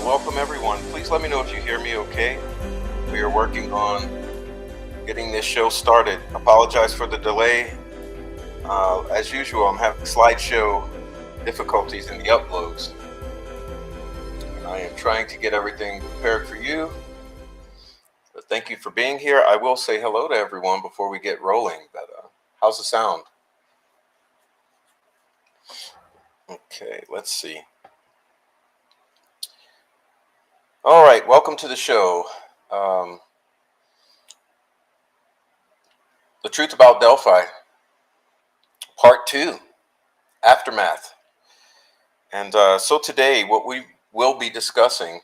Welcome everyone. Please let me know if you hear me okay. We are working on getting this show started. Apologize for the delay. As usual, I'm having slideshow difficulties in the uploads. I am trying to get everything prepared for you. But thank you for being here. I will say hello to everyone before we get rolling. But how's the sound? Okay, let's see. All right, welcome to the show. The Truth About Delphi, Part 2, Aftermath. And so today, what we will be discussing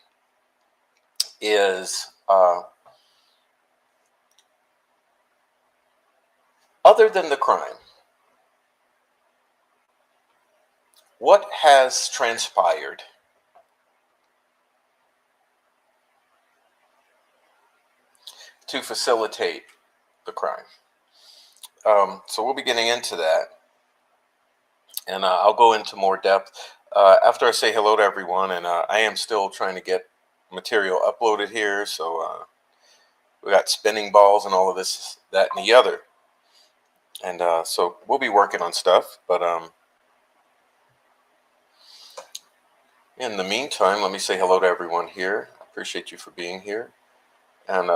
is other than the crime, what has transpired to facilitate the crime? So we'll be getting into that, and I'll go into more depth after I say hello to everyone. And I am still trying to get material uploaded here, so we got spinning balls and all of this, that, and the other. And so we'll be working on stuff, but in the meantime, let me say hello to everyone here. I appreciate you for being here. And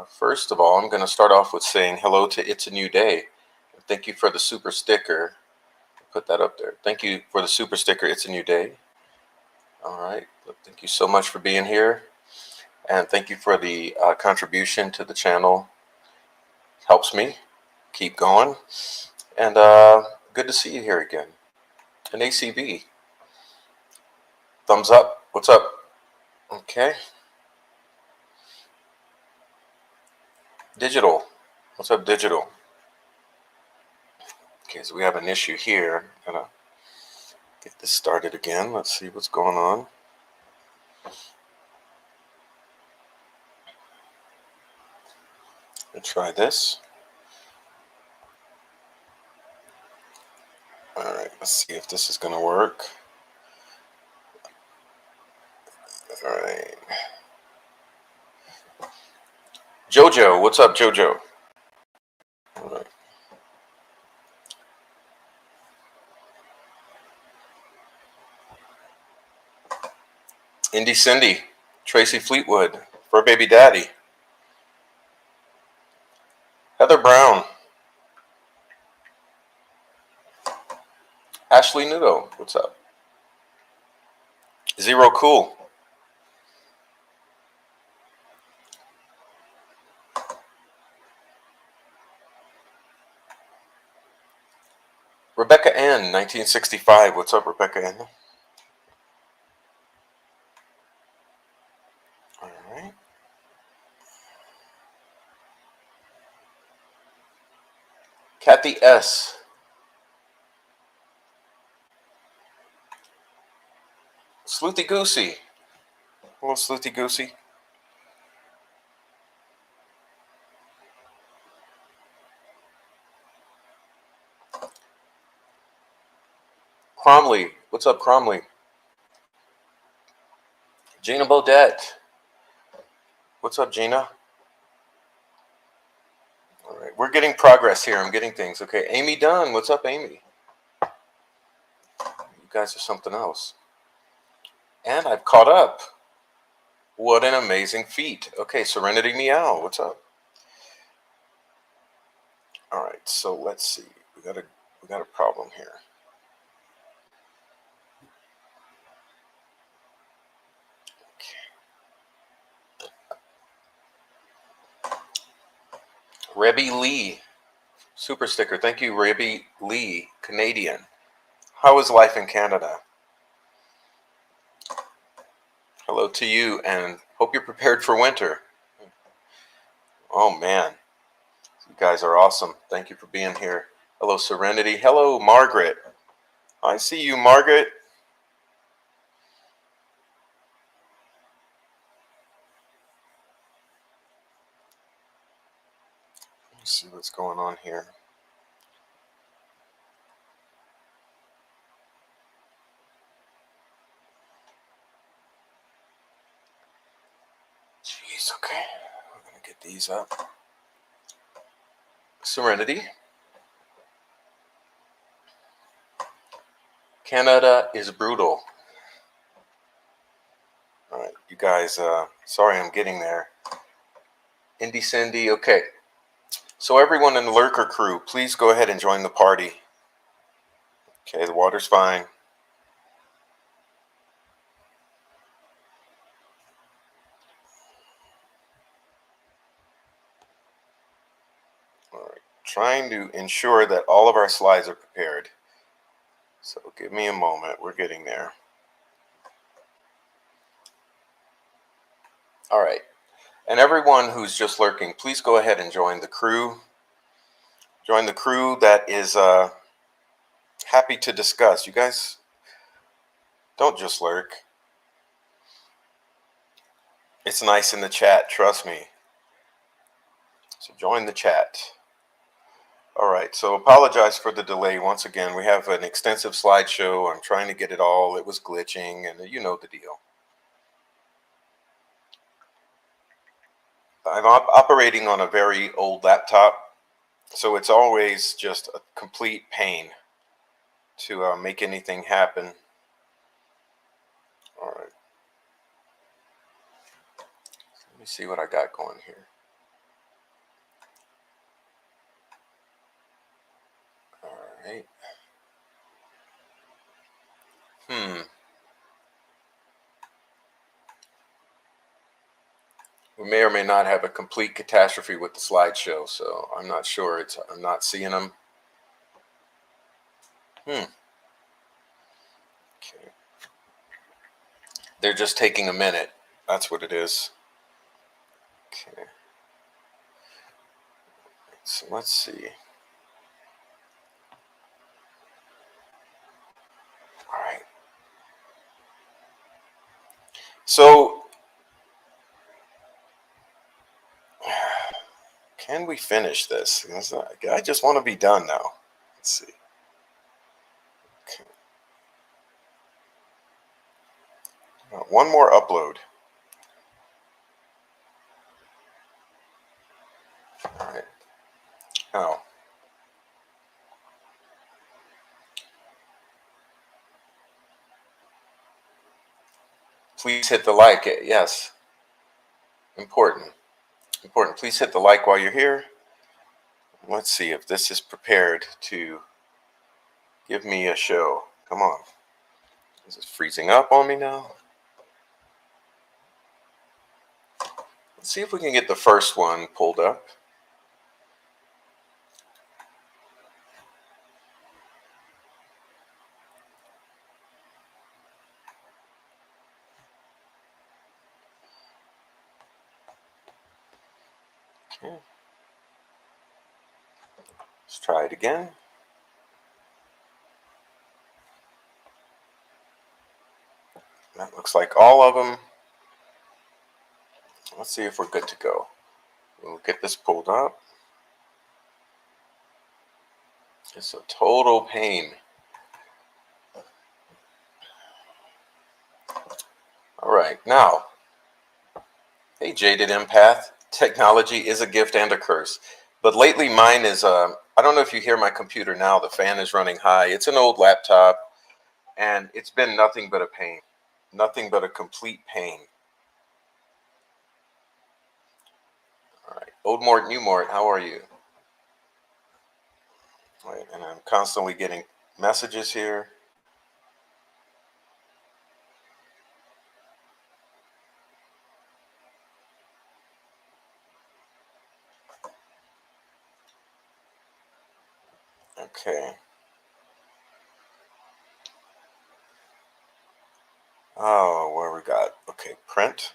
first of all, I'm going to start off with saying hello to It's a New Day. Thank you for the super sticker. Put that up there. Thank you for the super sticker. It's a New Day. All right. Thank you so much for being here. And thank you for the contribution to the channel. Helps me keep going. And good to see you here again. And ACB. Thumbs up. What's up? Okay. Digital. What's up, Digital? Okay, so we have an issue here. I'm gonna get this started again. Let's see what's going on. Let's try this. Let's see if this is going to work. All right. Jojo, what's up, Jojo? All right. Indy Cindy, Tracy Fleetwood, Fur Baby Daddy, Heather Brown, Ashley Nudo, what's up? Zero Cool, Rebecca N, 1965, what's up, Rebecca N? All right. Kathy S, Sleuthy Goosey, hello, Sleuthy Goosey. Cromley, what's up, Cromley? Gina Bodette, what's up, Gina? All right, we're getting progress here. I'm getting things. Okay, Amy Dunn, what's up, Amy? You guys are something else. And I've caught up. What an amazing feat. Okay, Serenity Meow, what's up? All right, so let's see. We got a problem here. Rebby Lee, super sticker. Thank you, Rebby Lee, Canadian. How is life in Canada? Hello to you, and hope you're prepared for winter. Oh man, you guys are awesome. Thank you for being here. Hello, Serenity. Hello, Margaret. I see you, Margaret. Let's see what's going on here. Jeez, okay. We're going to get these up. Serenity. Canada is brutal. All right, you guys, sorry I'm getting there. Indy Cindy, okay. So everyone in the Lurker crew, please go ahead and join the party. Okay, the water's fine. All right, trying to ensure that all of our slides are prepared. So give me a moment, we're getting there. All right, and everyone who's just lurking, please go ahead and join the crew. Join the crew that is happy to discuss. You guys don't just lurk. It's nice in the chat, trust me. So join the chat. All right, so apologize for the delay once again. We have an extensive slideshow. I'm trying to get it all. It was glitching, and you know the deal. I'm operating on a very old laptop, so it's always just a complete pain to make anything happen. All right. Let me see what I got going here. All right. We may or may not have a complete catastrophe with the slideshow, so I'm not sure. I'm not seeing them. Okay. They're just taking a minute. That's what it is. Okay. So let's see. All right. So can we finish this? I just want to be done now. Let's see. One more upload. All right. Now, please hit the like. Yes, important. Important. Please hit the like while you're here. Let's see if this is prepared to give me a show. Come on. Is it freezing up on me now? Let's see if we can get the first one pulled up. Okay. Let's try it again. That looks like all of them. Let's see if we're good to go. We'll get this pulled up. It's a total pain. All right, now, hey, Jaded Empath. Technology is a gift and a curse. But lately mine is, I don't know if you hear my computer now, the fan is running high. It's an old laptop, and it's been nothing but a pain. Nothing but a complete pain. All right, Old Mort, New Mort, how are you? All right, and I'm constantly getting messages here. Okay. Oh, where we got? Okay, print.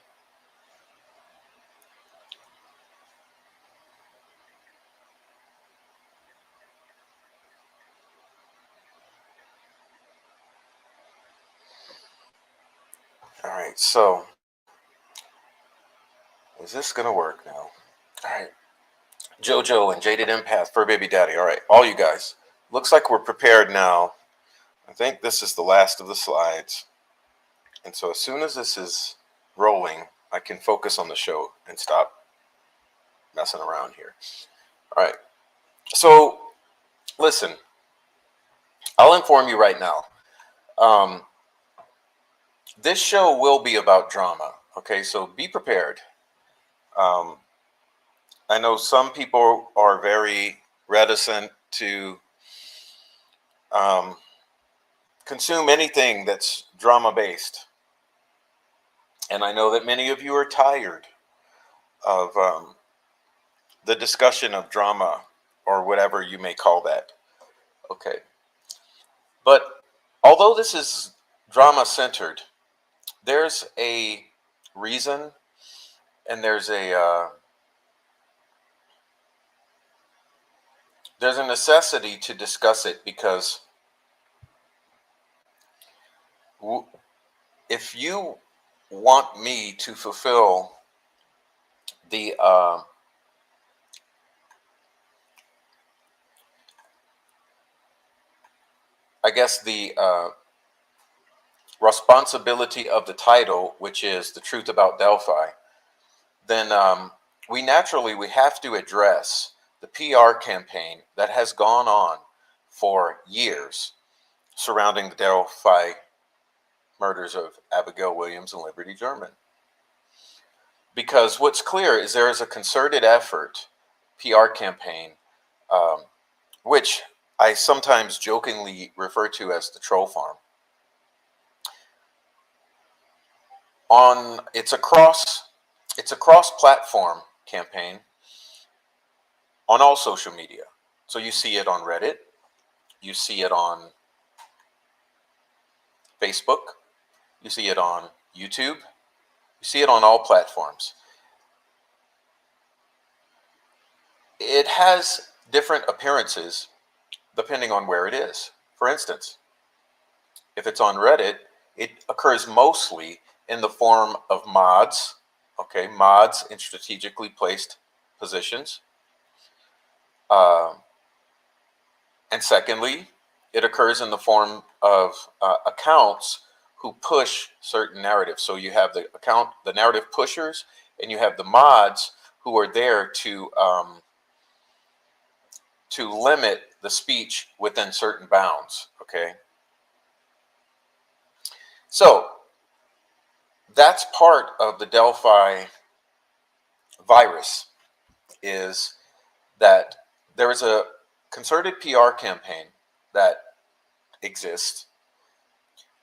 All right, so is this gonna work now? All right, JoJo and Jaded Empath, Fur Baby Daddy. All right, all you guys. Looks like we're prepared now. I think this is the last of the slides. And so as soon as this is rolling, I can focus on the show and stop messing around here. All right, so listen, I'll inform you right now. This show will be about drama. Okay, so be prepared. Um, I know some people are very reticent to consume anything that's drama based. And I know that many of you are tired of the discussion of drama or whatever you may call that. Okay. But although this is drama centered, there's a reason and there's a necessity to discuss it because if you want me to fulfill the I guess the responsibility of the title, which is the truth about Delphi, then we have to address the PR campaign that has gone on for years surrounding the Delphi murders of Abigail Williams and Liberty German. Because what's clear is there is a concerted effort, PR campaign, which I sometimes jokingly refer to as the troll farm. It's a cross-platform campaign on all social media. So you see it on Reddit, you see it on Facebook, you see it on YouTube, you see it on all platforms. It has different appearances depending on where it is. For instance, if it's on Reddit, it occurs mostly in the form of mods, okay, mods in strategically placed positions. And secondly, it occurs in the form of accounts who push certain narratives. So you have the narrative pushers, and you have the mods who are there to limit the speech within certain bounds. Okay, so that's part of the Delphi virus, is that there is a concerted PR campaign that exists,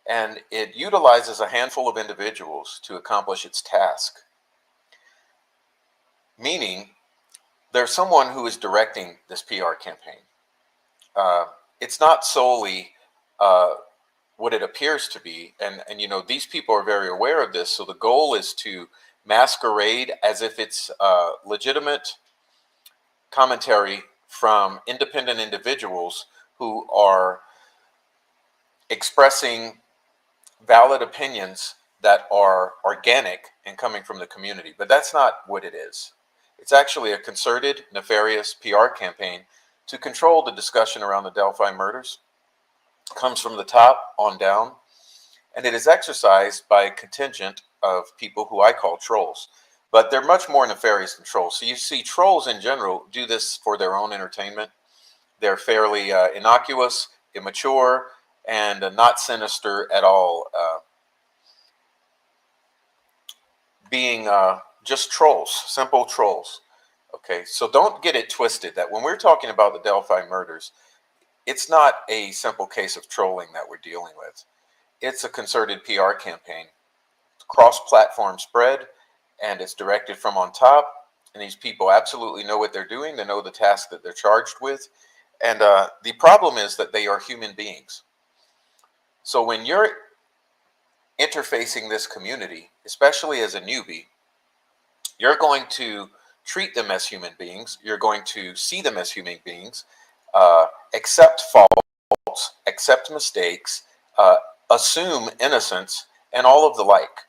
and it utilizes a handful of individuals to accomplish its task. Meaning, there's someone who is directing this PR campaign. It's not solely what it appears to be, and these people are very aware of this. So the goal is to masquerade as if it's legitimate commentary from independent individuals who are expressing valid opinions that are organic and coming from the community. But that's not what it is. It's actually a concerted, nefarious PR campaign to control the discussion around the Delphi murders. It comes from the top on down, and it is exercised by a contingent of people who I call trolls. But they're much more nefarious than trolls. So you see, trolls in general do this for their own entertainment. They're fairly innocuous, immature, and not sinister at all, being just trolls, simple trolls. Okay, so don't get it twisted that when we're talking about the Delphi murders, it's not a simple case of trolling that we're dealing with. It's a concerted PR campaign, cross-platform spread, and it's directed from on top. And these people absolutely know what they're doing. They know the task that they're charged with. And the problem is that they are human beings. So when you're interfacing this community, especially as a newbie, you're going to treat them as human beings. You're going to see them as human beings, accept faults, accept mistakes, assume innocence, and all of the like.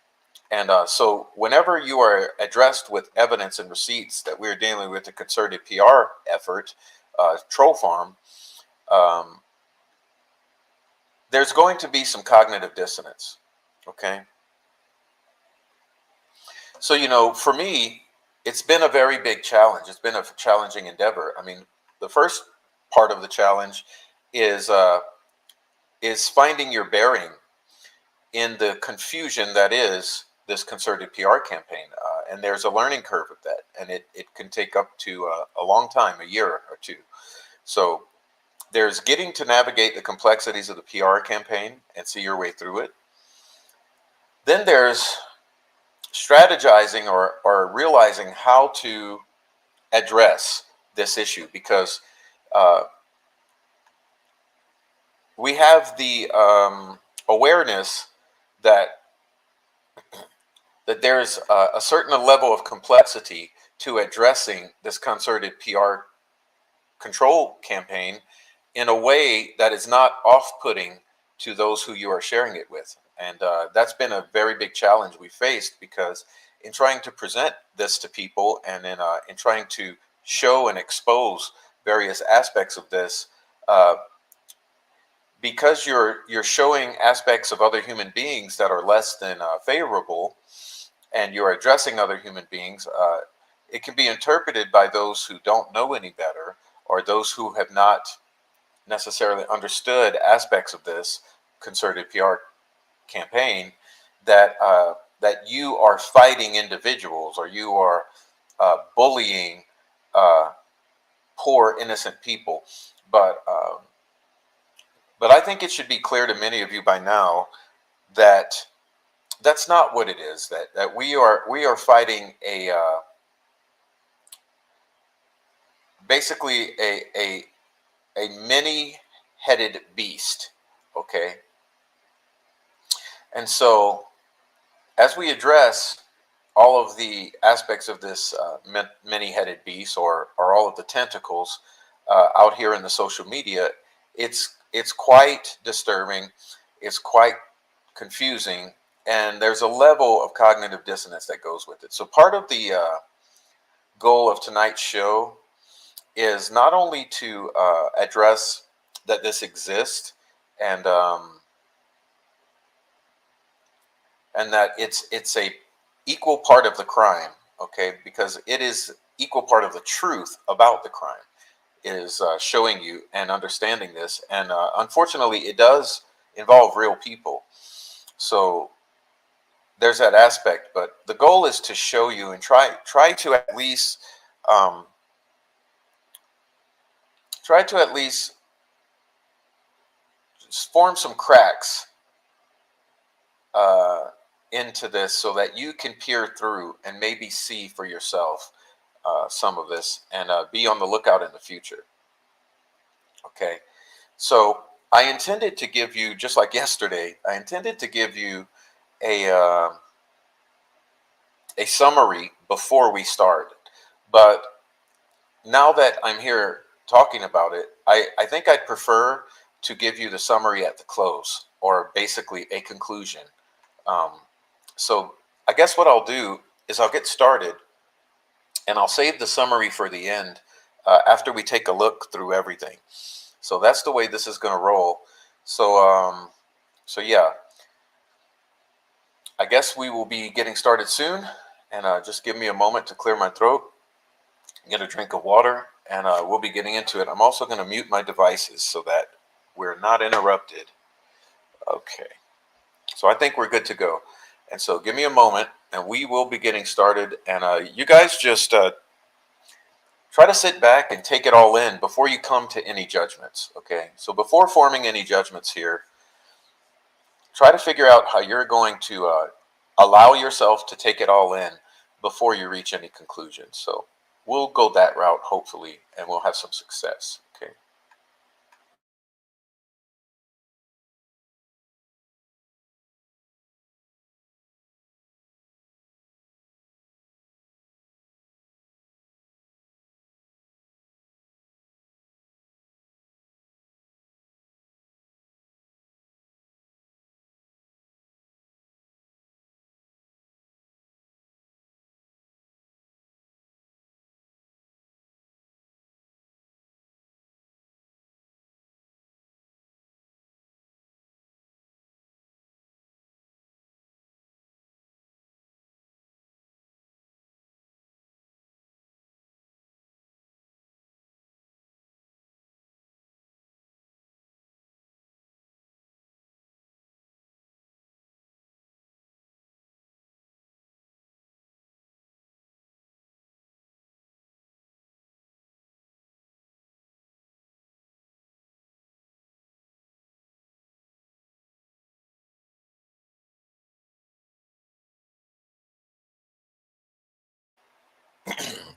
And so whenever you are addressed with evidence and receipts that we're dealing with a concerted PR effort, troll farm, there's going to be some cognitive dissonance. Okay. So, for me, it's been a very big challenge. It's been a challenging endeavor. I mean, the first part of the challenge is finding your bearing in the confusion that is this concerted PR campaign. And there's a learning curve with that. And it can take up to a long time, a year or two. So there's getting to navigate the complexities of the PR campaign and see your way through it. Then there's strategizing or realizing how to address this issue, because we have the awareness that there's a certain level of complexity to addressing this concerted PR control campaign in a way that is not off-putting to those who you are sharing it with. And that's been a very big challenge we faced, because in trying to present this to people and in trying to show and expose various aspects of this, because you're showing aspects of other human beings that are less than favorable, and you're addressing other human beings, it can be interpreted by those who don't know any better, or those who have not necessarily understood aspects of this concerted PR campaign, that you are fighting individuals, or you are bullying poor innocent people. But I think it should be clear to many of you by now that that's not what it is. That we are fighting basically a many-headed beast. Okay. And so, as we address all of the aspects of this many-headed beast, or all of the tentacles out here in the social media, it's quite disturbing, it's quite confusing, and there's a level of cognitive dissonance that goes with it. So part of the goal of tonight's show is not only to address that this exists, and and that it's a equal part of the crime, okay, because it is equal part of the truth about the crime is showing you and understanding this. And unfortunately, it does involve real people. So there's that aspect. But the goal is to show you and try to at least um, form some cracks uh, into this so that you can peer through and maybe see for yourself some of this, and be on the lookout in the future. Okay. So I intended to give you, just like yesterday, I intended to give you a uh, a summary before we start. But now that I'm here talking about it, I think I'd prefer to give you the summary at the close, or basically a conclusion. Um, so I guess what I'll do is I'll get started and I'll save the summary for the end after we take a look through everything. So that's the way this is going to roll. So yeah, I guess we will be getting started soon. And just give me a moment to clear my throat, get a drink of water, and we'll be getting into it. I'm also going to mute my devices so that we're not interrupted. Okay, so I think we're good to go. And so give me a moment, and we will be getting started. And you guys just try to sit back and take it all in before you come to any judgments. Okay, so before forming any judgments here, try to figure out how you're going to allow yourself to take it all in before you reach any conclusions. So we'll go that route, hopefully, and we'll have some success. Okay.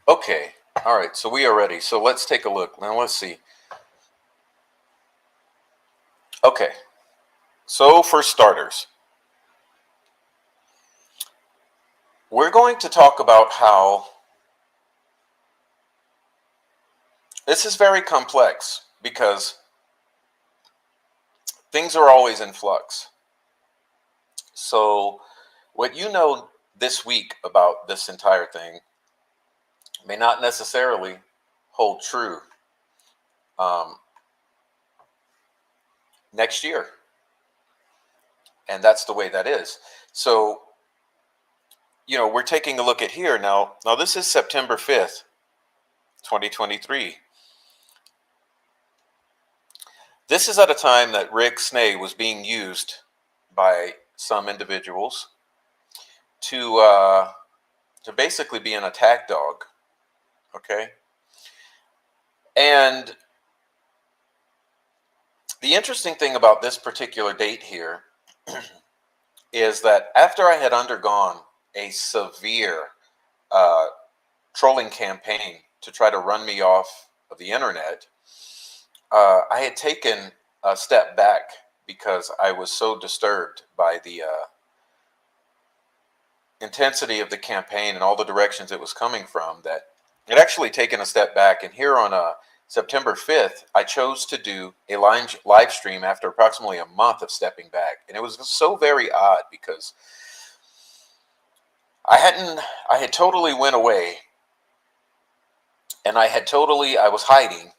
Okay. All right. So we are ready. So let's take a look. Now let's see. Okay. So for starters, we're going to talk about how this is very complex because things are always in flux. So what you know this week about this entire thing may not necessarily hold true um, next year. And that's the way that is. So, we're taking a look at here now. Now, this is September 5th, 2023. This is at a time that Rick Snay was being used by some individuals to basically be an attack dog. Okay. And the interesting thing about this particular date here is that after I had undergone a severe uh, trolling campaign to try to run me off of the internet, I had taken a step back because I was so disturbed by the intensity of the campaign and all the directions it was coming from that it actually taken a step back. And here on September 5th, I chose to do a live stream after approximately a month of stepping back. And it was so very odd because I had totally went away, and I was hiding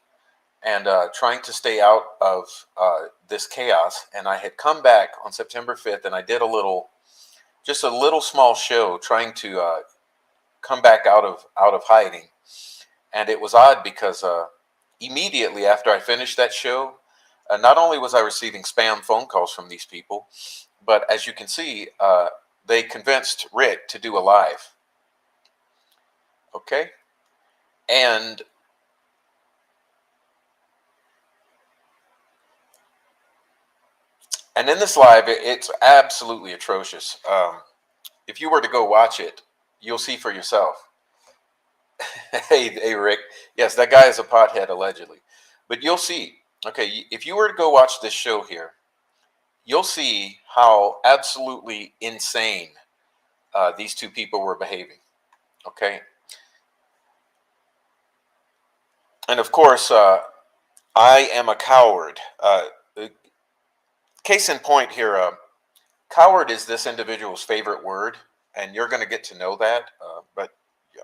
and trying to stay out of this chaos. And I had come back on September 5th, and I did a little just a little small show trying to come back out of hiding. And it was odd because immediately after I finished that show, not only was I receiving spam phone calls from these people, but as you can see, they convinced Rick to do a live. Okay, and in this live, it's absolutely atrocious. If you were to go watch it, you'll see for yourself. Hey, Rick. Yes, that guy is a pothead allegedly, but you'll see. Okay, if you were to go watch this show here, you'll see how absolutely insane these two people were behaving. Okay, and of course, I am a coward. Case in point here, coward is this individual's favorite word, and you're going to get to know that. But yeah.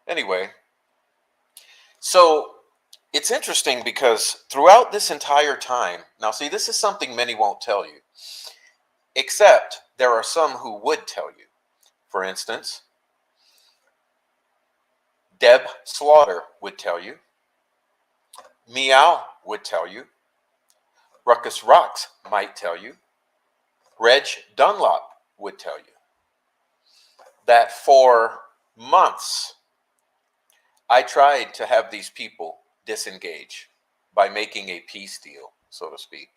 Anyway, so it's interesting because throughout this entire time, now see, this is something many won't tell you, except there are some who would tell you. For instance, Deb Slaughter would tell you, Meow would tell you, Ruckus Rocks might tell you, Reg Dunlop would tell you that for months I tried to have these people disengage by making a peace deal, so to speak.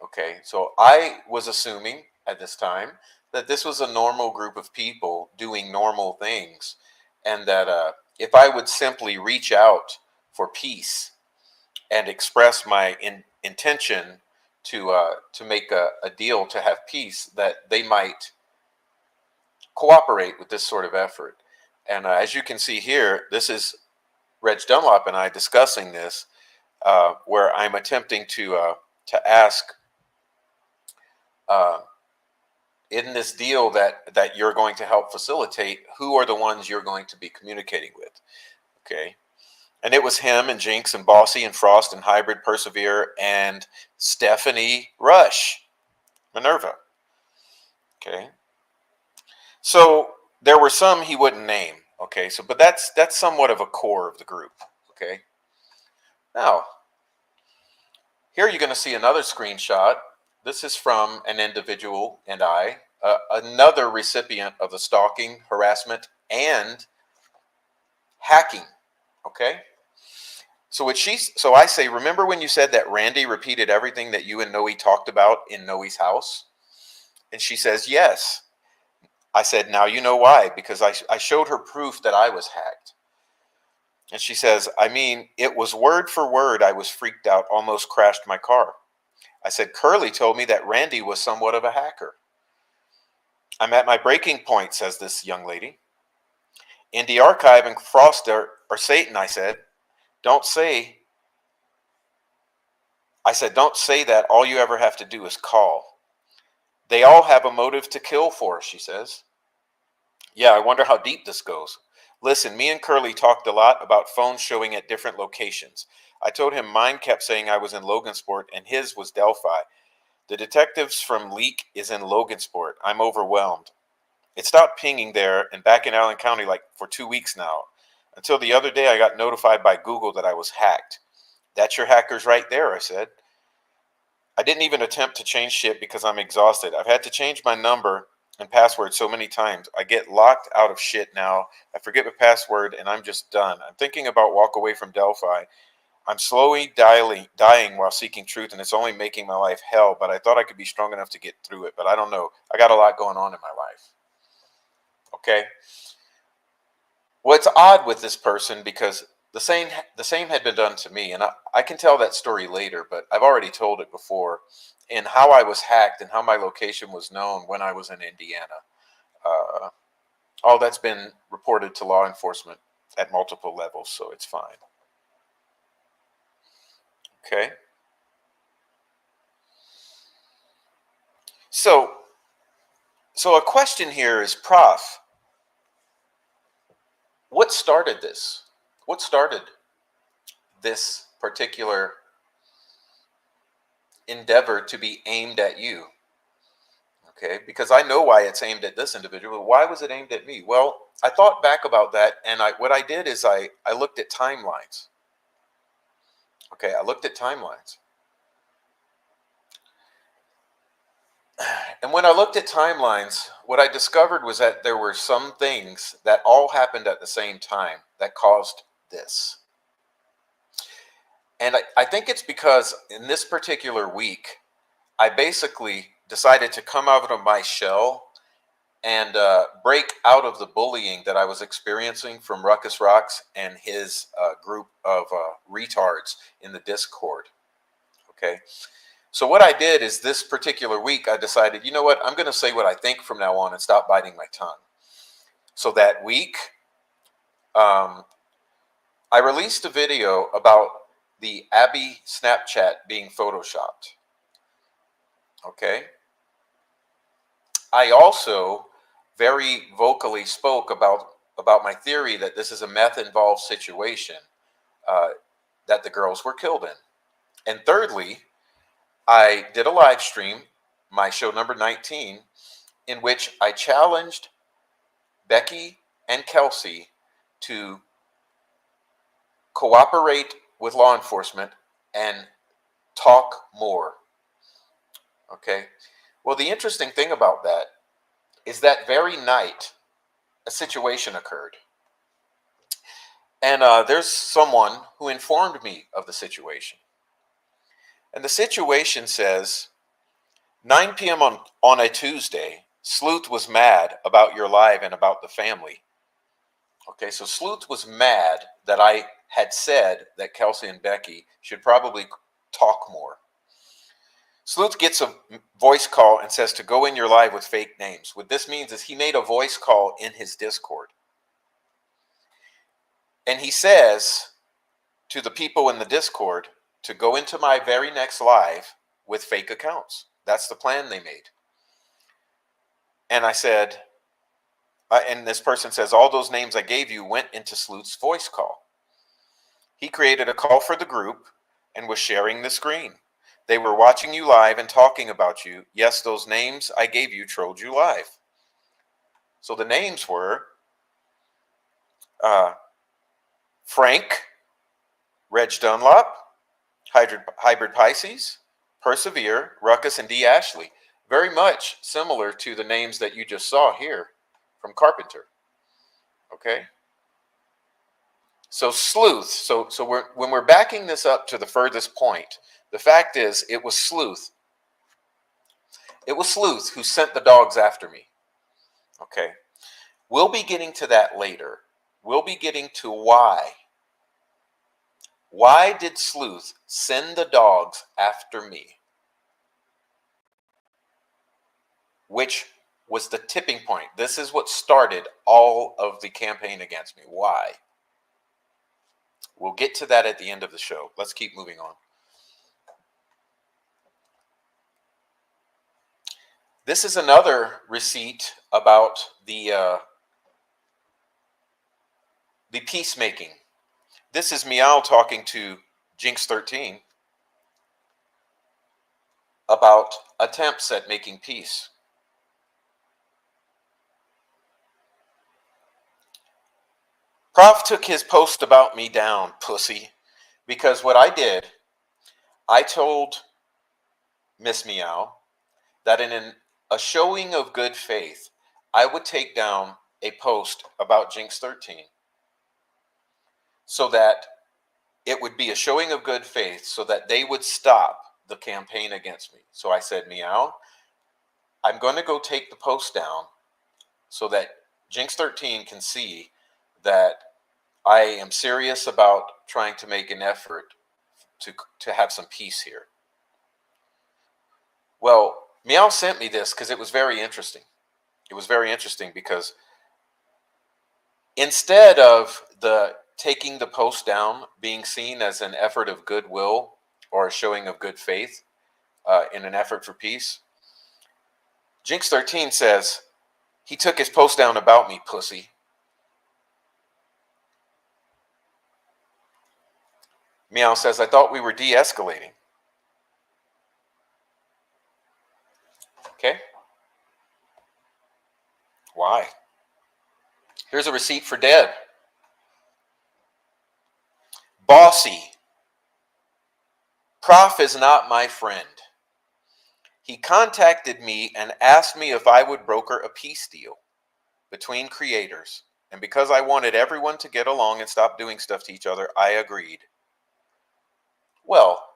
Okay, so I was assuming at this time that this was a normal group of people doing normal things, and that if I would simply reach out for peace and express my intention to make a deal to have peace, that they might cooperate with this sort of effort. And as you can see here, this is Reg Dunlop and I discussing this, where I'm attempting to ask uh, in this deal that you're going to help facilitate, who are the ones you're going to be communicating with. Okay. And it was him and Jinx and Bossy and Frost and Hybrid Persevere and Stephanie Rush, Minerva. Okay. So there were some he wouldn't name. Okay. So, but that's somewhat of a core of the group. Okay. Now, here you're going to see another screenshot. This is from an individual and I, another recipient of the stalking, harassment, and hacking. Okay. So I say, remember when you said that Randy repeated everything that you and Noe talked about in Noe's house? And she says, yes. I said, now you know why, because I showed her proof that I was hacked. And she says, I mean, it was word for word. I was freaked out, almost crashed my car. I said, Curly told me that Randy was somewhat of a hacker. I'm at my breaking point, says this young lady. Indie Archive and Frost are Satan, I said. Don't say that. All you ever have to do is call. They all have a motive to kill for, she says. Yeah, I wonder how deep this goes. Listen, me and Curly talked a lot about phones showing at different locations. I told him mine kept saying I was in Logansport and his was Delphi. The detectives from Leak is in Logansport. I'm overwhelmed. It stopped pinging there and back in Allen County like for 2 weeks now. Until the other day I got notified by Google that I was hacked. That's your hackers right there, I said. I didn't even attempt to change shit because I'm exhausted. I've had to change my number and password so many times. I get locked out of shit now. I forget my password and I'm just done. I'm thinking about walk away from Delphi. I'm slowly dying while seeking truth, and it's only making my life hell, but I thought I could be strong enough to get through it, but I don't know. I got a lot going on in my life. Okay? What's odd with this person, because the same had been done to me, and I can tell that story later, but I've already told it before, in how I was hacked and how my location was known when I was in Indiana. All that's been reported to law enforcement at multiple levels, so it's fine. Okay? So a question here is, Prof, what started this? What started this particular endeavor to be aimed at you? Okay, because I know why it's aimed at this individual. Why was it aimed at me? Well, I thought back about that, and what I did is I looked at timelines. Okay, I looked at timelines. And when I looked at timelines, what I discovered was that there were some things that all happened at the same time that caused this. And I think it's because in this particular week, I basically decided to come out of my shell and break out of the bullying that I was experiencing from Ruckus Rocks and his group of retards in the Discord. Okay. So what I did is this particular week, I decided, you know what, I'm going to say what I think from now on and stop biting my tongue. So that week, I released a video about the Abby Snapchat being photoshopped. Okay. I also very vocally spoke about my theory that this is a meth-involved situation that the girls were killed in. And thirdly, I did a live stream, my show number 19, in which I challenged Becky and Kelsey to cooperate with law enforcement and talk more. Okay. Well, the interesting thing about that is that very night, a situation occurred. And there's someone who informed me of the situation. And the situation says, 9 p.m. on a Tuesday, Sleuth was mad about your live and about the family. Okay, so Sleuth was mad that I had said that Kelsey and Becky should probably talk more. Sleuth gets a voice call and says to go in your live with fake names. What this means is he made a voice call in his Discord. And he says to the people in the Discord to go into my very next live with fake accounts. That's the plan they made. And I said, and this person says, all those names I gave you went into Sleuth's voice call. He created a call for the group and was sharing the screen. They were watching you live and talking about you. Yes, those names I gave you trolled you live. So the names were Frank, Reg Dunlop, Hybrid Pisces, Persevere, Ruckus, and D. Ashley. Very much similar to the names that you just saw here from Carpenter. Okay? So Sleuth, so when we're backing this up to the furthest point, the fact is it was Sleuth. It was Sleuth who sent the dogs after me. Okay? We'll be getting to that later. We'll be getting to why. Why did Sleuth send the dogs after me? Which was the tipping point. This is what started all of the campaign against me. Why? We'll get to that at the end of the show. Let's keep moving on. This is another receipt about the peacemaking. This is Meow talking to Jinx 13 about attempts at making peace. Prof took his post about me down, pussy, because what I did, I told Miss Meow that in a showing of good faith, I would take down a post about Jinx 13 so that it would be a showing of good faith so that they would stop the campaign against me. So I said, Meow, I'm going to go take the post down so that Jinx 13 can see that I am serious about trying to make an effort to have some peace here. Well, Meow sent me this because it was very interesting. It was very interesting because instead of taking the post down being seen as an effort of goodwill or a showing of good faith in an effort for peace, Jinx 13 says, he took his post down about me, pussy. Meow says, I thought we were de-escalating. Okay? Why? Here's a receipt for Deb. Bossy. Prof is not my friend. He contacted me and asked me if I would broker a peace deal between creators. And because I wanted everyone to get along and stop doing stuff to each other, I agreed. Well,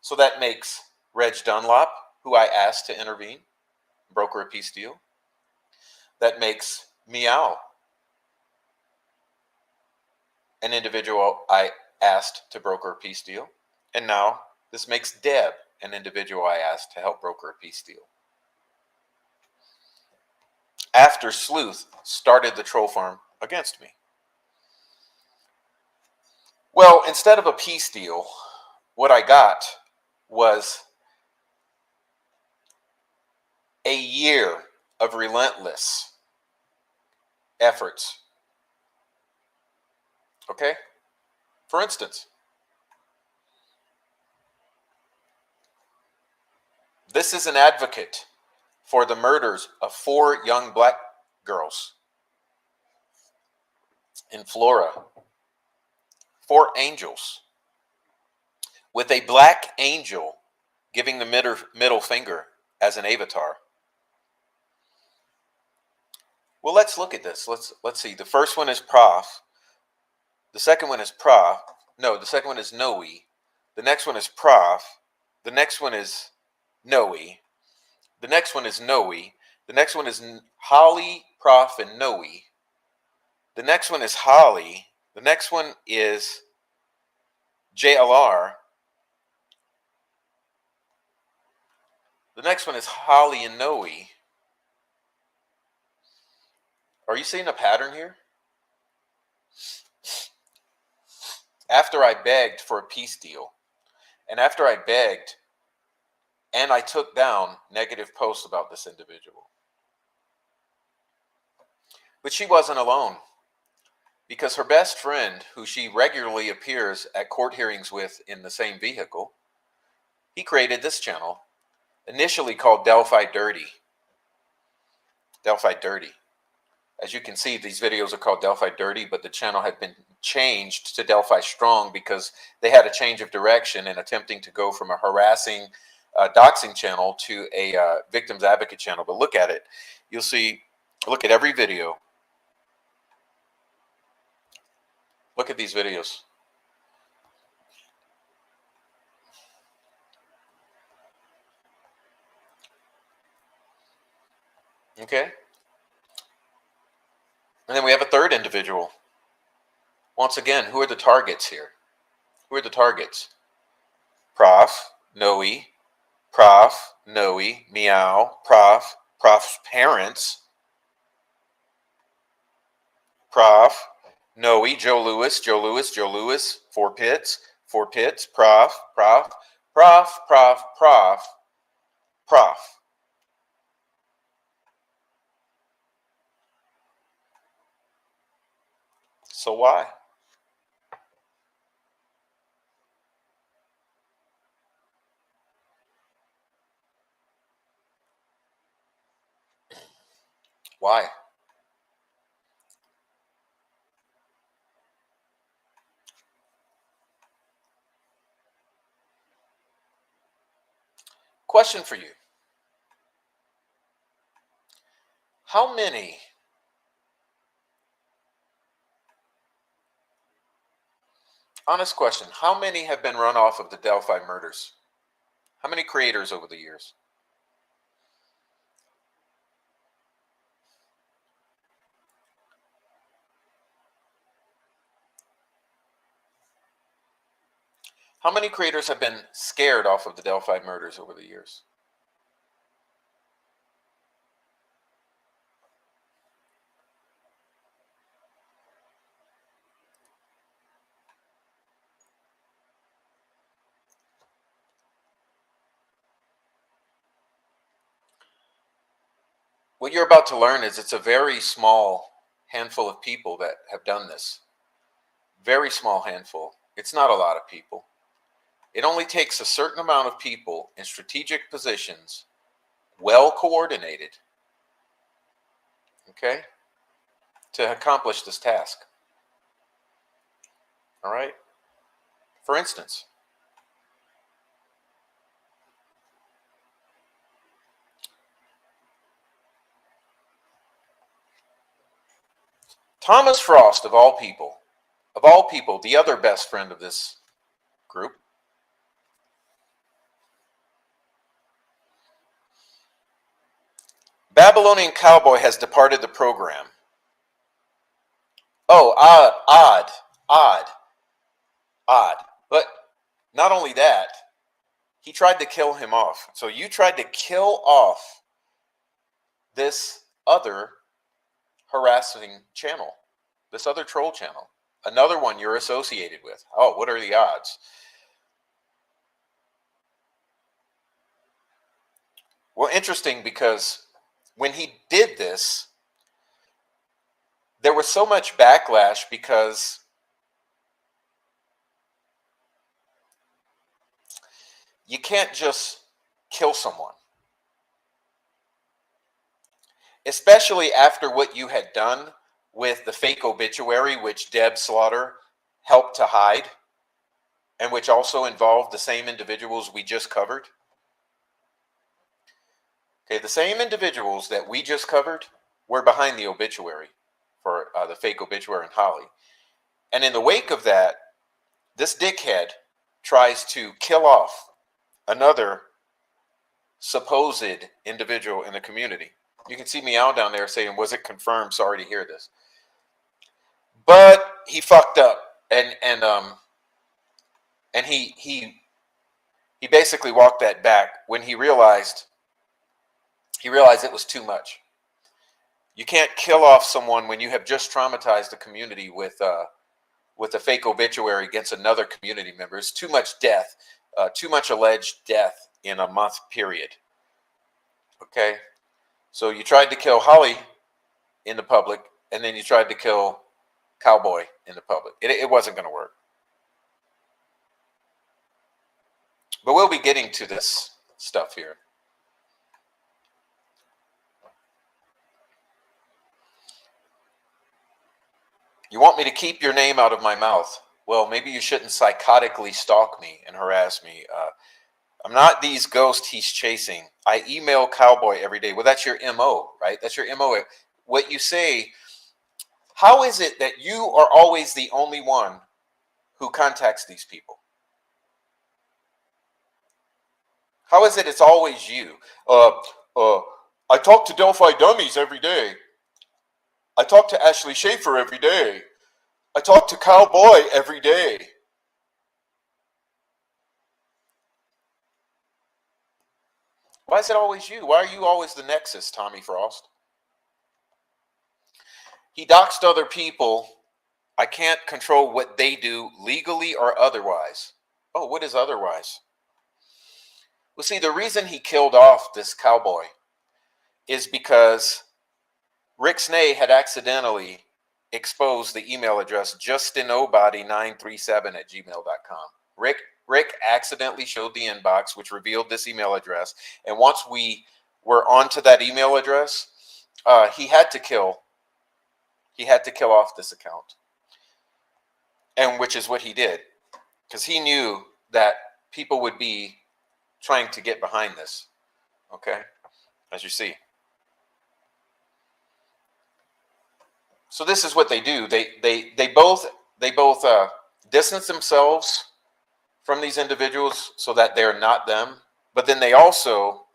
so that makes Reg Dunlop, who I asked to intervene, broker a peace deal. That makes Meow, an individual I asked to broker a peace deal. And now this makes Deb, an individual I asked to help broker a peace deal. After Sleuth started the troll farm against me. Well, instead of a peace deal, what I got was a year of relentless efforts. Okay? For instance, this is an advocate for the murders of 4 young black girls in Florida. 4 angels, with a black angel giving the middle finger as an avatar. Well, let's look at this. Let's see. The first one is Prof. The second one is Prof. No, the second one is Noe. The next one is Prof. The next one is Noe. The next one is Noe. The next one is Holly, Prof, and Noe. The next one is Holly. The next one is JLR. The next one is Holly and Noe. Are you seeing a pattern here? After I begged for a peace deal, and after I begged, and I took down negative posts about this individual. But she wasn't alone, because her best friend, who she regularly appears at court hearings with in the same vehicle, he created this channel, initially called Delphi Dirty. Delphi Dirty. As you can see, these videos are called Delphi Dirty, but the channel had been changed to Delphi Strong because they had a change of direction in attempting to go from a harassing doxing channel to a victims advocate channel. But look at it. You'll see, look at every video. Look at these videos. Okay? And then we have a third individual. Once again, who are the targets here? Who are the targets? Prof, Noe, Prof, Noe, Meow, Prof, Prof's parents, Prof, Noe, Joe Lewis, Joe Lewis, Joe Lewis, 4 Pits, 4 Pits, Prof, Prof, Prof, Prof, Prof, Prof. So why? Why? Question for you. How many honest question, how many have been run off of the Delphi murders? How many creators over the years? How many creators have been scared off of the Delphi murders over the years? What you're about to learn is it's a very small handful of people that have done this. Very small handful. It's not a lot of people. It only takes a certain amount of people in strategic positions, well coordinated, okay, to accomplish this task. All right? For instance, Thomas Frost, of all people, the other best friend of this group, Babylonian Cowboy has departed the program. Oh, odd. But not only that, he tried to kill him off. So you tried to kill off this other harassing channel, this other troll channel, another one you're associated with. Oh, what are the odds? Well, interesting, because when he did this, there was so much backlash because you can't just kill someone, especially after what you had done with the fake obituary, which Deb Slaughter helped to hide, and which also involved the same individuals we just covered. Okay, the same individuals that we just covered were behind the obituary for the fake obituary in Holly. And in the wake of that, this dickhead tries to kill off another supposed individual in the community. You can see Meow down there saying, was it confirmed? Sorry to hear this. But he fucked up, and he basically walked that back when he realized it was too much. You can't kill off someone when you have just traumatized the community with a fake obituary against another community member. It's too much death, too much alleged death in a month period. Okay, so you tried to kill Holly in the public, and then you tried to kill Cowboy in the public. It wasn't going to work. But we'll be getting to this stuff here. You want me to keep your name out of my mouth? Well, maybe you shouldn't psychotically stalk me and harass me. I'm not these ghosts he's chasing. I email Cowboy every day. Well, that's your MO, right? That's your MO. What you say, how is it that you are always the only one who contacts these people? How is it it's always you? I talk to Delphi dummies every day. I talk to Ashley Schaefer every day. I talk to Cowboy every day. Why is it always you? Why are you always the nexus, Tommy Frost? He doxed other people. I can't control what they do legally or otherwise. Oh, what is otherwise? Well, see, the reason he killed off this Cowboy is because Rick Snay had accidentally exposed the email address justinobody937@gmail.com. Rick accidentally showed the inbox, which revealed this email address. And once we were onto that email address, he had to kill off this account, and which is what he did, because he knew that people would be trying to get behind this. Okay, as you see. So this is what they do. They both distance themselves from these individuals so that they're not them, but then they also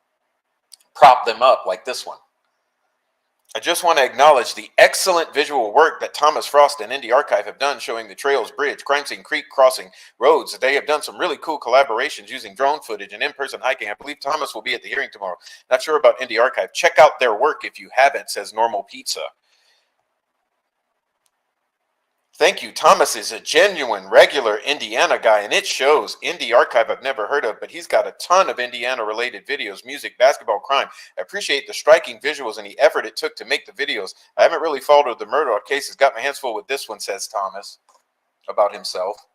prop them up like this one. I just want to acknowledge the excellent visual work that Thomas Frost and Indie Archive have done, showing the trails, bridge, crime scene, creek crossing, roads. They have done some really cool collaborations using drone footage and in-person hiking. I believe Thomas will be at the hearing tomorrow. Not sure about Indie Archive. Check out their work if you haven't, says Normal Pizza. Thank you. Thomas is a genuine, regular Indiana guy, and it shows. Indie Archive I've never heard of, but he's got a ton of Indiana-related videos, music, basketball, crime. I appreciate the striking visuals and the effort it took to make the videos. I haven't really followed the Murdoch cases. Got my hands full with this one, says Thomas about himself.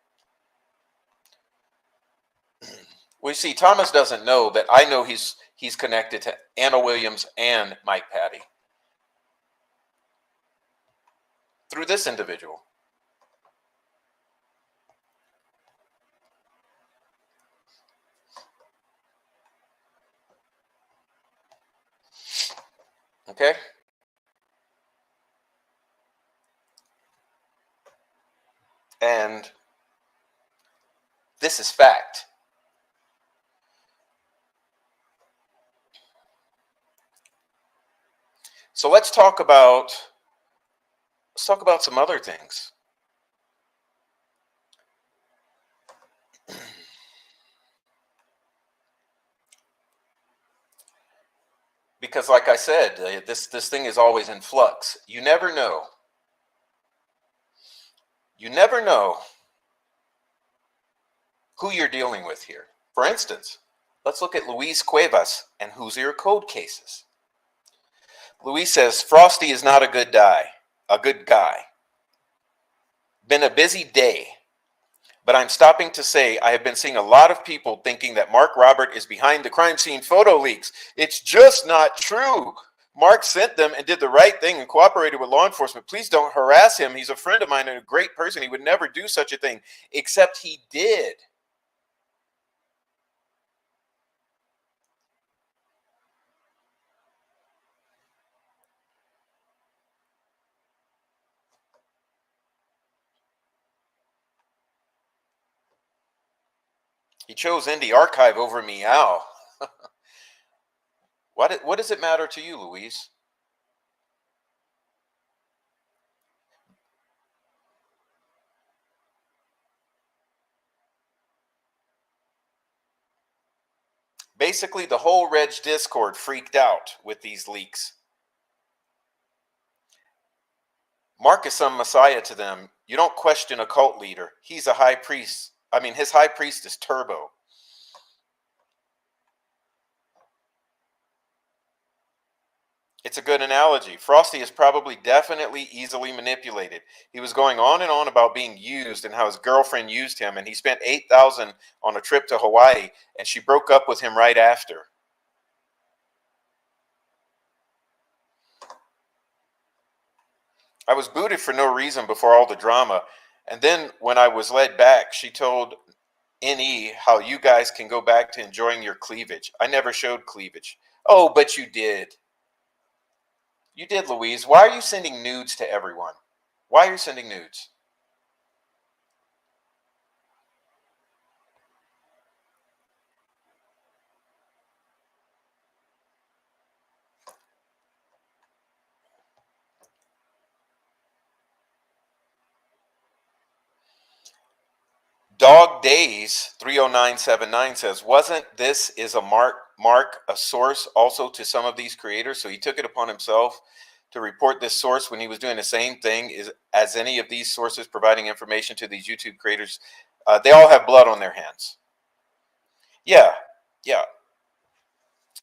Well, you see, Thomas doesn't know that I know he's connected to Anna Williams and Mike Patty. through this individual. Okay? And this is fact. So let's talk about some other things. Because like I said, this thing is always in flux. You never know. You never know who you're dealing with here. For instance, let's look at Luis Cuevas and Hoosier code cases. Luis says, Frosty is not a good guy. Been a busy day, but I'm stopping to say I have been seeing a lot of people thinking that Mark Robert is behind the crime scene photo leaks. It's just not true. Mark sent them and did the right thing and cooperated with law enforcement. Please don't harass him. He's a friend of mine and a great person. He would never do such a thing, except he did. He chose Indie Archive over Meow. What does it matter to you, Louise? Basically, the whole Reg Discord freaked out with these leaks. Mark is some messiah to them. You don't question a cult leader. He's a high priest. I mean, his high priest is Turbo. It's a good analogy. Frosty is probably definitely easily manipulated. He was going on and on about being used and how his girlfriend used him, and he spent $8,000 on a trip to Hawaii, and she broke up with him right after. I was booted for no reason before all the drama, and then when I was led back, she told NE how you guys can go back to enjoying your cleavage. I never showed cleavage. Oh, but you did. You did, Louise. Why are you sending nudes to everyone? Why are you sending nudes? Dog Days 30979 says, wasn't this is a Mark a source also to some of these creators? So he took it upon himself to report this source when he was doing the same thing as any of these sources providing information to these YouTube creators. They all have blood on their hands. Yeah, yeah.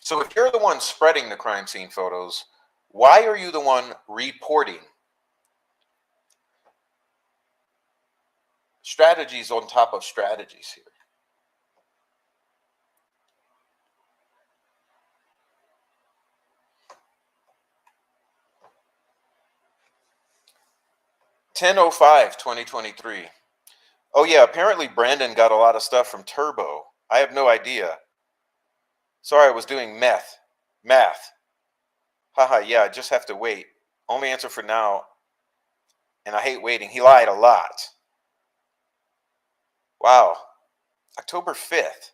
So if you're the one spreading the crime scene photos, why are you the one reporting? Strategies on top of strategies here. (10/05/2023). Oh yeah, apparently Brandon got a lot of stuff from Turbo. I have no idea. Sorry, I was doing math. Haha, yeah, I just have to wait. Only answer for now. And I hate waiting. He lied a lot. Wow. October 5th.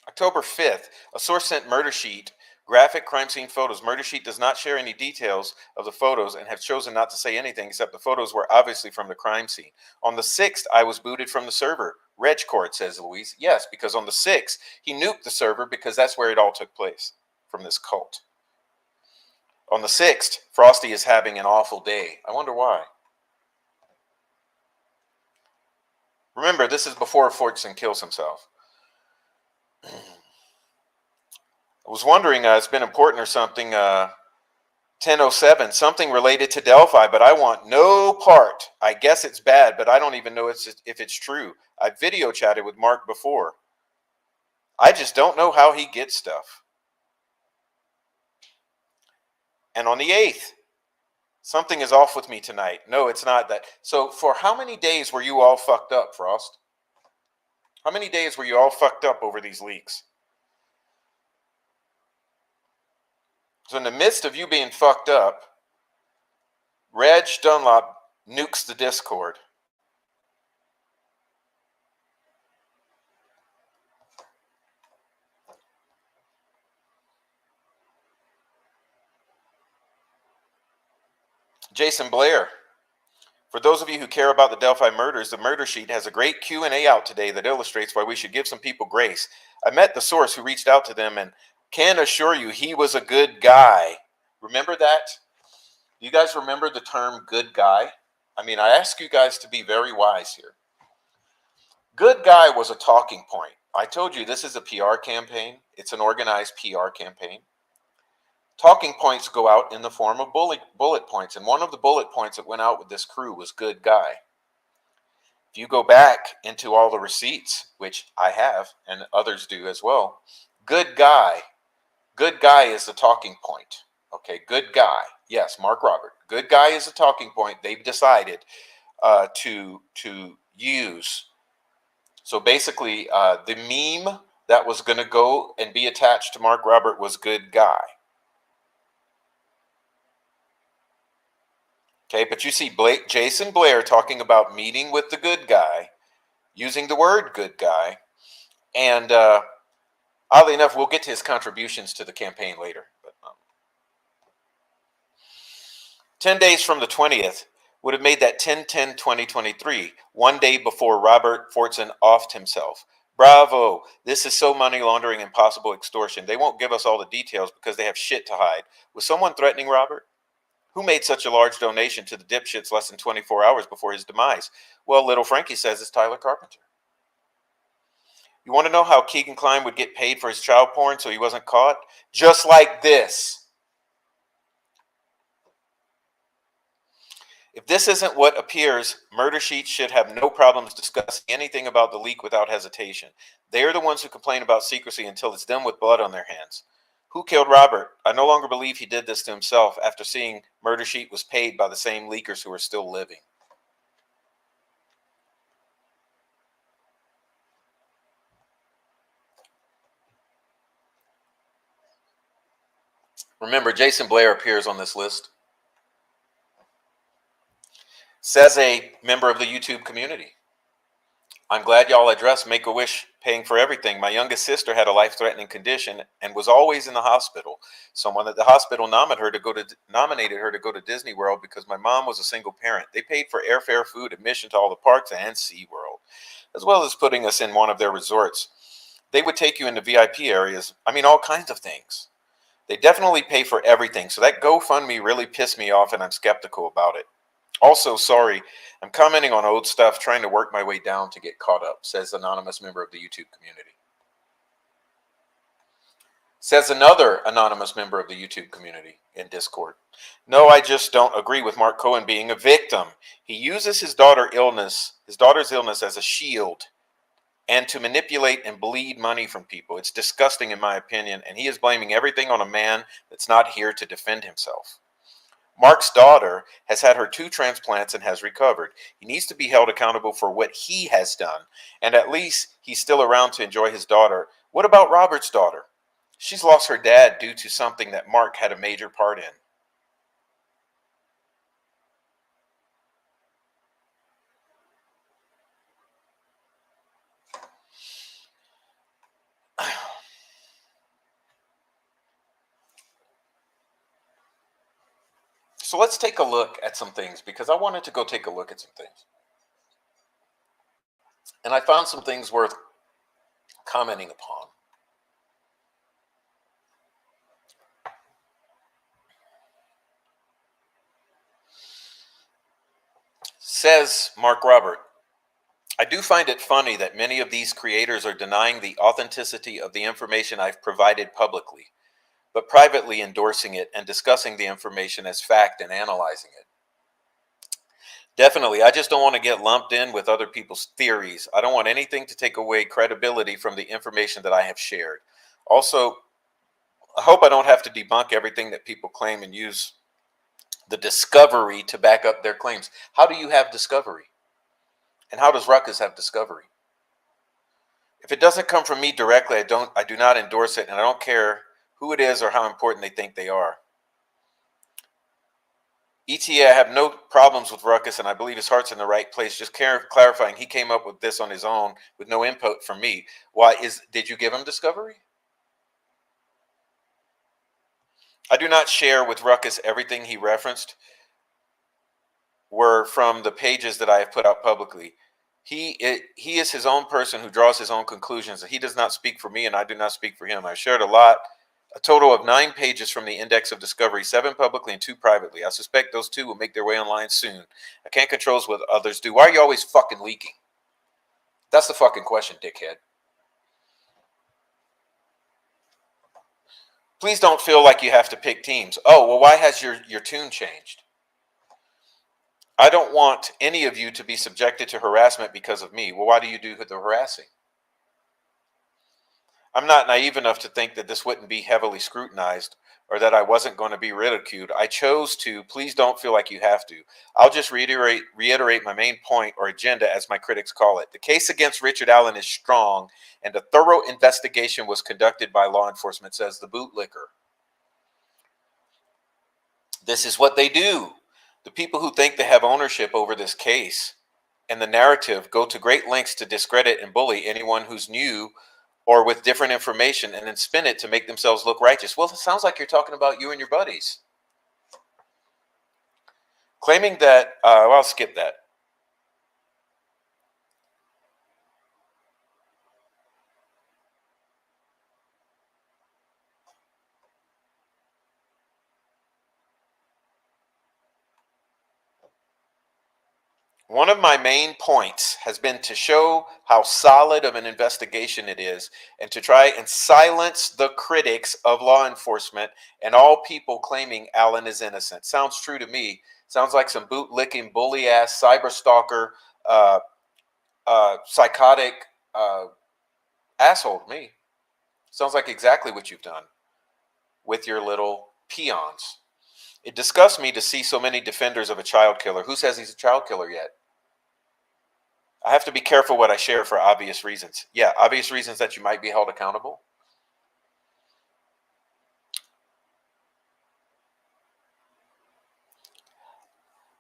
October 5th. A source sent murder sheet, graphic crime scene photos. Murder sheet does not share any details of the photos and have chosen not to say anything except the photos were obviously from the crime scene. On the 6th, I was booted from the server. Reg Court, says Louise. Yes, because on the 6th, he nuked the server because that's where it all took place, from this cult. On the 6th, Frosty is having an awful day. I wonder why. Remember, this is before Fortson kills himself. I was wondering, it's been important or something, 10:07, something related to Delphi, but I want no part. I guess it's bad, but I don't even know if it's true. I video chatted with Mark before. I just don't know how he gets stuff. And on the 8th, something is off with me tonight. No, it's not that. So for how many days were you all fucked up, Frost? How many days were you all fucked up over these leaks? So in the midst of you being fucked up, Reg Dunlop nukes the Discord. Jason Blair. For those of you who care about the Delphi murders, the murder sheet has a great Q&A out today that illustrates why we should give some people grace. I met the source who reached out to them and can assure you he was a good guy. Remember that? Do you guys remember the term good guy? I mean, I ask you guys to be very wise here. Good guy was a talking point. I told you this is a PR campaign. It's an organized PR campaign. Talking points go out in the form of bullet points, and one of the bullet points that went out with this crew was good guy. If you go back into all the receipts, which I have and others do as well, good guy is the talking point. Okay, good guy. Yes, Mark Robert. Good guy is a talking point they've decided to use. So basically, the meme that was going to go and be attached to Mark Robert was good guy. Okay, but you see Jason Blair talking about meeting with the good guy, using the word good guy, and oddly enough, we'll get to his contributions to the campaign later. But 10 days from the 20th would have made that 10/10/2023, one day before Robert Fortson offed himself. Bravo! This is so money laundering and possible extortion. They won't give us all the details because they have shit to hide. Was someone threatening Robert? Who made such a large donation to the dipshits less than 24 hours before his demise? Well, little Frankie says it's Tyler Carpenter. You want to know how Keegan Kline would get paid for his child porn so he wasn't caught? Just like this. If this isn't what appears, murder sheets should have no problems discussing anything about the leak without hesitation. They are the ones who complain about secrecy until it's done with blood on their hands. Who killed Robert? I no longer believe he did this to himself after seeing murder sheet was paid by the same leakers who are still living. Remember, Jason Blair appears on this list. Says a member of the YouTube community. I'm glad y'all addressed Make-A-Wish paying for everything. My youngest sister had a life-threatening condition and was always in the hospital. Someone at the hospital nominated her to go to Disney World because my mom was a single parent. They paid for airfare, food, admission to all the parks and SeaWorld, as well as putting us in one of their resorts. They would take you into VIP areas. I mean, all kinds of things. They definitely pay for everything. So that GoFundMe really pissed me off, and I'm skeptical about it. Also, sorry, I'm commenting on old stuff, trying to work my way down to get caught up, says anonymous member of the YouTube community. Says another anonymous member of the YouTube community in Discord. No, I just don't agree with Mark Cohen being a victim. He uses his daughter's illness as a shield and to manipulate and bleed money from people. It's disgusting in my opinion, and he is blaming everything on a man that's not here to defend himself. Mark's daughter has had her 2 transplants and has recovered. He needs to be held accountable for what he has done, and at least he's still around to enjoy his daughter. What about Robert's daughter? She's lost her dad due to something that Mark had a major part in. So let's take a look at some things, because I wanted to go take a look at some things. And I found some things worth commenting upon. Says Mark Robert, I do find it funny that many of these creators are denying the authenticity of the information I've provided publicly, but privately endorsing it and discussing the information as fact and analyzing it. Definitely. I just don't want to get lumped in with other people's theories. I don't want anything to take away credibility from the information that I have shared. Also, I hope I don't have to debunk everything that people claim and use the discovery to back up their claims. How do you have discovery? And how does Ruckus have discovery? If it doesn't come from me directly, I do not endorse it, and I don't care who it is or how important they think they are. ETA, I have no problems with Ruckus, and I believe his heart's in the right place. Just clarifying, he came up with this on his own with no input from me. Did you give him discovery? I do not share with Ruckus everything he referenced were from the pages that I have put out publicly. He is his own person who draws his own conclusions. He does not speak for me, and I do not speak for him. I shared a total of 9 pages from the Index of Discovery, 7 publicly and 2 privately. I suspect those 2 will make their way online soon. I can't control what others do. Why are you always fucking leaking? That's the fucking question, dickhead. Please don't feel like you have to pick teams. Oh, well, why has your tune changed? I don't want any of you to be subjected to harassment because of me. Well, why do you do the harassing? I'm not naive enough to think that this wouldn't be heavily scrutinized or that I wasn't going to be ridiculed. I chose to. Please don't feel like you have to. I'll just reiterate my main point, or agenda as my critics call it. The case against Richard Allen is strong, and a thorough investigation was conducted by law enforcement, says the bootlicker. This is what they do. The people who think they have ownership over this case and the narrative go to great lengths to discredit and bully anyone who's new or with different information, and then spin it to make themselves look righteous. Well, it sounds like you're talking about you and your buddies. Claiming that, well, I'll skip that. One of my main points has been to show how solid of an investigation it is and to try and silence the critics of law enforcement and all people claiming Allen is innocent. Sounds true to me. Sounds like some bootlicking, bully-ass, cyber-stalker, psychotic asshole to me. Sounds like exactly what you've done with your little peons. It disgusts me to see so many defenders of a child killer. Who says he's a child killer yet? I have to be careful what I share for obvious reasons. Yeah, obvious reasons that you might be held accountable.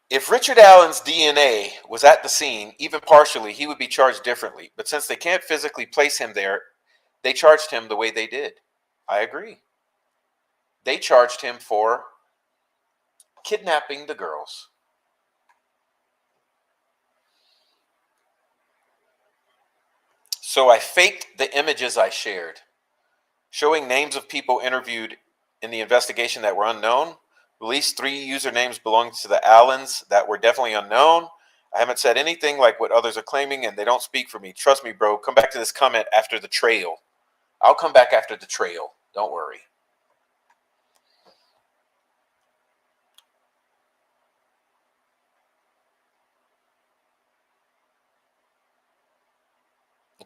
If Richard Allen's DNA was at the scene, even partially, he would be charged differently. But since they can't physically place him there, they charged him the way they did. I agree. They charged him for kidnapping the girls. So I faked the images I shared, showing names of people interviewed in the investigation that were unknown, released 3 usernames belonging to the Allens that were definitely unknown. I haven't said anything like what others are claiming, and they don't speak for me. Trust me, bro. Come back to this comment after the trail. I'll come back after the trail. Don't worry.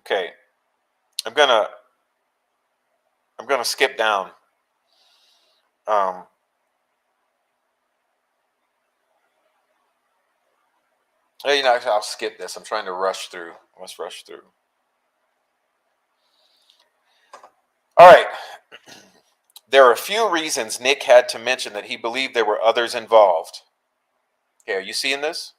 Okay. I'm gonna skip down. I'll skip this. I'm trying to rush through. Let's rush through. All right. There are a few reasons Nick had to mention that he believed there were others involved. Okay, are you seeing this?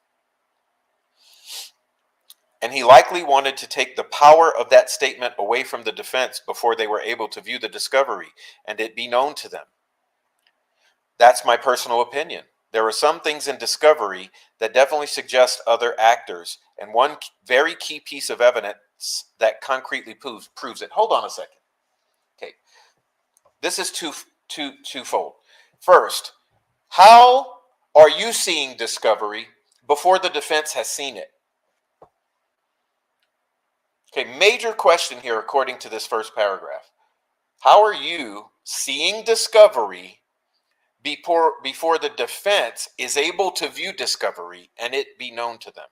And he likely wanted to take the power of that statement away from the defense before they were able to view the discovery and it be known to them. That's my personal opinion. There are some things in discovery that definitely suggest other actors, and one very key piece of evidence that concretely proves it. Hold on a second. Okay, this is twofold. First, how are you seeing discovery before the defense has seen it? Okay, major question here according to this first paragraph. How are you seeing discovery before the defense is able to view discovery and it be known to them.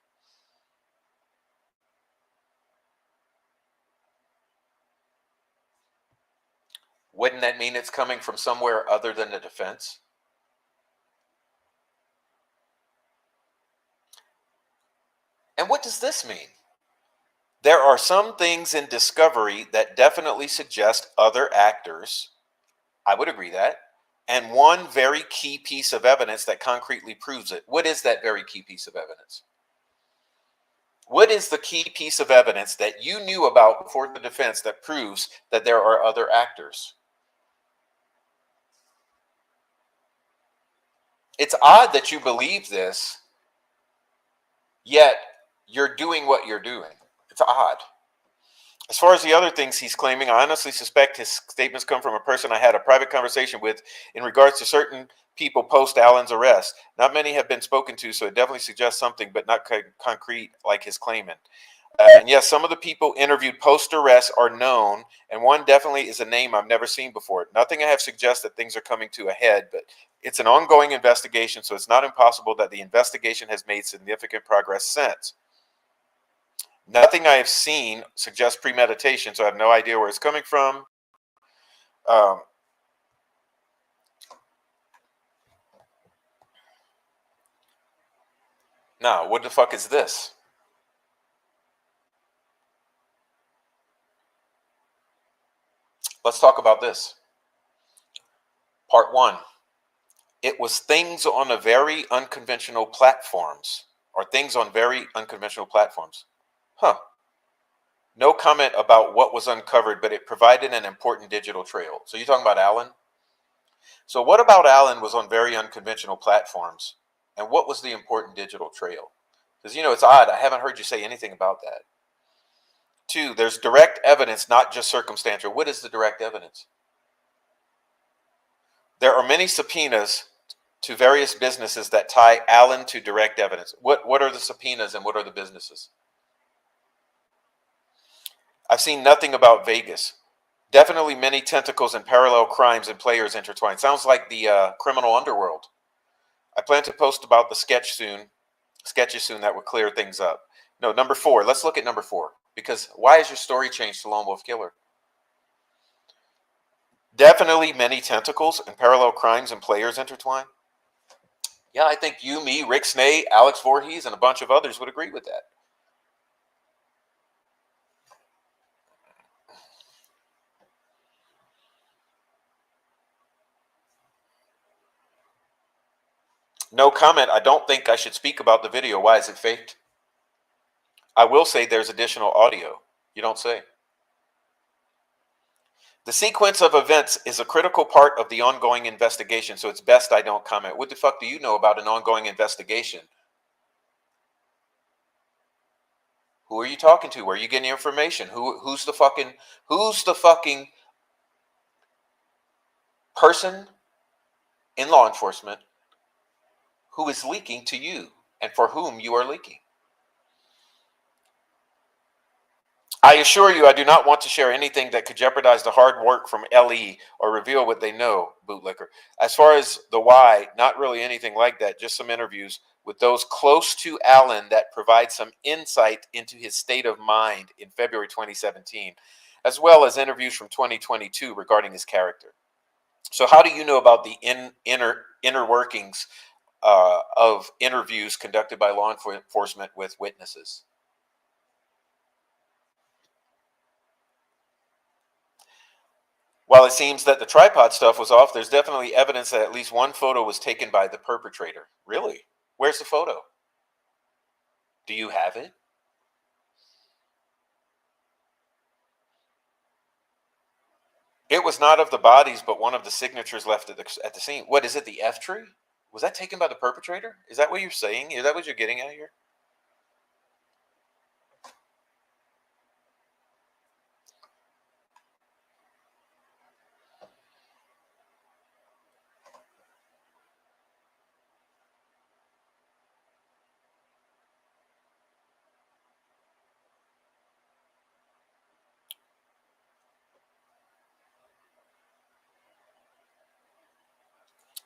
Wouldn't that mean it's coming from somewhere other than the defense? And what does this mean? There are some things in discovery that definitely suggest other actors. I would agree that. And one very key piece of evidence that concretely proves it. What is that very key piece of evidence? What is the key piece of evidence that you knew about before the defense that proves that there are other actors? It's odd that you believe this, yet you're doing what you're doing. It's odd. As far as the other things he's claiming, I honestly suspect his statements come from a person I had a private conversation with in regards to certain people post Allen's arrest. Not many have been spoken to, so it definitely suggests something, but not concrete like his claimant. And yes, some of the people interviewed post-arrest are known, and one definitely is a name I've never seen before. Nothing I have suggests that things are coming to a head, but it's an ongoing investigation, so it's not impossible that the investigation has made significant progress since. Nothing I have seen suggests premeditation, so I have no idea where it's coming from. Now, what the fuck is this? Let's talk about this. Part 1. It was things on a very unconventional platforms, or things on very unconventional platforms. Huh. No comment about what was uncovered, but it provided an important digital trail. So you're talking about Allen? So what about Allen was on very unconventional platforms? And what was the important digital trail? Because, it's odd. I haven't heard you say anything about that. 2, there's direct evidence, not just circumstantial. What is the direct evidence? There are many subpoenas to various businesses that tie Allen to direct evidence. What are the subpoenas and what are the businesses? I've seen nothing about Vegas. Definitely many tentacles and parallel crimes and players intertwined. Sounds like the criminal underworld. I plan to post about the sketches soon that will clear things up. No, number 4. Let's look at number 4. Because why is your story changed to Lone Wolf Killer? Definitely many tentacles and parallel crimes and players intertwined. Yeah, I think you, me, Rick Snay, Alex Voorhees, and a bunch of others would agree with that. No comment. I don't think I should speak about the video. Why is it faked? I will say there's additional audio. You don't say. The sequence of events is a critical part of the ongoing investigation, so it's best I don't comment. What the fuck do you know about an ongoing investigation? Who are you talking to? Where are you getting information? Who's the fucking person in law enforcement who is leaking to you and for whom you are leaking? I assure you, I do not want to share anything that could jeopardize the hard work from LE or reveal what they know, bootlicker. As far as the why, not really anything like that, just some interviews with those close to Allen that provide some insight into his state of mind in February 2017, as well as interviews from 2022 regarding his character. So how do you know about the inner workings of interviews conducted by law enforcement with witnesses? While it seems that the tripod stuff was off, there's definitely evidence that at least one photo was taken by the perpetrator. Really? Where's the photo? Do you have it? It was not of the bodies, but one of the signatures left at the scene. What is it, the F tree? Was that taken by the perpetrator? Is that what you're saying? Is that what you're getting at here?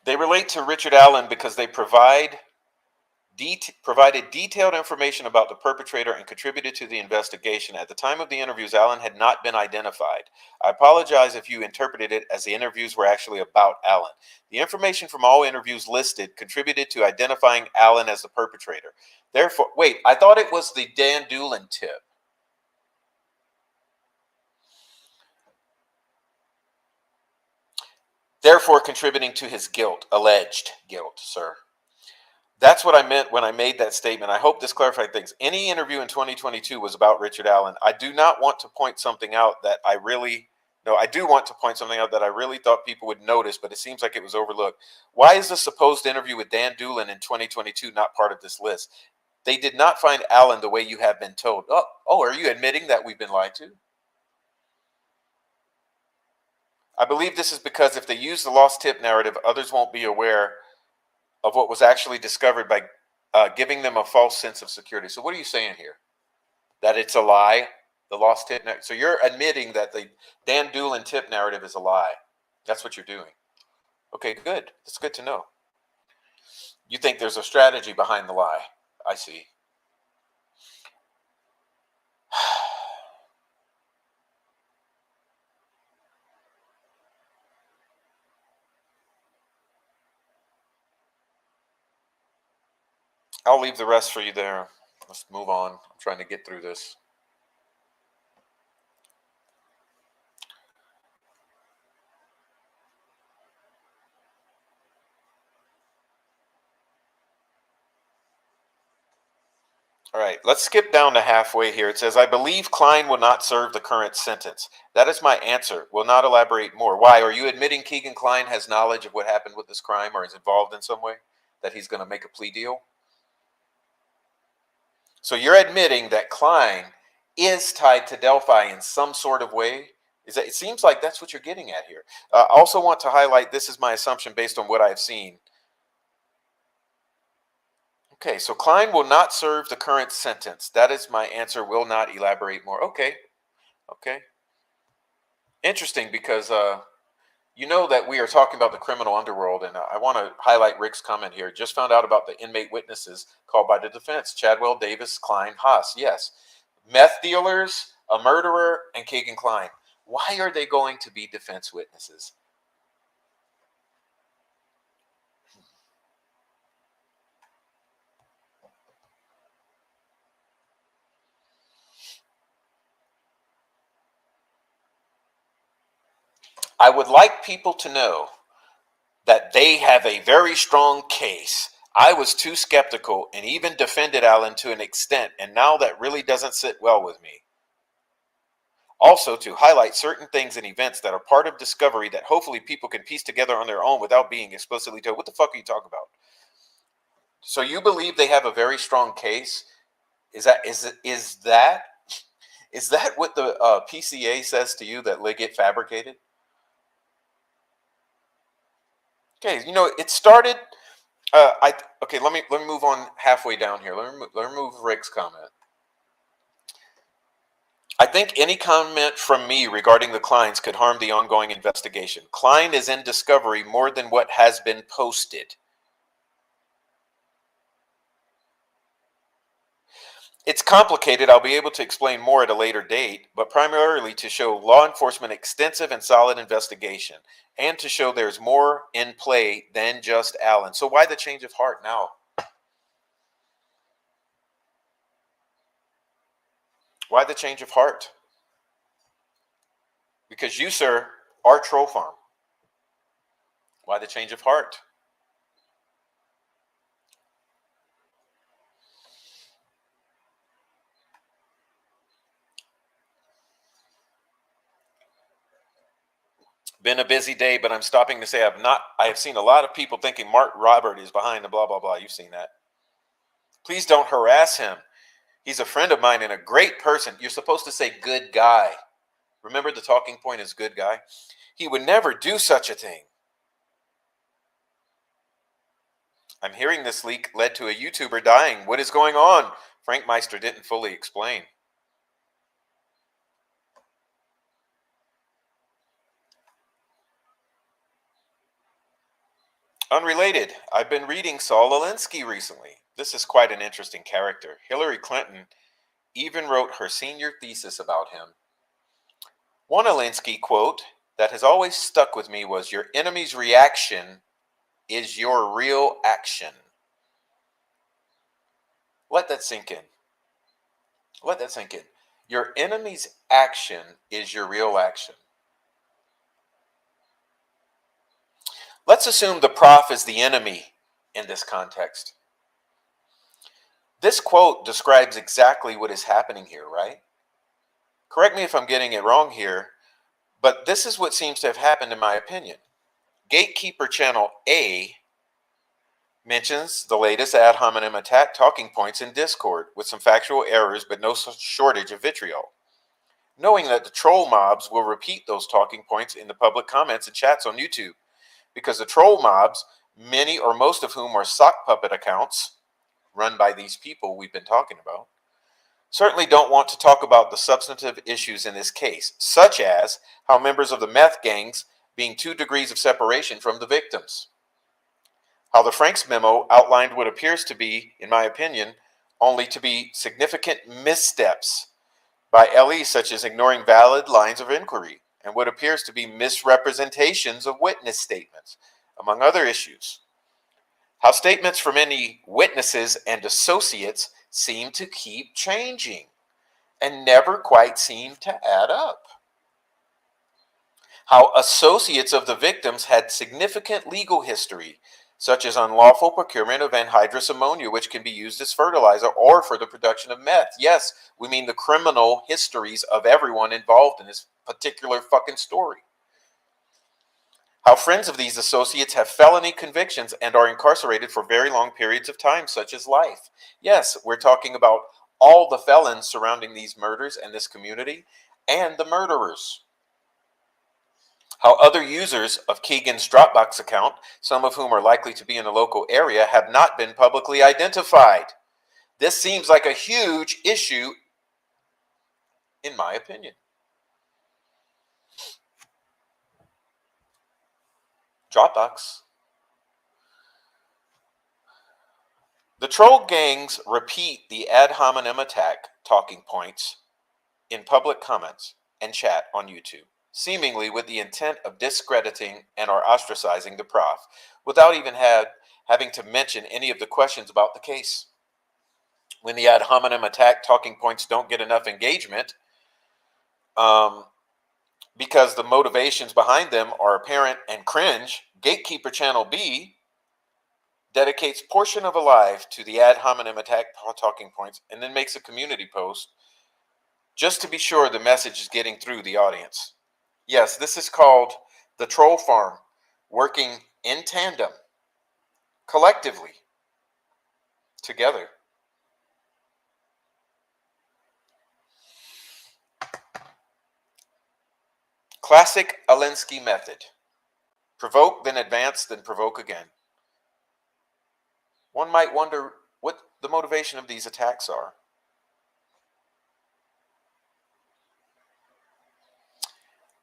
They relate to Richard Allen because they provided detailed information about the perpetrator and contributed to the investigation. At the time of the interviews, Allen had not been identified. I apologize if you interpreted it as the interviews were actually about Allen. The information from all interviews listed contributed to identifying Allen as the perpetrator. Therefore, wait, I thought it was the Dan Doolin tip. Therefore, contributing to his guilt, alleged guilt, sir. That's what I meant when I made that statement. I hope this clarified things. Any interview in 2022 was about Richard Allen. I do not want to point something out that I really, no, I do want to point something out that I really thought people would notice, but it seems like it was overlooked. Why is the supposed interview with Dan Doolin in 2022 not part of this list? They did not find Allen the way you have been told. Oh, are you admitting that we've been lied to? I believe this is because if they use the lost tip narrative, others won't be aware of what was actually discovered by giving them a false sense of security. So what are you saying here? That it's a lie, the lost tip narrative? So you're admitting that the Dan Doolin tip narrative is a lie. That's what you're doing. Okay, good. That's good to know. You think there's a strategy behind the lie. I see. I'll leave the rest for you there. Let's move on. I'm trying to get through this. All right, let's skip down to halfway here. It says, I believe Klein will not serve the current sentence. That is my answer. Will not elaborate more. Why? Are you admitting Keegan Klein has knowledge of what happened with this crime or is involved in some way? That he's going to make a plea deal? So you're admitting that Klein is tied to Delphi in some sort of way? It seems like that's what you're getting at here. I also want to highlight, this is my assumption based on what I've seen. Okay, so Klein will not serve the current sentence. That is my answer, will not elaborate more. Okay. Interesting, because you know that we are talking about the criminal underworld, and I want to highlight Rick's comment here. Just found out about the inmate witnesses called by the defense. Chadwell, Davis, Klein, Haas. Yes. Meth dealers, a murderer, and Keegan Klein. Why are they going to be defense witnesses? I would like people to know that they have a very strong case. I was too skeptical and even defended Allen to an extent, and now that really doesn't sit well with me. Also, to highlight certain things and events that are part of discovery that hopefully people can piece together on their own without being explicitly told. What the fuck are you talking about? So you believe they have a very strong case? Is that what the PCA says to you, that Liggett fabricated? Okay, you know, it started. Okay. Let me move on halfway down here. Let me move Rick's comment. I think any comment from me regarding the Kleins could harm the ongoing investigation. Klein is in discovery more than what has been posted. It's complicated. I'll be able to explain more at a later date, but primarily to show law enforcement extensive and solid investigation, and to show there's more in play than just Allen. So why the change of heart now? Why the change of heart? Because you, sir, are Troll Farm. Why the change of heart? Been a busy day, but I'm stopping to say I have seen a lot of people thinking Mark Robert is behind the blah, blah, blah. You've seen that. Please don't harass him. He's a friend of mine and a great person. You're supposed to say good guy. Remember, the talking point is good guy. He would never do such a thing. I'm hearing this leak led to a YouTuber dying. What is going on? Frank Meister didn't fully explain. Unrelated, I've been reading Saul Alinsky recently. This is quite an interesting character. Hillary Clinton even wrote her senior thesis about him. One Alinsky quote that has always stuck with me was, "Your enemy's reaction is your real action." Let that sink in. Let that sink in. Your enemy's action is your real action. Let's assume the prof is the enemy in this context. This quote describes exactly what is happening here, right? Correct me if I'm getting it wrong here, but this is what seems to have happened in my opinion. Gatekeeper Channel A mentions the latest ad hominem attack talking points in Discord with some factual errors but no shortage of vitriol. Knowing that the troll mobs will repeat those talking points in the public comments and chats on YouTube, because the troll mobs, many or most of whom are sock puppet accounts run by these people we've been talking about, certainly don't want to talk about the substantive issues in this case, such as how members of the meth gangs being 2 degrees of separation from the victims. How the Franks memo outlined what appears to be, in my opinion, only to be significant missteps by LE, such as ignoring valid lines of inquiry and what appears to be misrepresentations of witness statements, among other issues. How statements from many witnesses and associates seem to keep changing and never quite seem to add up. How associates of the victims had significant legal history, such as unlawful procurement of anhydrous ammonia, which can be used as fertilizer or for the production of meth. Yes, we mean the criminal histories of everyone involved in this particular fucking story. How friends of these associates have felony convictions and are incarcerated for very long periods of time, such as life. Yes, we're talking about all the felons surrounding these murders and this community and the murderers. How other users of Keegan's Dropbox account, some of whom are likely to be in the local area, have not been publicly identified. This seems like a huge issue, in my opinion. Dropbox. The troll gangs repeat the ad hominem attack talking points in public comments and chat on YouTube, seemingly with the intent of discrediting and or ostracizing the prof, without even having to mention any of the questions about the case. When the ad hominem attack talking points don't get enough engagement, because the motivations behind them are apparent and cringe, Gatekeeper Channel B dedicates portion of a live to the ad hominem attack talking points and then makes a community post just to be sure the message is getting through the audience. Yes, this is called the troll farm, working in tandem, collectively, together. Classic Alinsky method. Provoke, then advance, then provoke again. One might wonder what the motivation of these attacks are.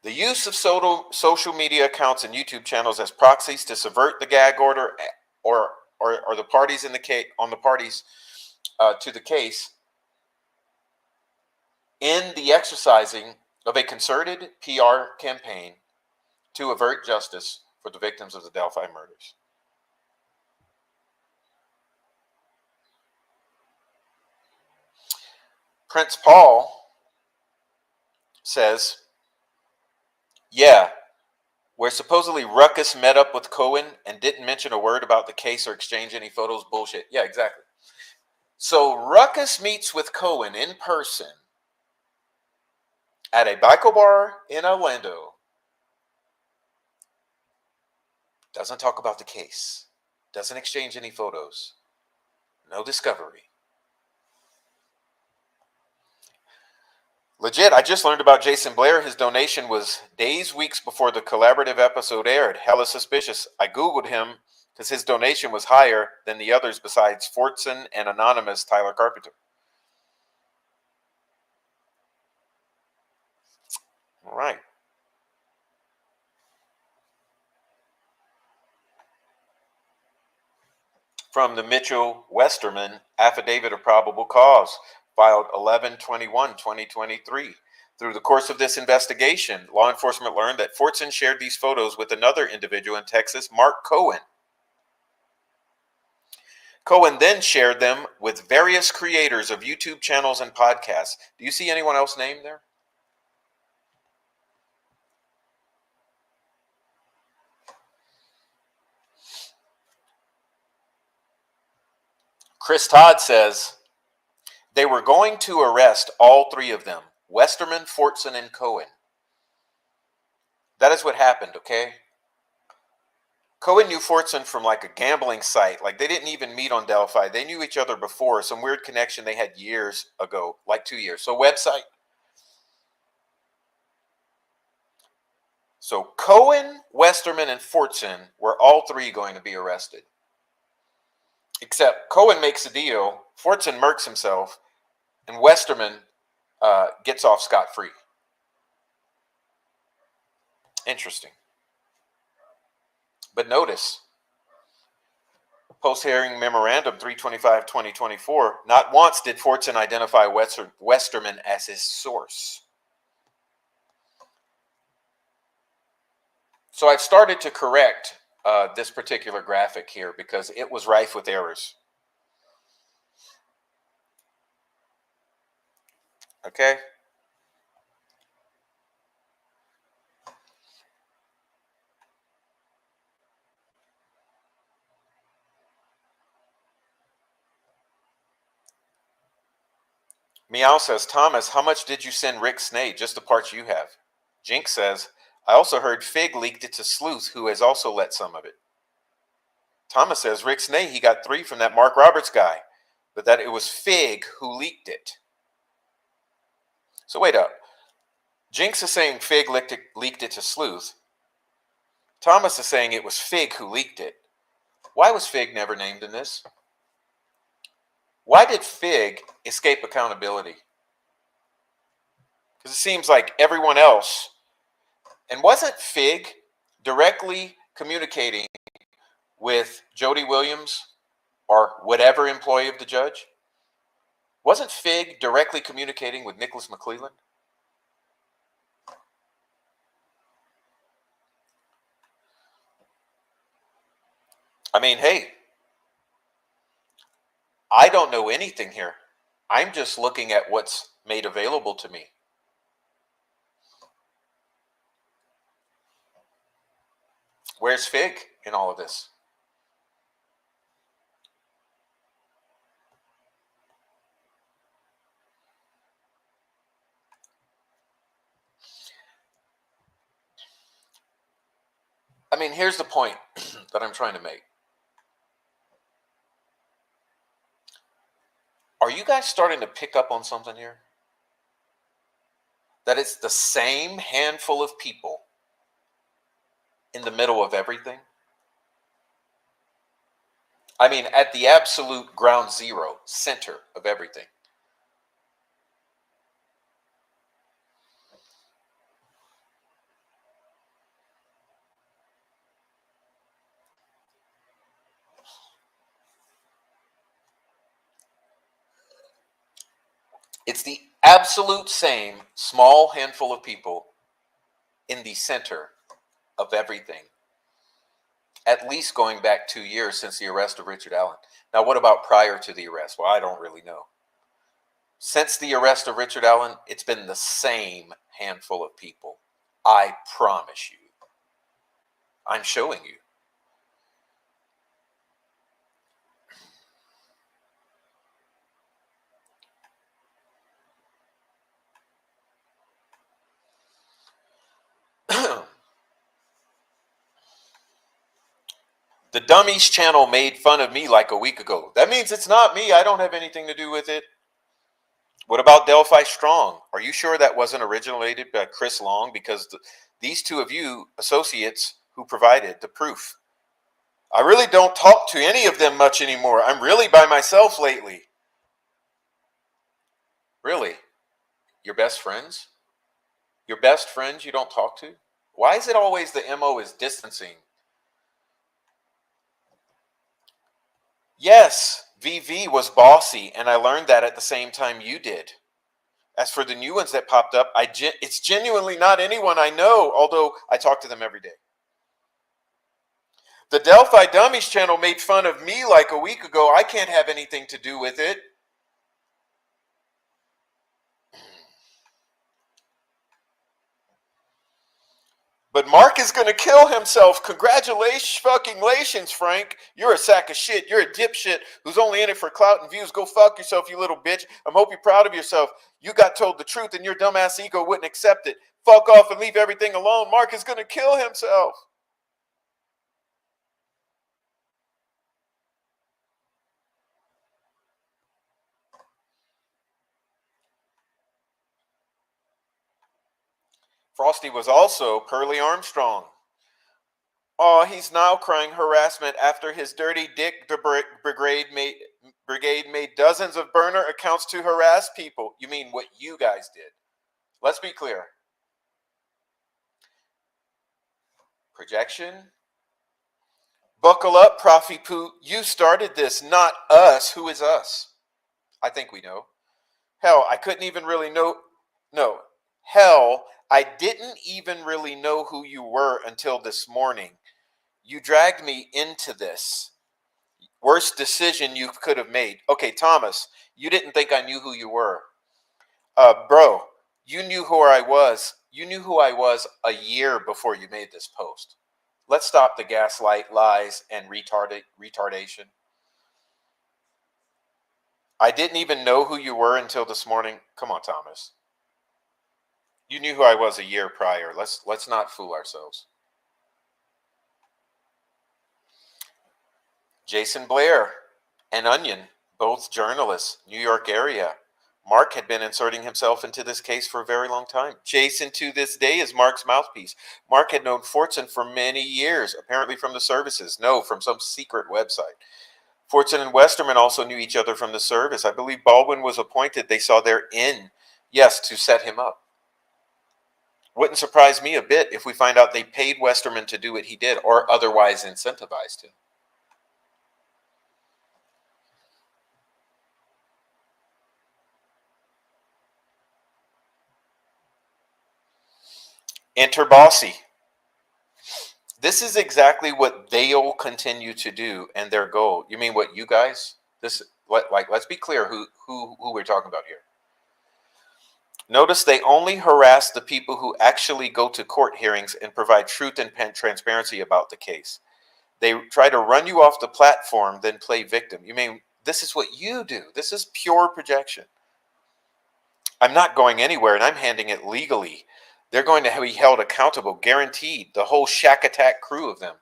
The use of social media accounts and YouTube channels as proxies to subvert the gag order or the parties in the case on the parties to the case in the exercising of a concerted PR campaign to avert justice for the victims of the Delphi murders. Prince Paul says, yeah, where supposedly Ruckus met up with Cohen and didn't mention a word about the case or exchange any photos, bullshit. Yeah, exactly. So Ruckus meets with Cohen in person at a bicycle bar in Orlando. Doesn't talk about the case. Doesn't exchange any photos. No discovery. Legit, I just learned about Jason Blair. His donation was days, weeks before the collaborative episode aired. Hella suspicious. I Googled him because his donation was higher than the others besides Fortson and anonymous Tyler Carpenter. All right. from the Mitchell-Westerman Affidavit of Probable Cause, filed 11/21/2023. Through the course of this investigation, law enforcement learned that Fortson shared these photos with another individual in Texas, Mark Cohen. Cohen then shared them with various creators of YouTube channels and podcasts. Do you see anyone else named there? Chris Todd says they were going to arrest all three of them, Westerman, Fortson, and Cohen. That is what happened, okay? Cohen knew Fortson from like a gambling site. Like they didn't even meet on Delphi. They knew each other before. Some weird connection they had years ago, like 2 years. So website. So Cohen, Westerman, and Fortson were all three going to be arrested. Except Cohen makes a deal, Fortson murks himself, and Westerman gets off scot-free. Interesting. But notice, post-hearing memorandum 325/2024, not once did Fortson identify Westerman as his source. So I've started to correct this particular graphic here because it was rife with errors. Okay? Meow says, Thomas, how much did you send Rick Snade? Just the parts you have. Jinx says, I also heard Fig leaked it to Sleuth, who has also let some of it. Thomas says, Rick Snade, he got 3 from that Mark Roberts guy, but that it was Fig who leaked it. So wait up. Jinx is saying Fig leaked it to Sleuth. Thomas is saying it was Fig who leaked it. Why was Fig never named in this? Why did Fig escape accountability? Because it seems like everyone else, and wasn't Fig directly communicating with Jody Williams or whatever employee of the judge? Wasn't Fig directly communicating with Nicholas McClelland? I mean, hey, I don't know anything here. I'm just looking at what's made available to me. Where's Fig in all of this? I mean, here's the point that I'm trying to make. Are you guys starting to pick up on something here? That it's the same handful of people in the middle of everything? I mean, at the absolute ground zero, center of everything. It's the absolute same small handful of people in the center of everything. At least going back 2 years since the arrest of Richard Allen. Now, what about prior to the arrest? Well, I don't really know. Since the arrest of Richard Allen, it's been the same handful of people. I promise you. I'm showing you. The Dummies channel made fun of me like a week ago. That means it's not me. I don't have anything to do with it. What about Delphi Strong? Are you sure that wasn't originated by Chris Long? Because these two of you associates who provided the proof. I really don't talk to any of them much anymore. I'm really by myself lately. Really? Your best friends? Your best friends you don't talk to? Why is it always the MO is distancing? Yes, VV was bossy, and I learned that at the same time you did. As for the new ones that popped up, it's genuinely not anyone I know, although I talk to them every day. The Delphi Dummies channel made fun of me like a week ago. I can't have anything to do with it. But Mark is going to kill himself. Congratulations, Frank. You're a sack of shit. You're a dipshit who's only in it for clout and views. Go fuck yourself, you little bitch. I hope you're proud of yourself. You got told the truth and your dumbass ego wouldn't accept it. Fuck off and leave everything alone. Mark is going to kill himself. Frosty was also Pearly Armstrong. Oh, he's now crying harassment after his dirty dick brigade made dozens of burner accounts to harass people. You mean what you guys did? Let's be clear. Projection. Buckle up, Profi Poo. You started this, not us. Who is us? I think we know. Hell, I couldn't even really know. No. Hell, I didn't even really know who you were until this morning. You dragged me into this. Worst decision you could have made. Okay, Thomas, you didn't think I knew who you were. Bro, you knew who I was. You knew who I was a year before you made this post. Let's stop the gaslight, lies, and retardation. I didn't even know who you were until this morning. Come on, Thomas. You knew who I was a year prior. Let's not fool ourselves. Jason Blair and Onion, both journalists, New York area. Mark had been inserting himself into this case for a very long time. Jason, to this day, is Mark's mouthpiece. Mark had known Fortson for many years, apparently from the services. No, from some secret website. Fortson and Westerman also knew each other from the service. I believe Baldwin was appointed. They saw their in, yes, to set him up. Wouldn't surprise me a bit if we find out they paid Westerman to do what he did or otherwise incentivized him. Enter Bossy. This is exactly what they'll continue to do and their goal. You mean what you guys? Let's be clear who we're talking about here. Notice they only harass the people who actually go to court hearings and provide truth and transparency about the case. They try to run you off the platform, then play victim. You mean this is what you do? This is pure projection. I'm not going anywhere, and I'm handling it legally. They're going to be held accountable, guaranteed. The whole Shack Attack crew of them.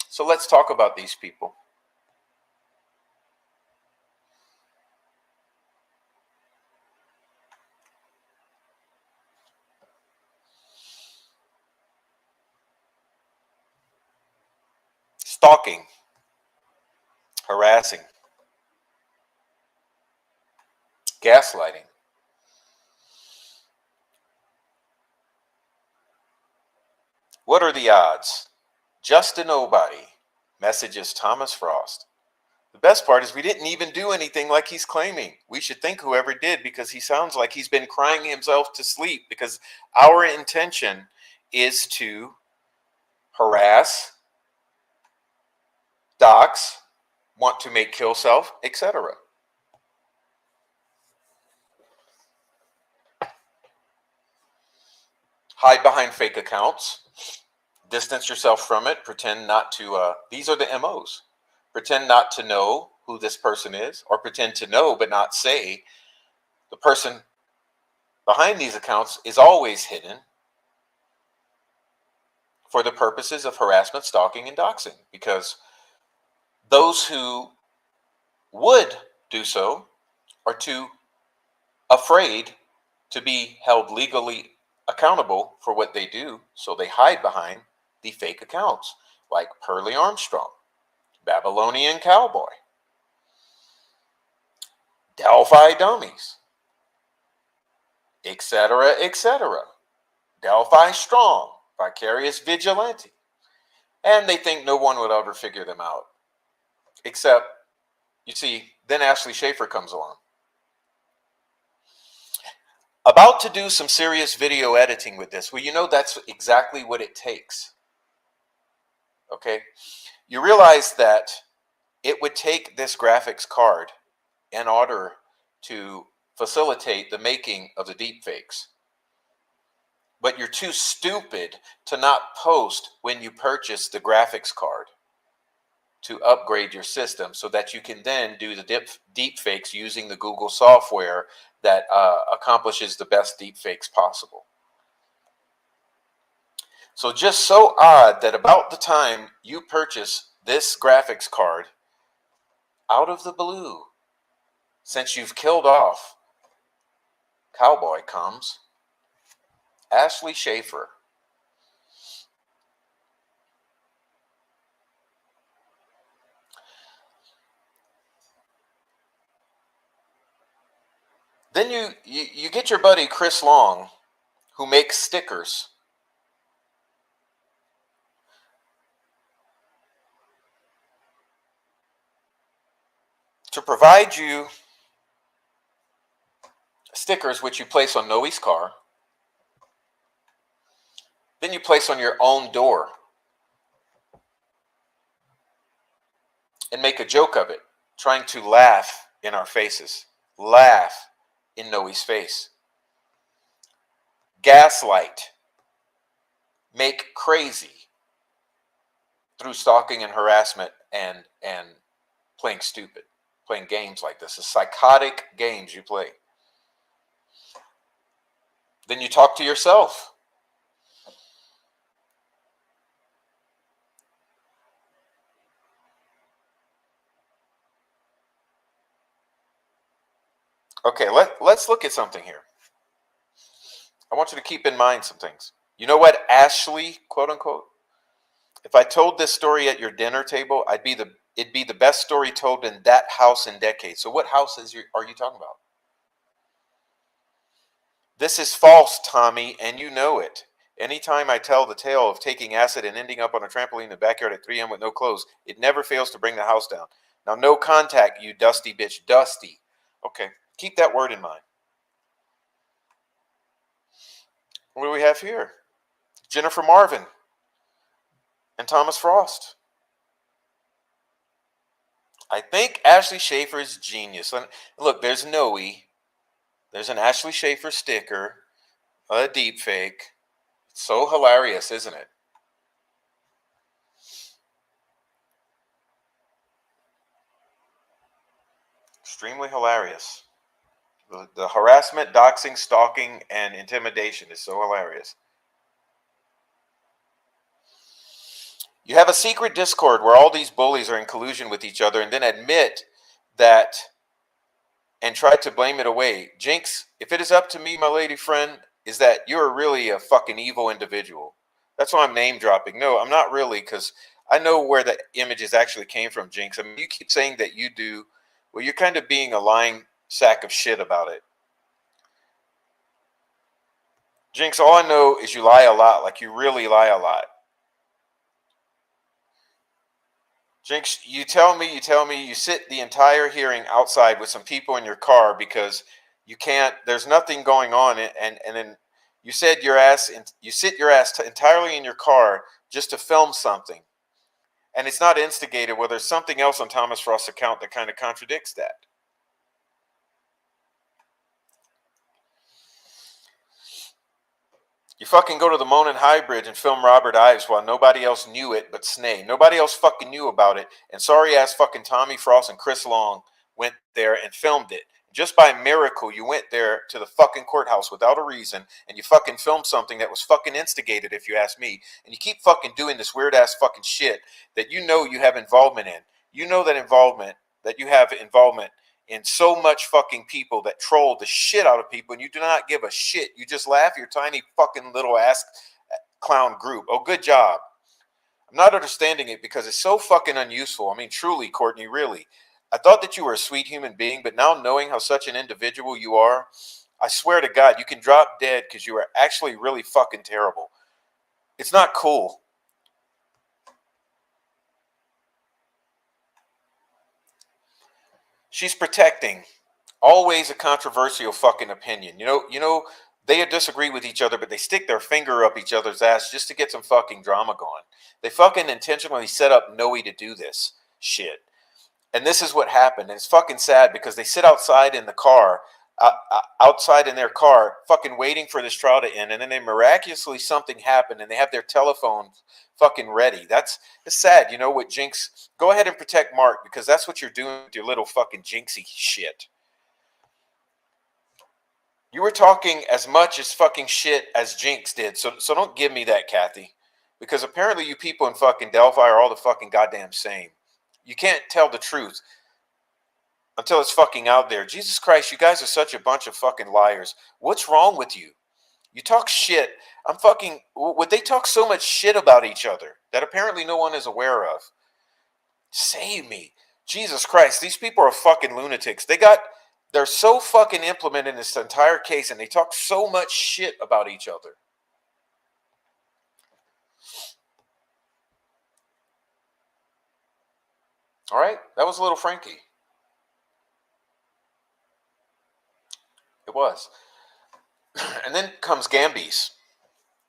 So let's talk about these people. Stalking, harassing, gaslighting. What are the odds? Just a nobody. Messages Thomas Frost. The best part is we didn't even do anything like he's claiming. We should thank whoever did because he sounds like he's been crying himself to sleep because our intention is to harass, dox, want to make kill self, etc. Hide behind fake accounts. Distance yourself from it. Pretend not to. These are the MOs. Pretend not to know who this person is, or pretend to know but not say. The person behind these accounts is always hidden for the purposes of harassment, stalking, and doxing, because those who would do so are too afraid to be held legally accountable for what they do, so they hide behind the fake accounts like Pearly Armstrong, Babylonian cowboy, Delphi dummies, etc., etc. Delphi strong, vicarious vigilante. And they think no one would ever figure them out. Except, you see, then Ashley Schaefer comes along. About to do some serious video editing with this. Well, you know that's exactly what it takes. Okay? You realize that it would take this graphics card in order to facilitate the making of the deepfakes. But you're too stupid to not post when you purchase the graphics card to upgrade your system so that you can then do the deepfakes using the Google software that accomplishes the best deepfakes possible. So just so odd that about the time you purchase this graphics card, out of the blue, since you've killed off Cowboy, comes Ashley Schaefer. Then you get your buddy Chris Long, who makes stickers. To provide you stickers which you place on Noe's car, then you place on your own door and make a joke of it, trying to laugh in our faces, laugh in Noe's face, gaslight, make crazy through stalking and harassment and playing stupid, playing games like this, the psychotic games you play. Then you talk to yourself. Okay, let's look at something here. I want you to keep in mind some things. You know what, Ashley, quote unquote, if I told this story at your dinner table, it'd be the best story told in that house in decades. So what house are you talking about? This is false, Tommy, and you know it. Anytime I tell the tale of taking acid and ending up on a trampoline in the backyard at 3 a.m. with no clothes, it never fails to bring the house down. Now, no contact, you dusty bitch. Dusty. Okay, keep that word in mind. What do we have here? Jennifer Marvin and Thomas Frost. I think Ashley Schaefer is genius. Look, there's Noe. There's an Ashley Schaefer sticker, a deep fake. It's so hilarious, isn't it? Extremely hilarious. The harassment, doxing, stalking, and intimidation is so hilarious. You have a secret Discord where all these bullies are in collusion with each other and then admit that and try to blame it away. Jinx, if it is up to me, my lady friend, is that you're really a fucking evil individual. That's why I'm name dropping. No, I'm not really, because I know where the images actually came from, Jinx. I mean, you keep saying that you do. Well, you're kind of being a lying sack of shit about it. Jinx, all I know is you lie a lot, like you really lie a lot. Jinx, you tell me you sit the entire hearing outside with some people in your car because you can't, there's nothing going on, and then you said you sit your ass entirely in your car just to film something. And it's not instigated. Well, there's something else on Thomas Frost's account that kind of contradicts that. You fucking go to the Monin High Bridge and film Robert Ives while nobody else knew it but Snay. Nobody else fucking knew about it. And sorry ass fucking Tommy Frost and Chris Long went there and filmed it. Just by miracle, you went there to the fucking courthouse without a reason and you fucking filmed something that was fucking instigated, if you ask me. And you keep fucking doing this weird ass fucking shit that you know you have involvement in. You know that you have involvement in so much fucking people that troll the shit out of people, and you do not give a shit. You just laugh your tiny fucking little ass clown group. Oh, good job. I'm not understanding it because it's so fucking unuseful. I mean, truly, Courtney, really. I thought that you were a sweet human being, but now knowing how such an individual you are, I swear to God, you can drop dead because you are actually really fucking terrible. It's not cool. She's protecting always a controversial fucking opinion. They disagree with each other, but they stick their finger up each other's ass just to get some fucking drama going. They fucking intentionally set up Noe to do this shit. And this is what happened. And it's fucking sad because they sit outside in the car, outside in their car, fucking waiting for this trial to end. And then they miraculously something happened and they have their telephone fucking ready. It's sad. You know what, Jinx? Go ahead and protect Mark because that's what you're doing with your little fucking jinxy shit. You were talking as much as fucking shit as Jinx did. So don't give me that, Kathy. Because apparently you people in fucking Delphi are all the fucking goddamn same. You can't tell the truth until it's fucking out there. Jesus Christ, you guys are such a bunch of fucking liars. What's wrong with you? You talk shit. Would they talk so much shit about each other that apparently no one is aware of? Save me. Jesus Christ, these people are fucking lunatics. They're so fucking implemented in this entire case and they talk so much shit about each other. All right, that was a little Frankie. It was. And then comes Gambies.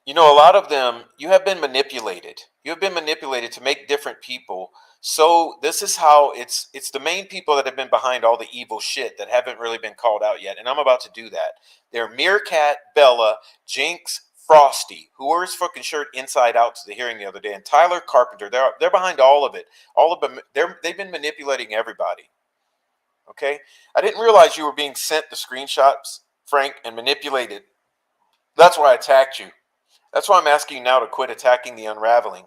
A lot of them, you have been manipulated. You have been manipulated to make different people. So this is how it's the main people that have been behind all the evil shit that haven't really been called out yet. And I'm about to do that. They're Meerkat, Bella, Jinx, Frosty, who wore his fucking shirt inside out to the hearing the other day, and Tyler Carpenter. They're behind all of it. All of them. They've been manipulating everybody. Okay, I didn't realize you were being sent the screenshots, Frank, and manipulated. That's why I attacked you. That's why I'm asking you now to quit attacking the unraveling.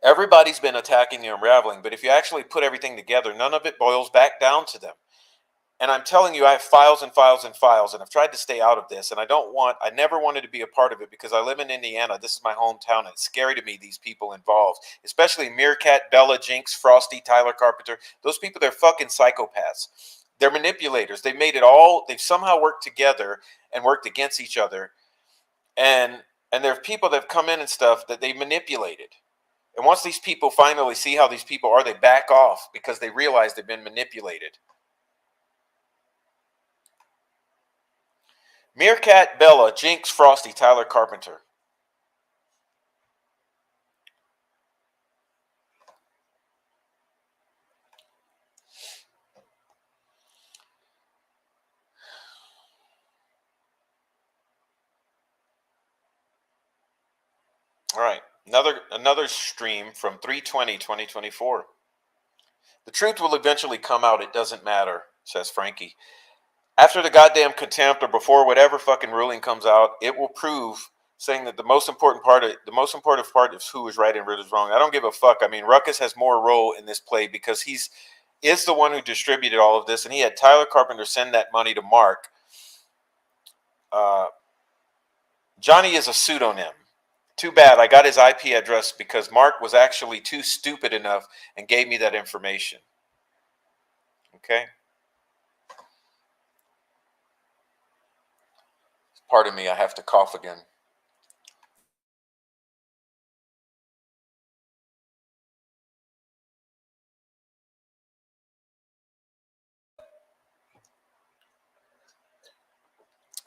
Everybody's been attacking the unraveling, but if you actually put everything together, none of it boils back down to them. And I'm telling you, I have files and files and files, and I've tried to stay out of this, and I never wanted to be a part of it because I live in Indiana. This is my hometown, and it's scary to me, these people involved, especially Meerkat, Bella, Jinx, Frosty, Tyler Carpenter. Those people, they're fucking psychopaths. They're manipulators. They've somehow worked together and worked against each other. And there are people that have come in and stuff that they manipulated. And once these people finally see how these people are, they back off because they realize they've been manipulated. Meerkat, Bella, Jinx, Frosty, Tyler Carpenter. All right, another stream from 3/20/2024. The truth will eventually come out. It doesn't matter, says Frankie. After the goddamn contempt or before whatever fucking ruling comes out, it will prove, saying that the most important part is who is right and who is wrong. I don't give a fuck. I mean, Ruckus has more role in this play because is the one who distributed all of this, and he had Tyler Carpenter send that money to Mark. Johnny is a pseudonym. Too bad I got his IP address because Mark was actually too stupid enough and gave me that information. Okay? Pardon me, I have to cough again.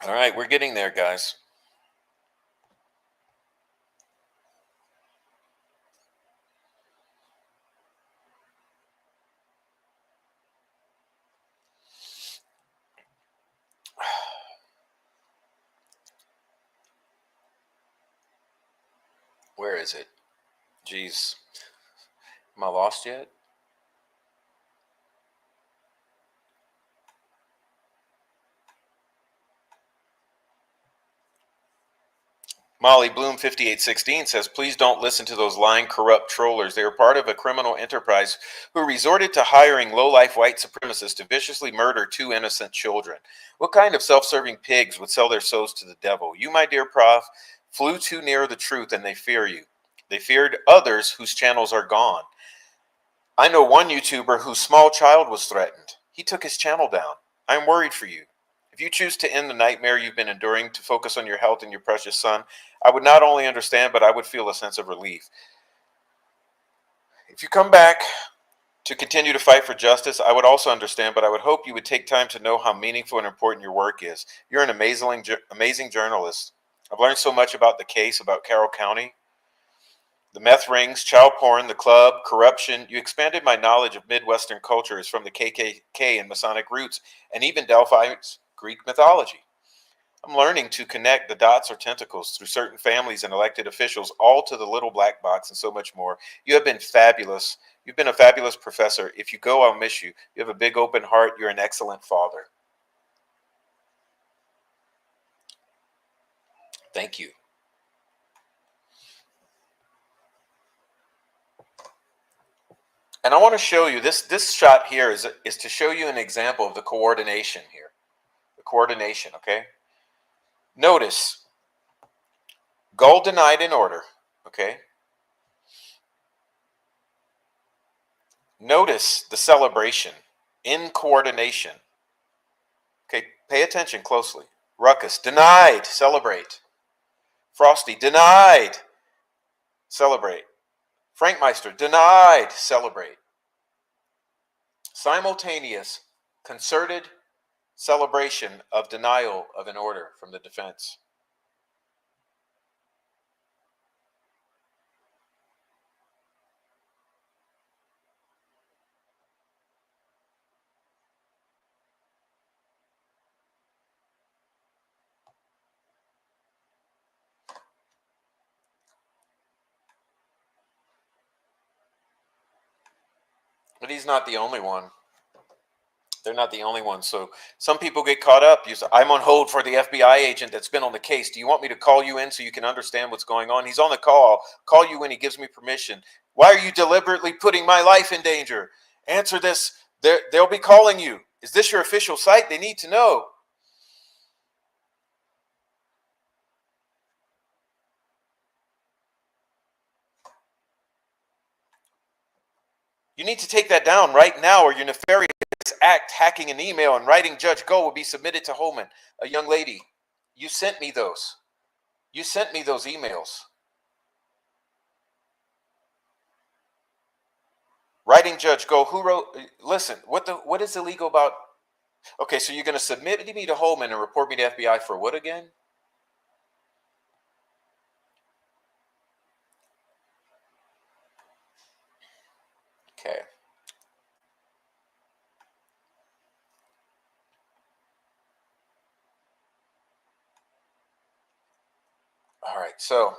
All right, we're getting there, guys. Where is it? Jeez. Am I lost yet? Molly Bloom 5816 says, please don't listen to those lying, corrupt trollers. They are part of a criminal enterprise who resorted to hiring low-life white supremacists to viciously murder 2 innocent children. What kind of self-serving pigs would sell their souls to the devil? You, my dear prof, flew too near the truth and they fear you. They feared others whose channels are gone. I know one YouTuber whose small child was threatened. He took his channel down. I am worried for you. If you choose to end the nightmare you've been enduring to focus on your health and your precious son, I would not only understand, but I would feel a sense of relief. If you come back to continue to fight for justice, I would also understand, but I would hope you would take time to know how meaningful and important your work is. You're an amazing journalist. I've learned so much about the case, about Carroll County, the meth rings, child porn, the club, corruption. You expanded my knowledge of Midwestern cultures from the KKK and Masonic roots, and even Delphi's Greek mythology. I'm learning to connect the dots or tentacles through certain families and elected officials, all to the little black box and so much more. You have been fabulous. You've been a fabulous professor. If you go, I'll miss you. You have a big open heart. You're an excellent father. Thank you. And I want to show you, this shot here is to show you an example of the coordination here. The coordination, okay? Notice, goal denied in order, okay? Notice the celebration in coordination. Okay, pay attention closely. Ruckus, denied, celebrate. Frosty, denied, celebrate. Frankmeister, denied, celebrate. Simultaneous, concerted celebration of denial of an order from the defense. But he's not the only one. They're not the only one. So some people get caught up. You say, I'm on hold for the FBI agent that's been on the case. Do you want me to call you in so you can understand what's going on? He's on the call. I'll call you when he gives me permission. Why are you deliberately putting my life in danger? Answer this. They'll be calling you. Is this your official site? They need to know. You need to take that down right now, or your nefarious act, hacking an email and writing Judge Go, will be submitted to Holman. A young lady, you sent me those. You sent me those emails. Writing Judge Go, who wrote? Listen, what is illegal about? Okay, so you're going to submit me to Holman and report me to FBI for what again? Okay. All right, so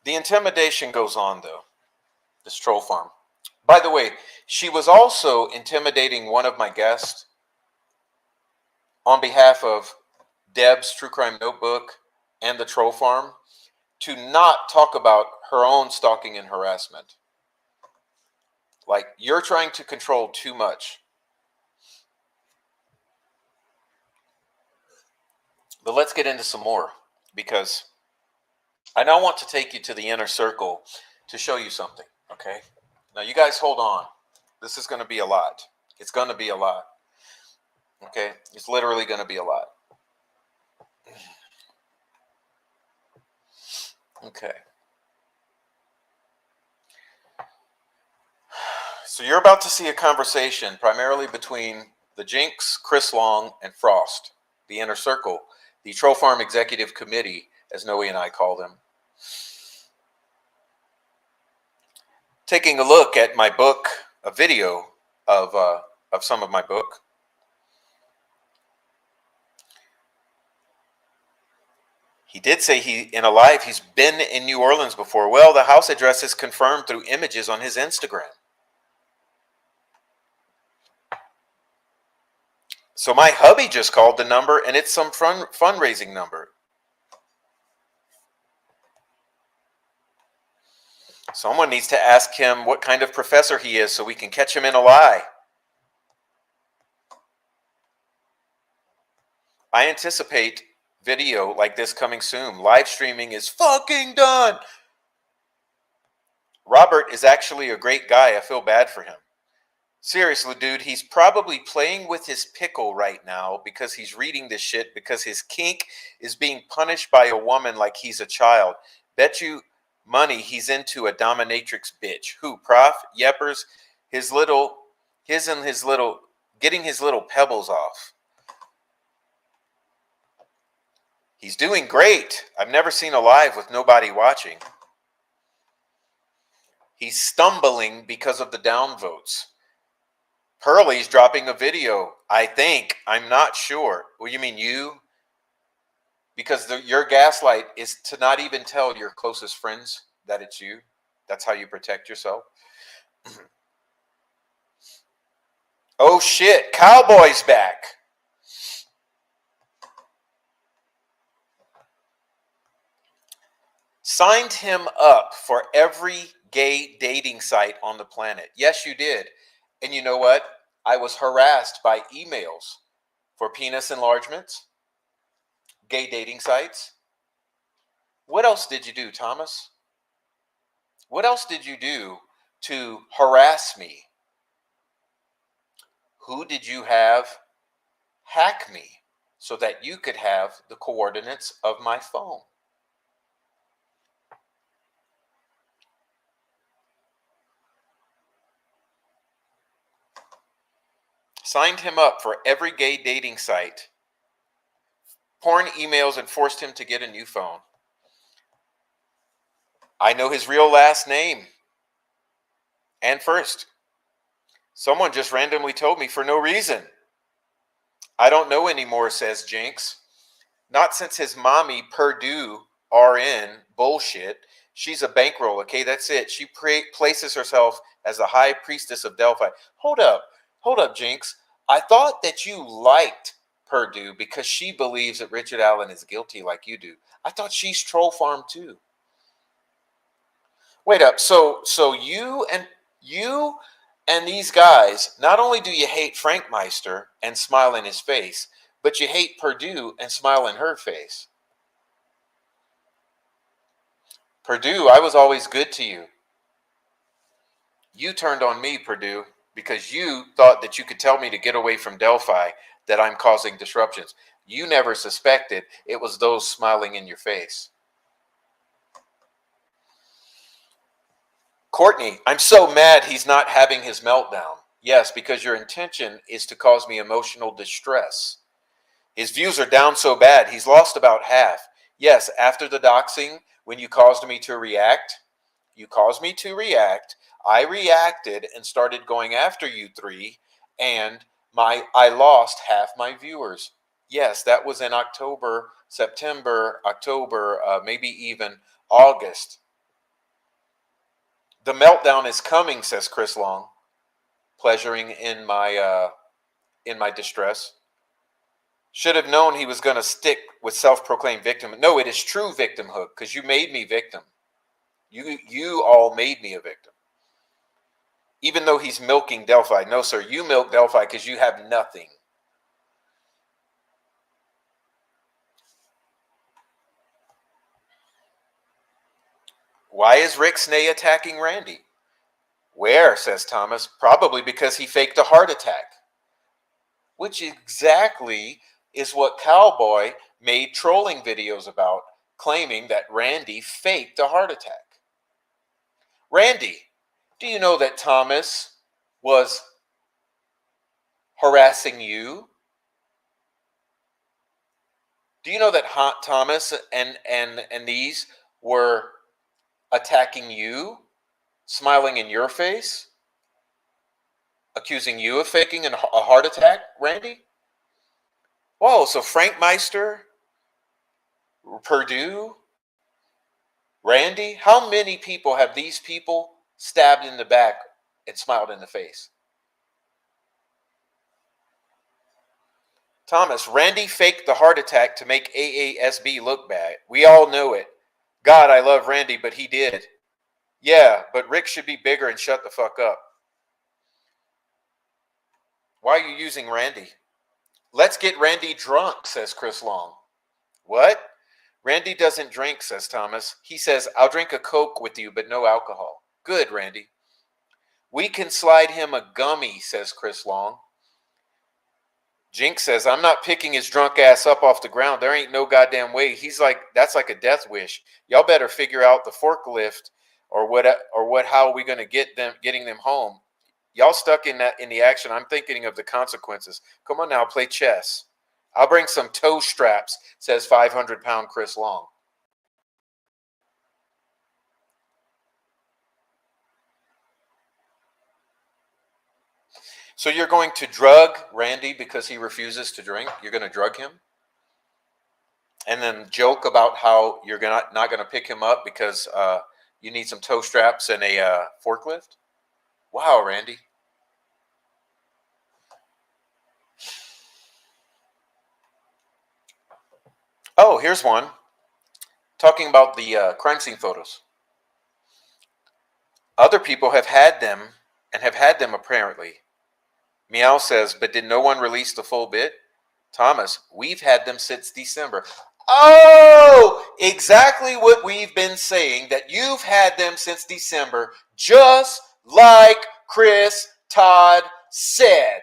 the intimidation goes on, though, this troll farm. By the way, she was also intimidating one of my guests on behalf of Deb's True Crime Notebook and the troll farm to not talk about her own stalking and harassment. Like, you're trying to control too much. But let's get into some more, because I now want to take you to the inner circle to show you something, okay? Now, you guys hold on. This is going to be a lot. It's going to be a lot, okay? It's literally going to be a lot. Okay. So you're about to see a conversation primarily between the Jinx, Chris Long, and Frost, the inner circle, the Troll Farm Executive Committee, as Noe and I call them. Taking a look at my book, a video of some of my book. He did say in a live he's been in New Orleans before. Well, the house address is confirmed through images on his Instagram. So my hubby just called the number, and it's some fundraising number. Someone needs to ask him what kind of professor he is so we can catch him in a lie. I anticipate video like this coming soon. Live streaming is fucking done. Robert is actually a great guy. I feel bad for him. Seriously, dude, he's probably playing with his pickle right now because he's reading this shit because his kink is being punished by a woman like he's a child. Bet you money he's into a dominatrix bitch. Who, Prof? Yeppers? His and his little, getting his little pebbles off. He's doing great. I've never seen a live with nobody watching. He's stumbling because of the downvotes. Pearlie's dropping a video, I think. I'm not sure. Well, you mean you? Because your gaslight is to not even tell your closest friends that it's you. That's how you protect yourself. Oh shit, Cowboy's back. Signed him up for every gay dating site on the planet. Yes, you did. And you know what? I was harassed by emails for penis enlargements, gay dating sites. What else did you do, Thomas? What else did you do to harass me? Who did you have hack me so that you could have the coordinates of my phone? Signed him up for every gay dating site, porn emails, and forced him to get a new phone. I know his real last name and first. Someone just randomly told me for no reason. I don't know anymore, says Jinx. Not since his mommy, Purdue, RN, bullshit. She's a bankroll, okay? That's it. She places herself as the high priestess of Delphi. Hold up, Jinx. I thought that you liked Purdue because she believes that Richard Allen is guilty like you do. I thought she's troll farm too. Wait up. So you and these guys, not only do you hate Frank Meister and smile in his face, but you hate Purdue and smile in her face. Purdue, I was always good to you. You turned on me, Purdue, because you thought that you could tell me to get away from Delphi, that I'm causing disruptions. You never suspected it was those smiling in your face. Courtney, I'm so mad he's not having his meltdown. Yes, because your intention is to cause me emotional distress. His views are down so bad, he's lost about half. Yes, after the doxing, when you caused me to react, I reacted and started going after you three, and I lost half my viewers. Yes, that was in October, September, October, maybe even August. The meltdown is coming, says Chris Long, pleasuring in my distress. Should have known he was going to stick with self-proclaimed victim. No, it is true victimhood because you made me victim. You all made me a victim. Even though he's milking Delphi. No, sir, you milk Delphi because you have nothing. Why is Rick Snay attacking Randy? Where, says Thomas, probably because he faked a heart attack. Which exactly is what Cowboy made trolling videos about, claiming that Randy faked a heart attack. Randy, do you know that Thomas was harassing you? Do you know that Thomas and these were attacking you, smiling in your face, accusing you of faking a heart attack, Randy? Whoa, so Frank Meister, Purdue, Randy, how many people have these people stabbed in the back and smiled in the face? Thomas, Randy faked the heart attack to make AASB look bad. We all know it. God, I love Randy, but he did. Yeah, but Rick should be bigger and shut the fuck up. Why are you using Randy? Let's get Randy drunk, says Chris Long. What? Randy doesn't drink, says Thomas. He says, I'll drink a Coke with you, but no alcohol. Good, Randy. We can slide him a gummy, says Chris Long. Jinx says, I'm not picking his drunk ass up off the ground. There ain't no goddamn way. He's like, that's like a death wish. Y'all better figure out the forklift or how are we going to getting them home. Y'all stuck in the action. I'm thinking of the consequences. Come on now, play chess. I'll bring some toe straps, says 500-pound Chris Long. So you're going to drug Randy because he refuses to drink? You're going to drug him? And then joke about how you're not going to pick him up because you need some toe straps and a forklift? Wow, Randy. Oh, here's one. Talking about the crime scene photos. Other people have had them and have had them apparently. Meow says, but did no one release the full bit? Thomas, we've had them since December. Oh, exactly what we've been saying, that you've had them since December, just like Chris Todd said.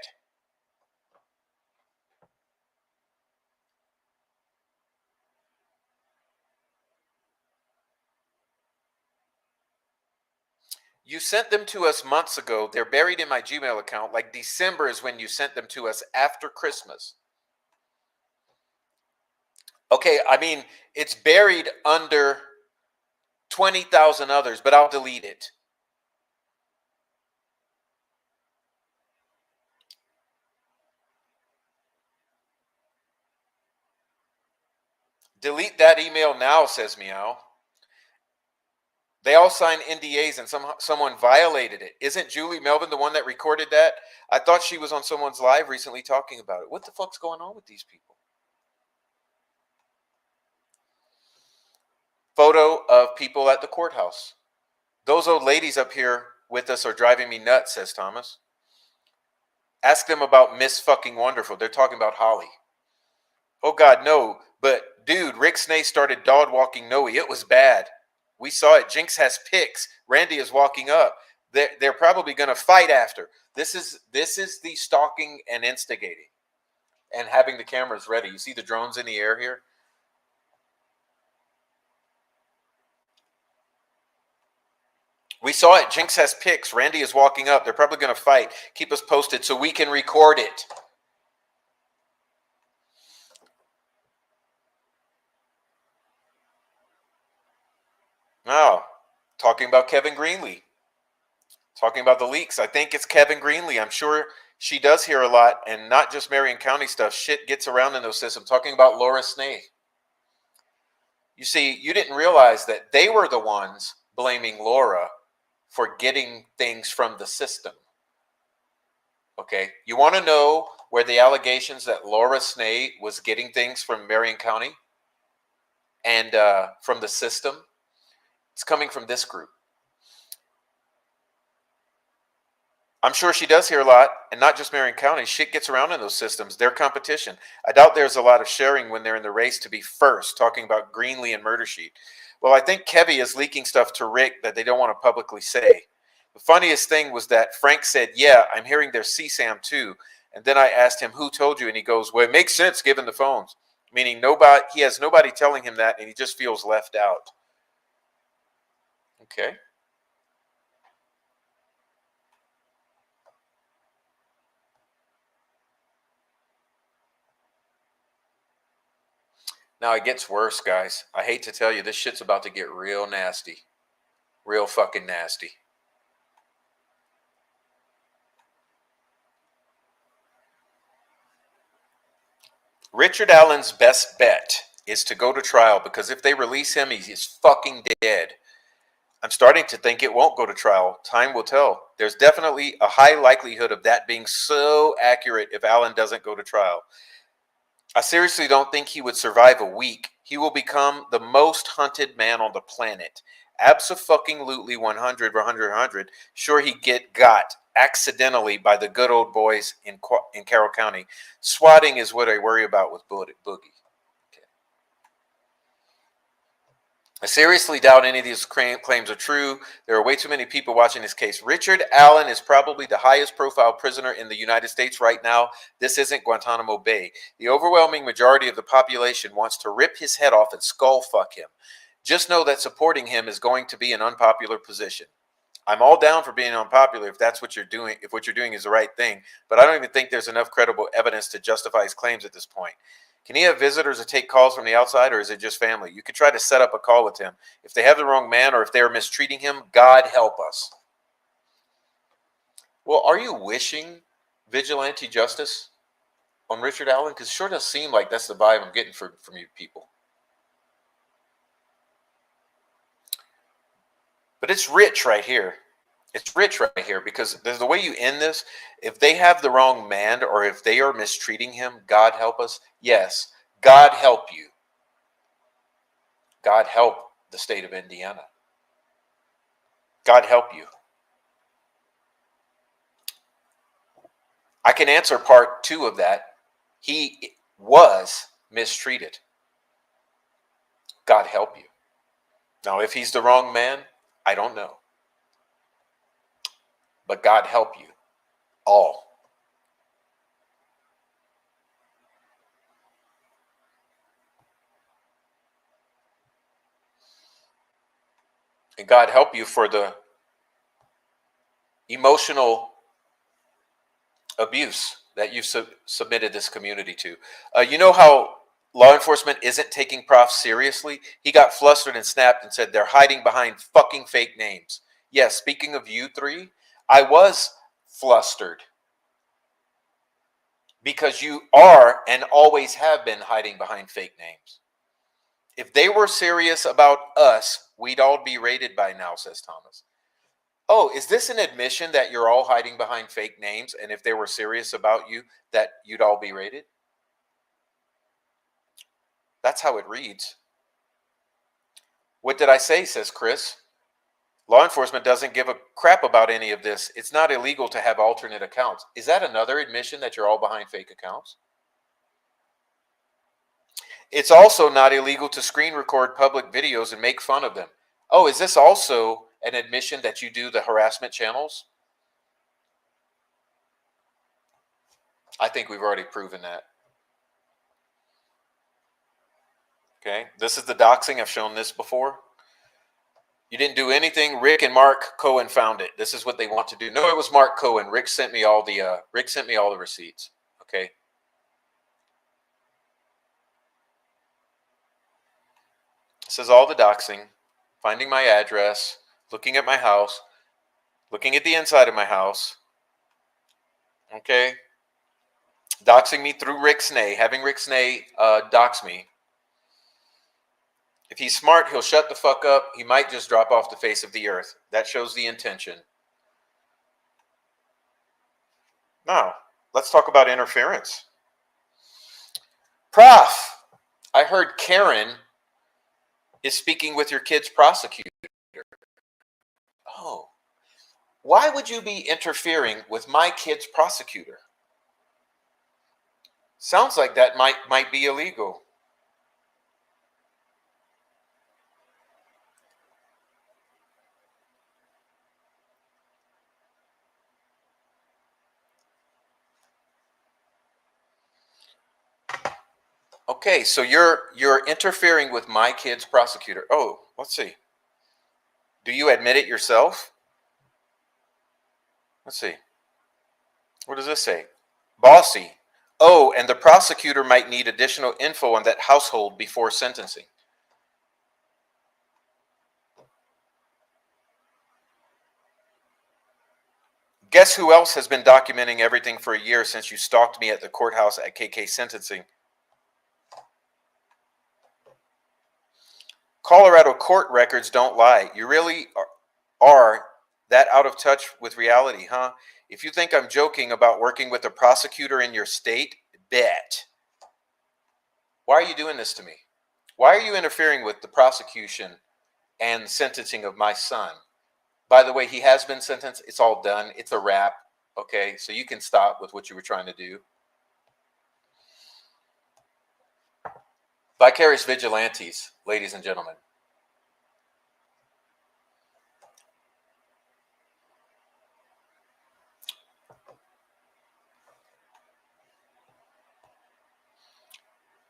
You sent them to us months ago. They're buried in my Gmail account. Like December is when you sent them to us after Christmas. Okay, I mean, it's buried under 20,000 others, but I'll delete it. Delete that email now, says Meow. They all signed NDAs and someone violated it. Isn't Julie Melvin the one that recorded that? I thought she was on someone's live recently talking about it. What the fuck's going on with these people? Photo of people at the courthouse. Those old ladies up here with us are driving me nuts, says Thomas. Ask them about Miss Fucking Wonderful. They're talking about Holly. Oh God, no. But dude, Rick Snay started dog walking Noe. It was bad. We saw it. Jinx has pics. Randy is walking up. They're probably going to fight after. This is the stalking and instigating and having the cameras ready. You see the drones in the air here? We saw it. Jinx has pics. Randy is walking up. They're probably going to fight. Keep us posted so we can record it. Now, talking about Kevin Greenlee. Talking about the leaks. I think it's Kevin Greenlee. I'm sure she does hear a lot, and not just Marion County stuff. Shit gets around in those systems. Talking about Laura Snay. You see, you didn't realize that they were the ones blaming Laura for getting things from the system. Okay, you want to know where the allegations that Laura Snay was getting things from Marion County and from the system? It's coming from this group. I'm sure she does hear a lot, and not just Marion County. Shit gets around in those systems. They're competition. I doubt there's a lot of sharing when they're in the race to be first, talking about Greenlee and Murder Sheet. Well, I think Kevy is leaking stuff to Rick that they don't want to publicly say. The funniest thing was that Frank said, yeah, I'm hearing there's CSAM too. And then I asked him, who told you? And he goes, well, it makes sense given the phones. Meaning he has nobody telling him that, and he just feels left out. Okay. Now it gets worse, guys. I hate to tell you, this shit's about to get real nasty. Real fucking nasty. Richard Allen's best bet is to go to trial, because if they release him, he's fucking dead. I'm starting to think it won't go to trial. Time will tell. There's definitely a high likelihood of that being so accurate if Allen doesn't go to trial. I seriously don't think he would survive a week. He will become the most hunted man on the planet. Abso-fucking-lutely 100. Sure, he got. accidentally by the good old boys in Carroll County. Swatting is what I worry about with Boogie. Okay. I seriously doubt any of these claims are true. There are way too many people watching this case. Richard Allen is probably the highest profile prisoner in the United States right now. This isn't Guantanamo Bay. The overwhelming majority of the population wants to rip his head off and skull fuck him. Just know that supporting him is going to be an unpopular position. I'm all down for being unpopular if that's what you're doing, if what you're doing is the right thing, but I don't even think there's enough credible evidence to justify his claims at this point. Can he have visitors or take calls from the outside, or is it just family? You could try to set up a call with him. If they have the wrong man or if they are mistreating him, God help us. Well, are you wishing vigilante justice on Richard Allen? Because it sure does seem like that's the vibe I'm getting from you people. But it's rich right here. It's rich right here because there's the way you end this. If they have the wrong man or if they are mistreating him, God help us. Yes, God help you. God help the state of Indiana. God help you. I can answer part 2 of that. He was mistreated. God help you. Now, if he's the wrong man, I don't know. But God help you all. And God help you for the emotional abuse that you've submitted this community to. You know how law enforcement isn't taking profs seriously? He got flustered and snapped and said they're hiding behind fucking fake names. Yes, speaking of you 3, I was flustered because you are and always have been hiding behind fake names. If they were serious about us, we'd all be raided by now, says Thomas. Oh, is this an admission that you're all hiding behind fake names, and if they were serious about you, that you'd all be raided? That's how it reads. What did I say, says Chris. Law enforcement doesn't give a crap about any of this. It's not illegal to have alternate accounts. Is that another admission that you're all behind fake accounts? It's also not illegal to screen record public videos and make fun of them. Oh, is this also an admission that you do the harassment channels? I think we've already proven that. Okay, this is the doxing. I've shown this before. You didn't do anything. Rick and Mark Cohen found it. This is what they want to do. No, it was Mark Cohen. Rick sent me all the receipts. Okay. This is all the doxing. Finding my address, looking at my house, looking at the inside of my house. Okay. Doxing me through Rick Snay, having Rick Snay dox me. If he's smart, he'll shut the fuck up. He might just drop off the face of the earth. That shows the intention. Now, let's talk about interference. Prof, I heard Karen is speaking with your kid's prosecutor. Oh, why would you be interfering with my kid's prosecutor? Sounds like that might be illegal. Okay, so you're interfering with my kid's prosecutor. Oh, let's see. Do you admit it yourself? Let's see. What does this say? Bossy. Oh, and the prosecutor might need additional info on that household before sentencing. Guess who else has been documenting everything for a year since you stalked me at the courthouse at KK sentencing? Colorado court records don't lie. You really are that out of touch with reality, huh? If you think I'm joking about working with a prosecutor in your state, bet. Why are you doing this to me? Why are you interfering with the prosecution and sentencing of my son? By the way, he has been sentenced. It's all done. It's a wrap. Okay, so you can stop with what you were trying to do. Vicarious vigilantes, ladies and gentlemen.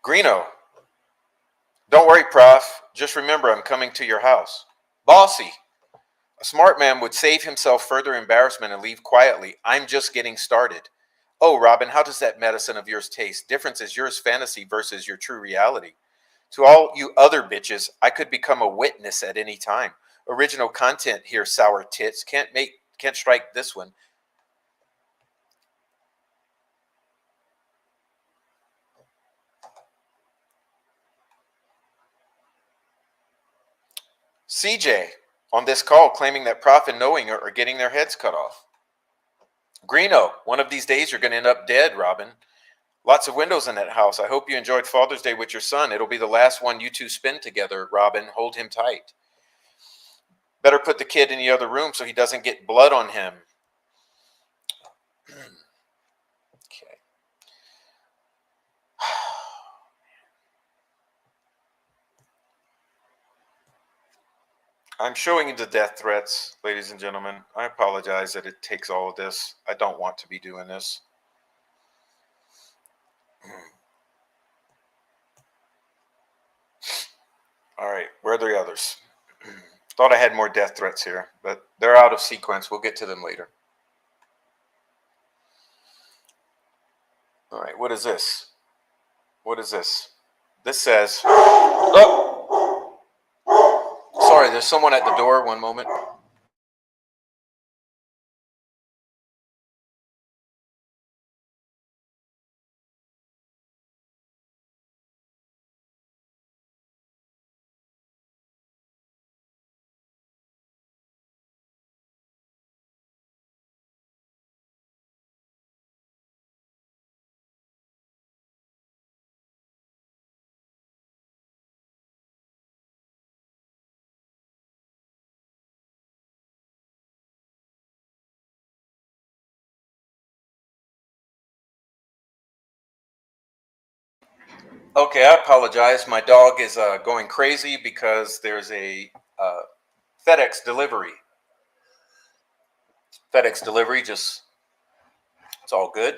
Greeno. Don't worry, Prof. Just remember I'm coming to your house. Bossy. A smart man would save himself further embarrassment and leave quietly. I'm just getting started. Oh, Robin, how does that medicine of yours taste? Difference is yours fantasy versus your true reality. To all you other bitches, I could become a witness at any time. Original content here, sour tits. Can't strike this one. CJ on this call claiming that Prof and Knowing are getting their heads cut off. Greeno, one of these days you're going to end up dead, Robin. Lots of windows in that house. I hope you enjoyed Father's Day with your son. It'll be the last one you two spend together, Robin. Hold him tight. Better put the kid in the other room so he doesn't get blood on him. Okay. I'm showing you the death threats, ladies and gentlemen. I apologize that it takes all of this. I don't want to be doing this. All right, where are the others? Thought I had more death threats here, but they're out of sequence. We'll get to them later. All right, what is this? What is this? This says, oh, sorry, there's someone at the door. One moment. Okay, I apologize. My dog is going crazy because there's a FedEx delivery. FedEx delivery, just, it's all good.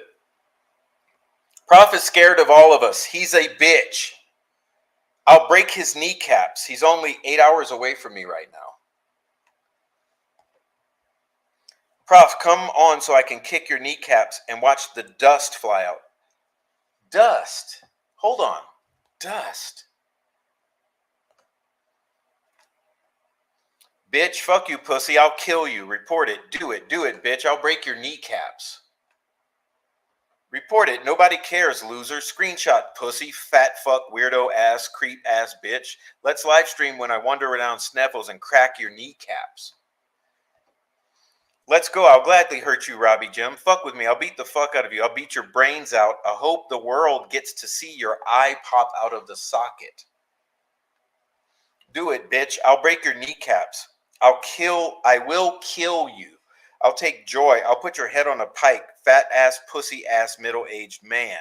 Prof is scared of all of us. He's a bitch. I'll break his kneecaps. He's only 8 hours away from me right now. Prof, come on so I can kick your kneecaps and watch the dust fly out. Dust? Hold on. Dust. Bitch, fuck you, pussy. I'll kill you. Report it. Do it, bitch. I'll break your kneecaps. Report it. Nobody cares, loser. Screenshot, pussy, fat fuck, weirdo ass, creep ass bitch. Let's live stream when I wander around Snuffles and crack your kneecaps. Let's go. I'll gladly hurt you, Robbie Jim. Fuck with me. I'll beat the fuck out of you. I'll beat your brains out. I hope the world gets to see your eye pop out of the socket. Do it, bitch. I'll break your kneecaps. I will kill you. I'll take joy. I'll put your head on a pike, fat ass, pussy ass, middle-aged man.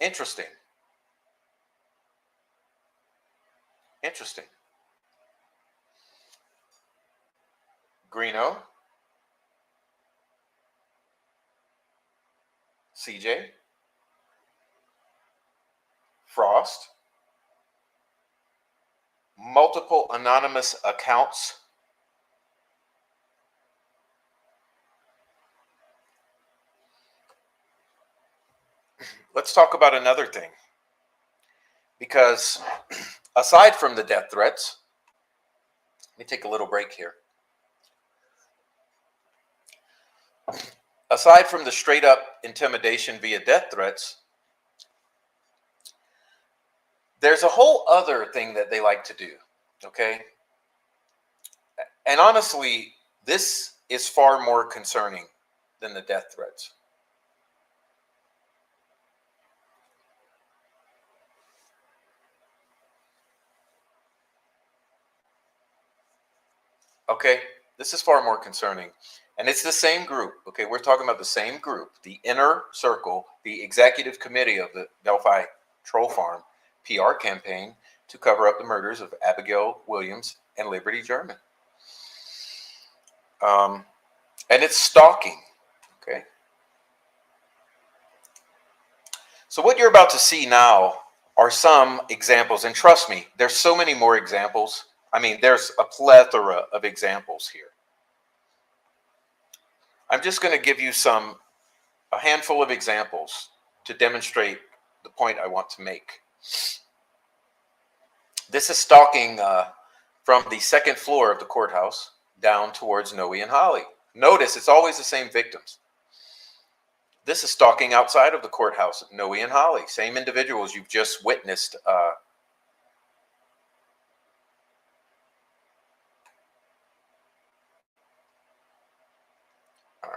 Interesting. Interesting. Greeno. CJ. Frost. Multiple anonymous accounts. Let's talk about another thing. Because aside from the death threats, let me take a little break here. Aside from the straight up intimidation via death threats, there's a whole other thing that they like to do, okay? And honestly, this is far more concerning than the death threats. Okay, this is far more concerning. And it's the same group. Okay, we're talking about the same group, the inner circle, the executive committee of the Delphi Troll Farm PR campaign to cover up the murders of Abigail Williams and Liberty German. And it's stalking. Okay. So what you're about to see now are some examples, and trust me, there's so many more examples. I mean, there's a plethora of examples here. I'm just going to give you a handful of examples to demonstrate the point I want to make. This is stalking from the second floor of the courthouse down towards Noe and Holly. Notice it's always the same victims. This is stalking outside of the courthouse, Noe and Holly, same individuals you've just witnessed. All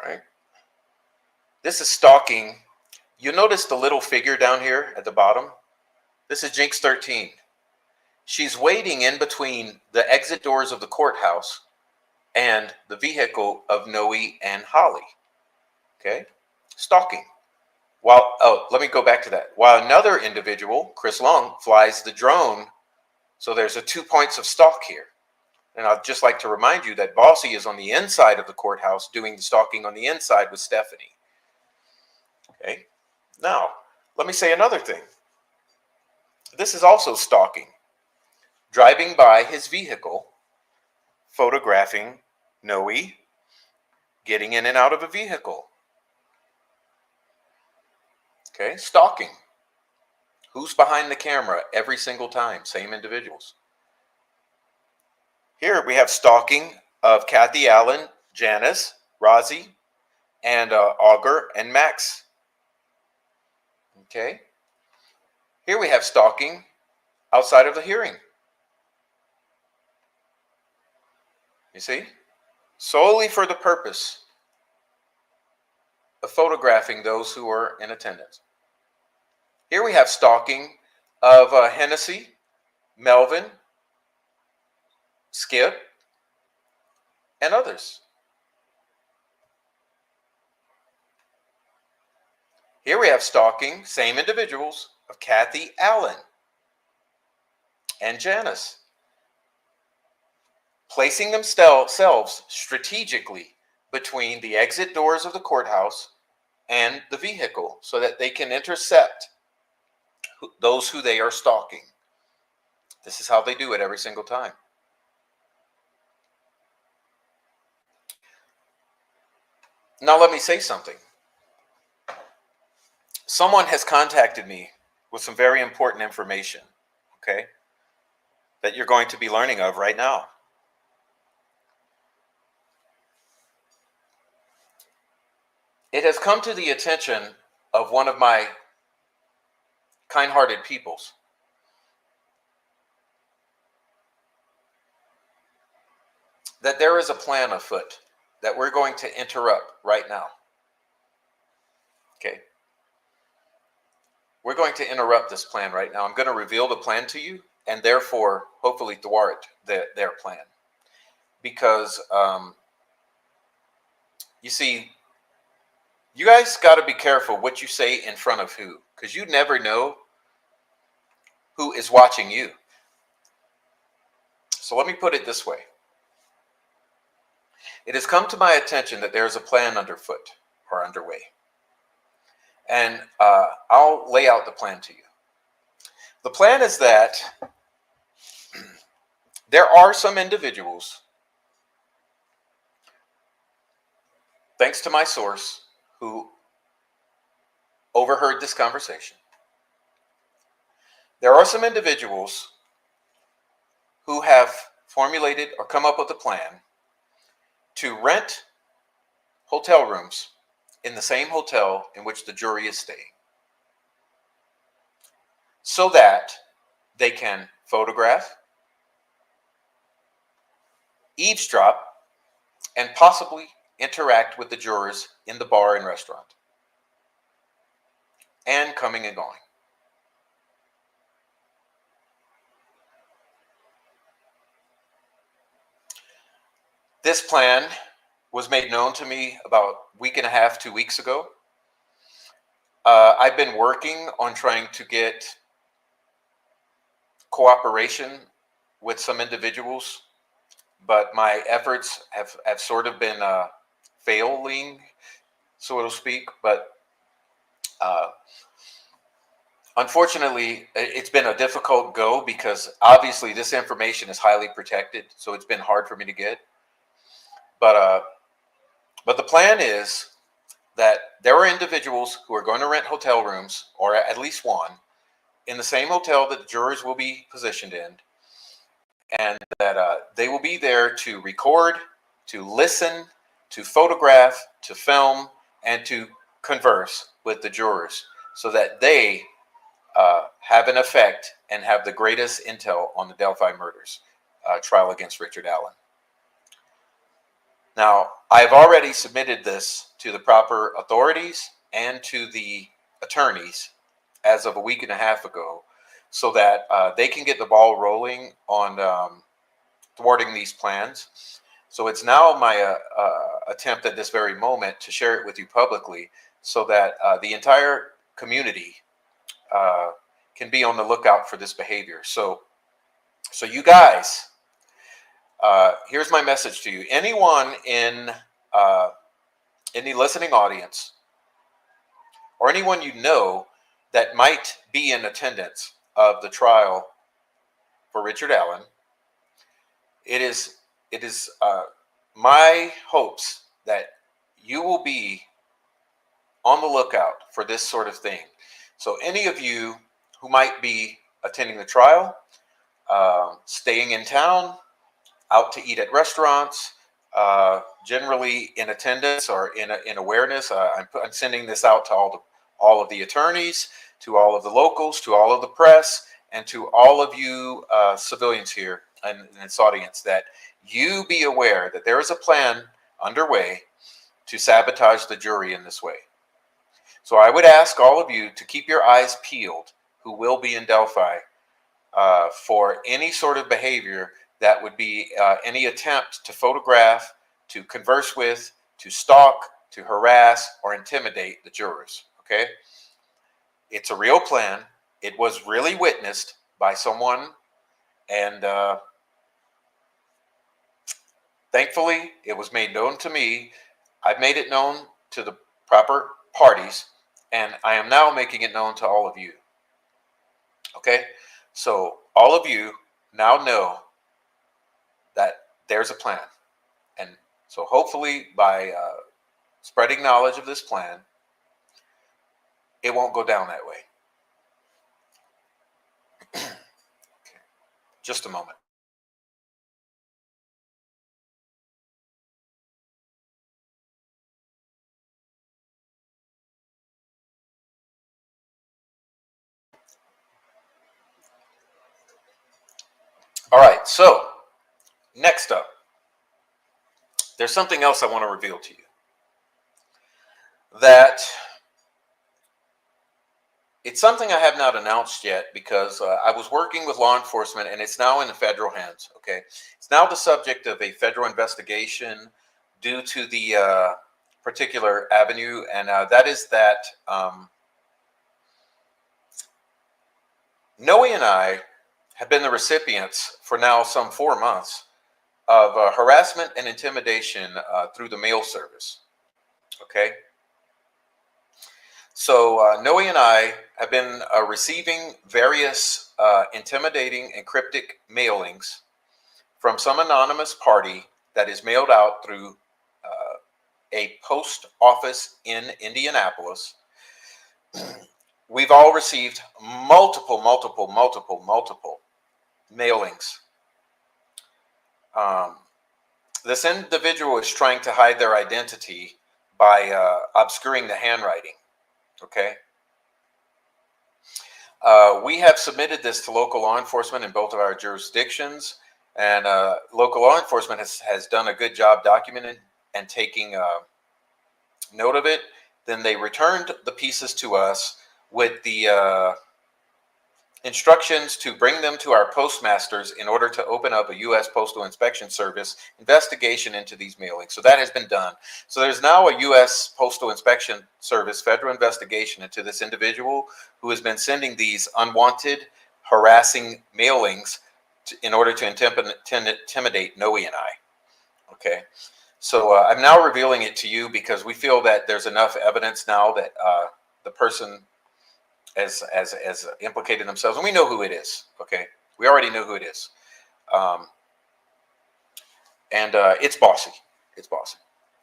right. This is stalking. You notice the little figure down here at the bottom? This is Jinx 13. She's waiting in between the exit doors of the courthouse and the vehicle of Noe and Holly. Okay? Stalking. Let me go back to that. While another individual, Chris Long, flies the drone, so there's 2 points of stalk here. And I'd just like to remind you that Bossy is on the inside of the courthouse doing the stalking on the inside with Stephanie. Okay? Now, let me say another thing. This is also stalking. Driving by his vehicle, photographing Noe, getting in and out of a vehicle. Okay, stalking. Who's behind the camera every single time? Same individuals. Here we have stalking of Kathy Allen, Janice, Rozzy, and Augur and Max. Okay. Here we have stalking outside of the hearing. You see? Solely for the purpose of photographing those who are in attendance. Here we have stalking of Hennessy, Melvin, Skip, and others. Here we have stalking, same individuals, of Kathy Allen and Janice, placing themselves strategically between the exit doors of the courthouse and the vehicle so that they can intercept those who they are stalking. This is how they do it every single time. Now let me say something. Someone has contacted me with some very important information, okay, that you're going to be learning of right now. It has come to the attention of one of my kind-hearted peoples that there is a plan afoot that we're going to interrupt right now. Okay. We're going to interrupt this plan right now. I'm going to reveal the plan to you and therefore hopefully thwart their plan. Because, you see, you guys got to be careful what you say in front of who, because you never know who is watching you. So let me put it this way. It has come to my attention that there is a plan underfoot or underway. And I'll lay out the plan to you. The plan is that there are some individuals, thanks to my source, who overheard this conversation. There are some individuals who have formulated or come up with a plan to rent hotel rooms in the same hotel in which the jury is staying, so that they can photograph, eavesdrop, and possibly interact with the jurors in the bar and restaurant, and coming and going. This plan was made known to me about a week and a half, 2 weeks ago. I've been working on trying to get cooperation with some individuals, but my efforts have sort of been failing, so to speak. But uh, unfortunately, it's been a difficult go because obviously this information is highly protected, so it's been hard for me to get. But but the plan is that there are individuals who are going to rent hotel rooms, or at least one, in the same hotel that the jurors will be positioned in, and that they will be there to record, to listen, to photograph, to film, and to converse with the jurors so that they have an effect and have the greatest intel on the Delphi murders trial against Richard Allen. Now, I've already submitted this to the proper authorities and to the attorneys as of a week and a half ago so that they can get the ball rolling on thwarting these plans. So it's now my attempt at this very moment to share it with you publicly so that the entire community can be on the lookout for this behavior. So you guys, here's my message to you. Anyone in the listening audience or anyone you know that might be in attendance of the trial for Richard Allen, it is my hopes that you will be on the lookout for this sort of thing. So any of you who might be attending the trial, staying in town, out to eat at restaurants, generally in attendance or in awareness, I'm sending this out to all of the attorneys, to all of the locals, to all of the press, and to all of you civilians here in this audience, that you be aware that there is a plan underway to sabotage the jury in this way. So I would ask all of you to keep your eyes peeled, who will be in Delphi, for any sort of behavior that would be any attempt to photograph, to converse with, to stalk, to harass, or intimidate the jurors. Okay? It's a real plan. It was really witnessed by someone, and thankfully, it was made known to me. I've made it known to the proper parties, and I am now making it known to all of you. Okay? So all of you now know that there's a plan. And so hopefully by spreading knowledge of this plan, it won't go down that way. Okay. Just a moment. All right, so next up, there's something else I want to reveal to you. That it's something I have not announced yet because I was working with law enforcement, and it's now in the federal hands. Okay, it's now the subject of a federal investigation due to the particular avenue, and that is that Noe and I have been the recipients for now some 4 months of harassment and intimidation through the mail service. Okay. So Noe and I have been receiving various intimidating and cryptic mailings from some anonymous party that is mailed out through a post office in Indianapolis. We've all received multiple mailings. This individual is trying to hide their identity by obscuring the handwriting. Okay. We have submitted this to local law enforcement in both of our jurisdictions, and local law enforcement has done a good job documenting and taking note of it. Then they returned the pieces to us with the instructions to bring them to our postmasters in order to open up a U.S. Postal Inspection Service investigation into these mailings. So that has been done. So there's now a U.S. Postal Inspection Service federal investigation into this individual who has been sending these unwanted, harassing mailings in order to intimidate Noe and I. Okay. So I'm now revealing it to you because we feel that there's enough evidence now that the person as implicated themselves, and we know who it is. Okay, we already know who it is, and it's bossy. It's bossy.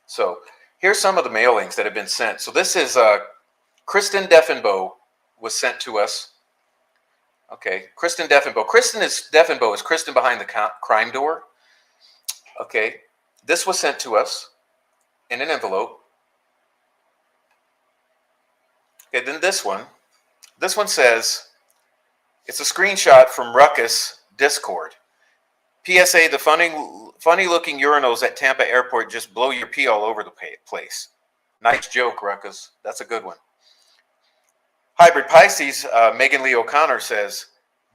So here's some of the mailings that have been sent. So this is Kristen Deffenbow was sent to us. Okay, Kristen Deffenbow. Deffenbow is Kristen behind the crime door. Okay, this was sent to us in an envelope. Okay, then this one. This one says, it's a screenshot from Ruckus Discord. PSA, the funny looking urinals at Tampa Airport just blow your pee all over the place. Nice joke, Ruckus. That's a good one. Hybrid Pisces, Megan Lee O'Connor says,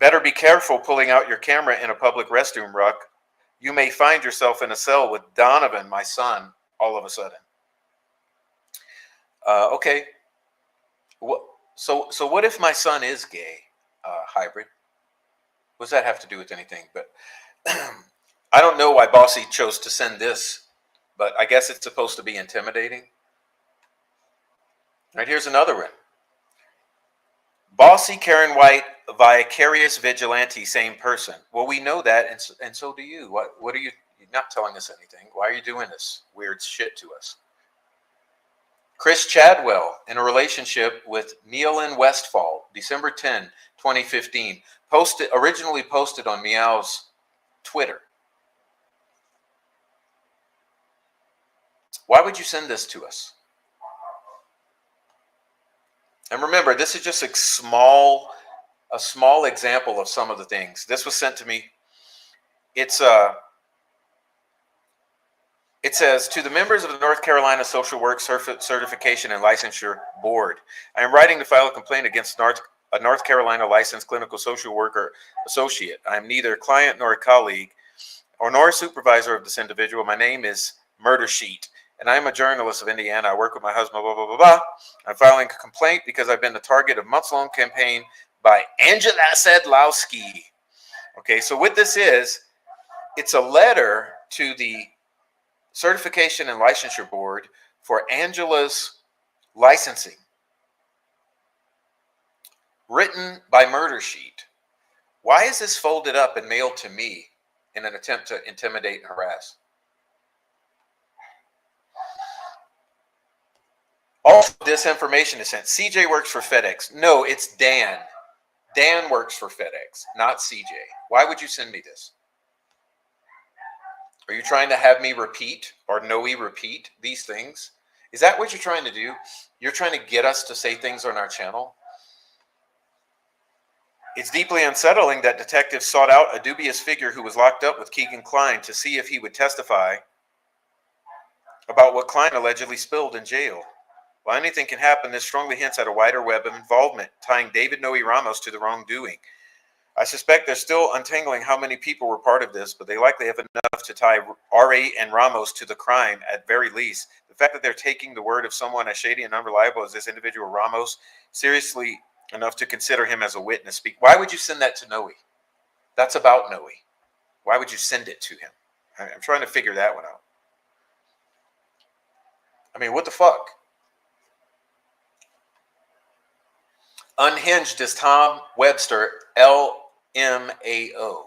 better be careful pulling out your camera in a public restroom, Ruck. You may find yourself in a cell with Donovan, my son, all of a sudden. Okay. So what if my son is gay, Hybrid? What does that have to do with anything? But I don't know why Bossy chose to send this, but I guess it's supposed to be intimidating. Right, here's another one. Bossy Karen White, vicarious vigilante, same person. Well, we know that, and so do you. What are you? You're not telling us anything. Why are you doing this weird shit to us? Chris Chadwell, in a relationship with Nealyn Westfall, December 10, 2015, originally posted on Meow's Twitter. Why would you send this to us? And remember, this is just a small example of some of the things. This was sent to me. It says, to the members of the North Carolina Social Work Certification and Licensure Board, I am writing to file a complaint against a North Carolina licensed clinical social worker associate. I am neither a client nor a colleague nor a supervisor of this individual. My name is Murder Sheet, and I am a journalist of Indiana. I work with my husband, blah, blah, blah, blah. I'm filing a complaint because I've been the target of months-long campaign by Angela Sedlowski. Okay, so what this is, it's a letter to the Certification and Licensure Board for Angela's licensing, written by Murder Sheet. Why is this folded up and mailed to me in an attempt to intimidate and harass? Also, this information is sent. CJ works for FedEx. No, it's Dan. Dan works for FedEx, not CJ. Why would you send me this? Are you trying to have me repeat or Noe repeat these things? Is that what you're trying to do? You're trying to get us to say things on our channel? It's deeply unsettling that detectives sought out a dubious figure who was locked up with Keegan Kline to see if he would testify about what Kline allegedly spilled in jail. While anything can happen, this strongly hints at a wider web of involvement, tying David Noe Ramos to the wrongdoing. I suspect they're still untangling how many people were part of this, but they likely have enough to tie R.A. and Ramos to the crime at very least. The fact that they're taking the word of someone as shady and unreliable as this individual Ramos seriously enough to consider him as a witness. Why would you send that to Noe? That's about Noe. Why would you send it to him? I'm trying to figure that one out. I mean, what the fuck? Unhinged is Tom Webster, LMAO.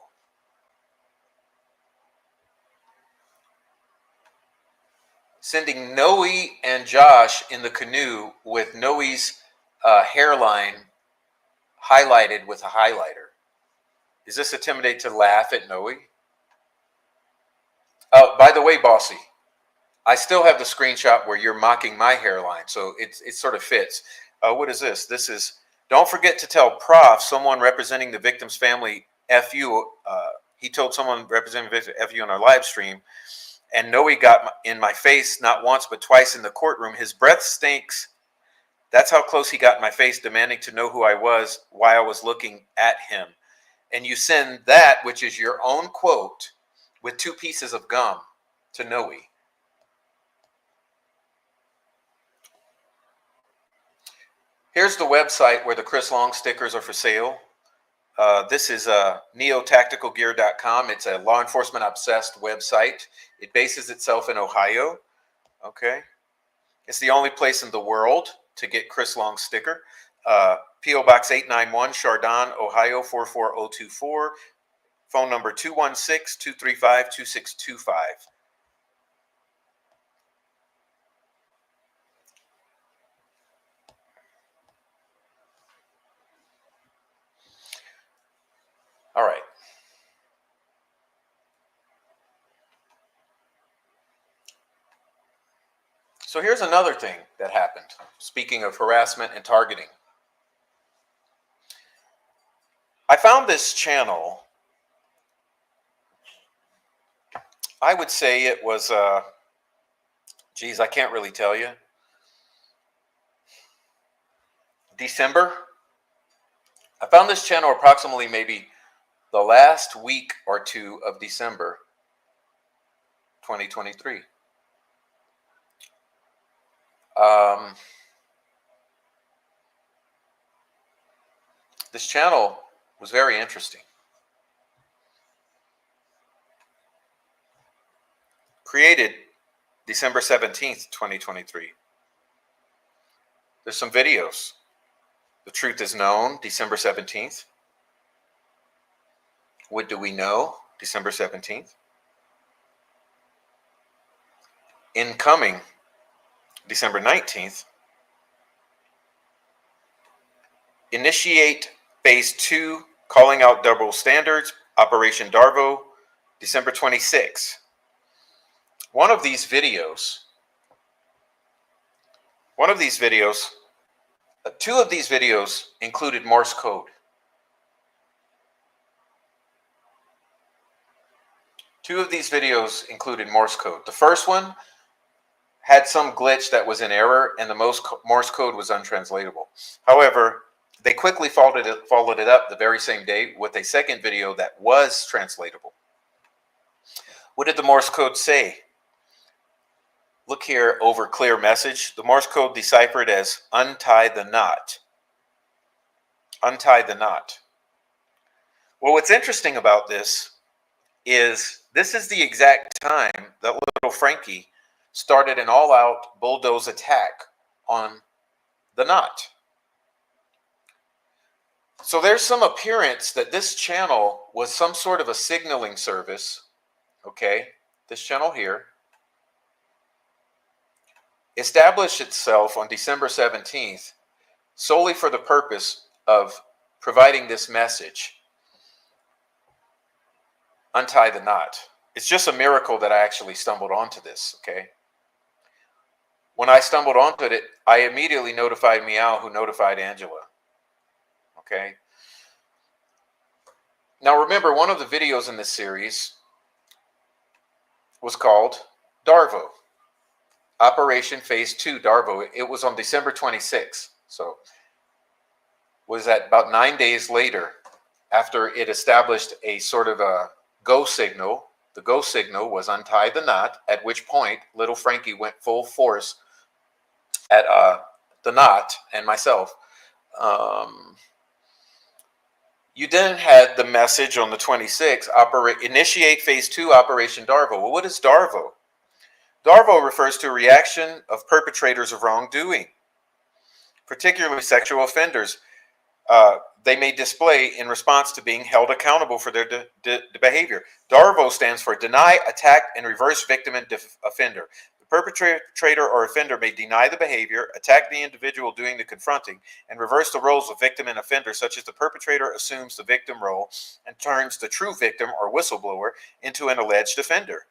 Sending Noe and Josh in the canoe with Noe's hairline highlighted with a highlighter. Is this intimidate to laugh at Noe? By the way, Bossy, I still have the screenshot where you're mocking my hairline, so it sort of fits. What is this? This is, don't forget to tell Prof, someone representing the victim's family, F you. He told someone representing the victim, F you on our live stream. And Noe got in my face not once but twice in the courtroom. His breath stinks That's how close he got in my face, demanding to know who I was, why I was looking at him. And you send that, which is your own quote, with 2 pieces of gum to Noe. Here's the website where the Chris Long stickers are for sale. This is neotacticalgear.com. It's a law enforcement obsessed website. It bases itself in Ohio. Okay. It's the only place in the world to get Chris Long sticker. P.O. Box 891, Chardon, Ohio 44024. Phone number 216-235-2625. All right. So here's another thing that happened. Speaking of harassment and targeting. I found this channel. I would say it was, geez, I can't really tell you. December. I found this channel approximately maybe the last week or 2 of December 2023. This channel was very interesting. Created December 17th, 2023. There's some videos. The Truth is Known, December 17th. What Do We Know, December 17th. Incoming, December 19th. Initiate Phase 2, Calling Out Double Standards, Operation Darvo, December 26th. One of these videos, 2 of these videos included Morse code. 2 of these videos included Morse code. The first one had some glitch that was in error, and the Morse code was untranslatable. However, they quickly followed it up the very same day with a second video that was translatable. What did the Morse code say? Look here, over clear message. The Morse code deciphered as untie the knot. Untie the knot. Well, what's interesting about this is the exact time that little Frankie started an all-out bulldoze attack on the knot. So there's some appearance that this channel was some sort of a signaling service. Okay, this channel here established itself on December 17th solely for the purpose of providing this message. Untie the knot. It's just a miracle that I actually stumbled onto this, okay? When I stumbled onto it, I immediately notified Meow, who notified Angela, okay? Now remember, one of the videos in this series was called Darvo. Operation Phase 2 Darvo. It was on December 26th. So was that about 9 days later after it established a sort of a go signal. The go signal was untie the knot, at which point little Frankie went full force at the knot and myself. You then had the message on the 26th, initiate Phase 2 Operation Darvo. Well, what is Darvo? Darvo refers to a reaction of perpetrators of wrongdoing, particularly sexual offenders. They may display in response to being held accountable for their behavior. DARVO stands for deny, attack, and reverse victim and offender. The perpetrator or offender may deny the behavior, attack the individual doing the confronting, and reverse the roles of victim and offender, such as the perpetrator assumes the victim role and turns the true victim or whistleblower into an alleged offender.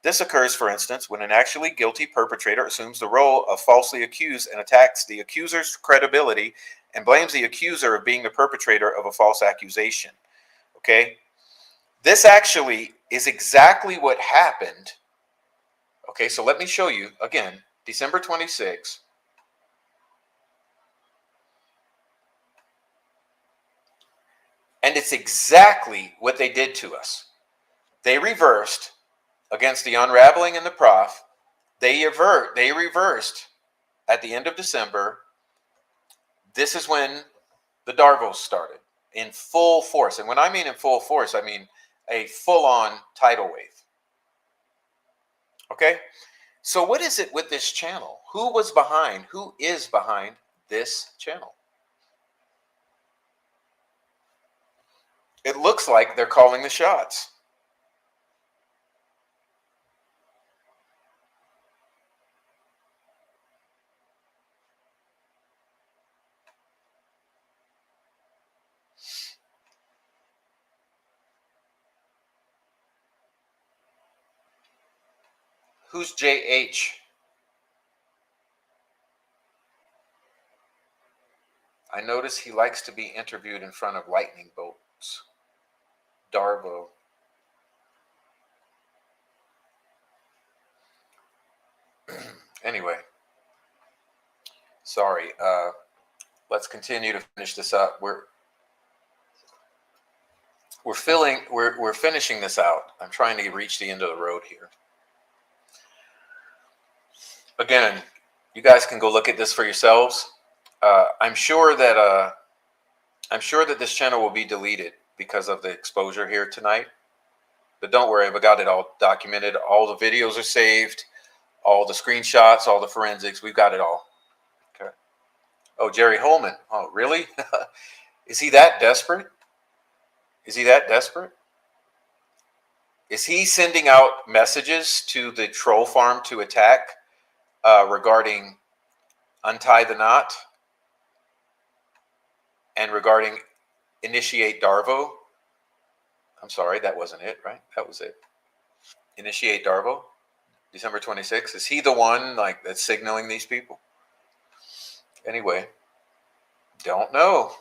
This occurs, for instance, when an actually guilty perpetrator assumes the role of falsely accused and attacks the accuser's credibility and blames the accuser of being the perpetrator of a false accusation. Okay? This actually is exactly what happened. Okay, so let me show you again, December 26, And it's exactly what they did to us. They reversed against the unraveling and the prof. They reversed at the end of December. This is when the Darvos started in full force. And when I mean in full force, I mean a full-on tidal wave. Okay? So what is it with this channel? Who is behind this channel? It looks like they're calling the shots. Who's JH? I notice he likes to be interviewed in front of lightning bolts. Darvo. Anyway, sorry. Let's continue to finish this up. We're finishing this out. I'm trying to reach the end of the road here. Again, you guys can go look at this for yourselves. I'm sure that this channel will be deleted because of the exposure here tonight. But don't worry, I've got it all documented. All the videos are saved, all the screenshots, all the forensics. We've got it all. Okay. Oh, Jerry Holman. Oh, really? Is he that desperate? Is he that desperate? Is he sending out messages to the troll farm to attack regarding untie the knot and regarding initiate Darvo? I'm sorry, that wasn't it, right? That was it. Initiate Darvo, December 26th. Is he the one that's signaling these people? Anyway, don't know.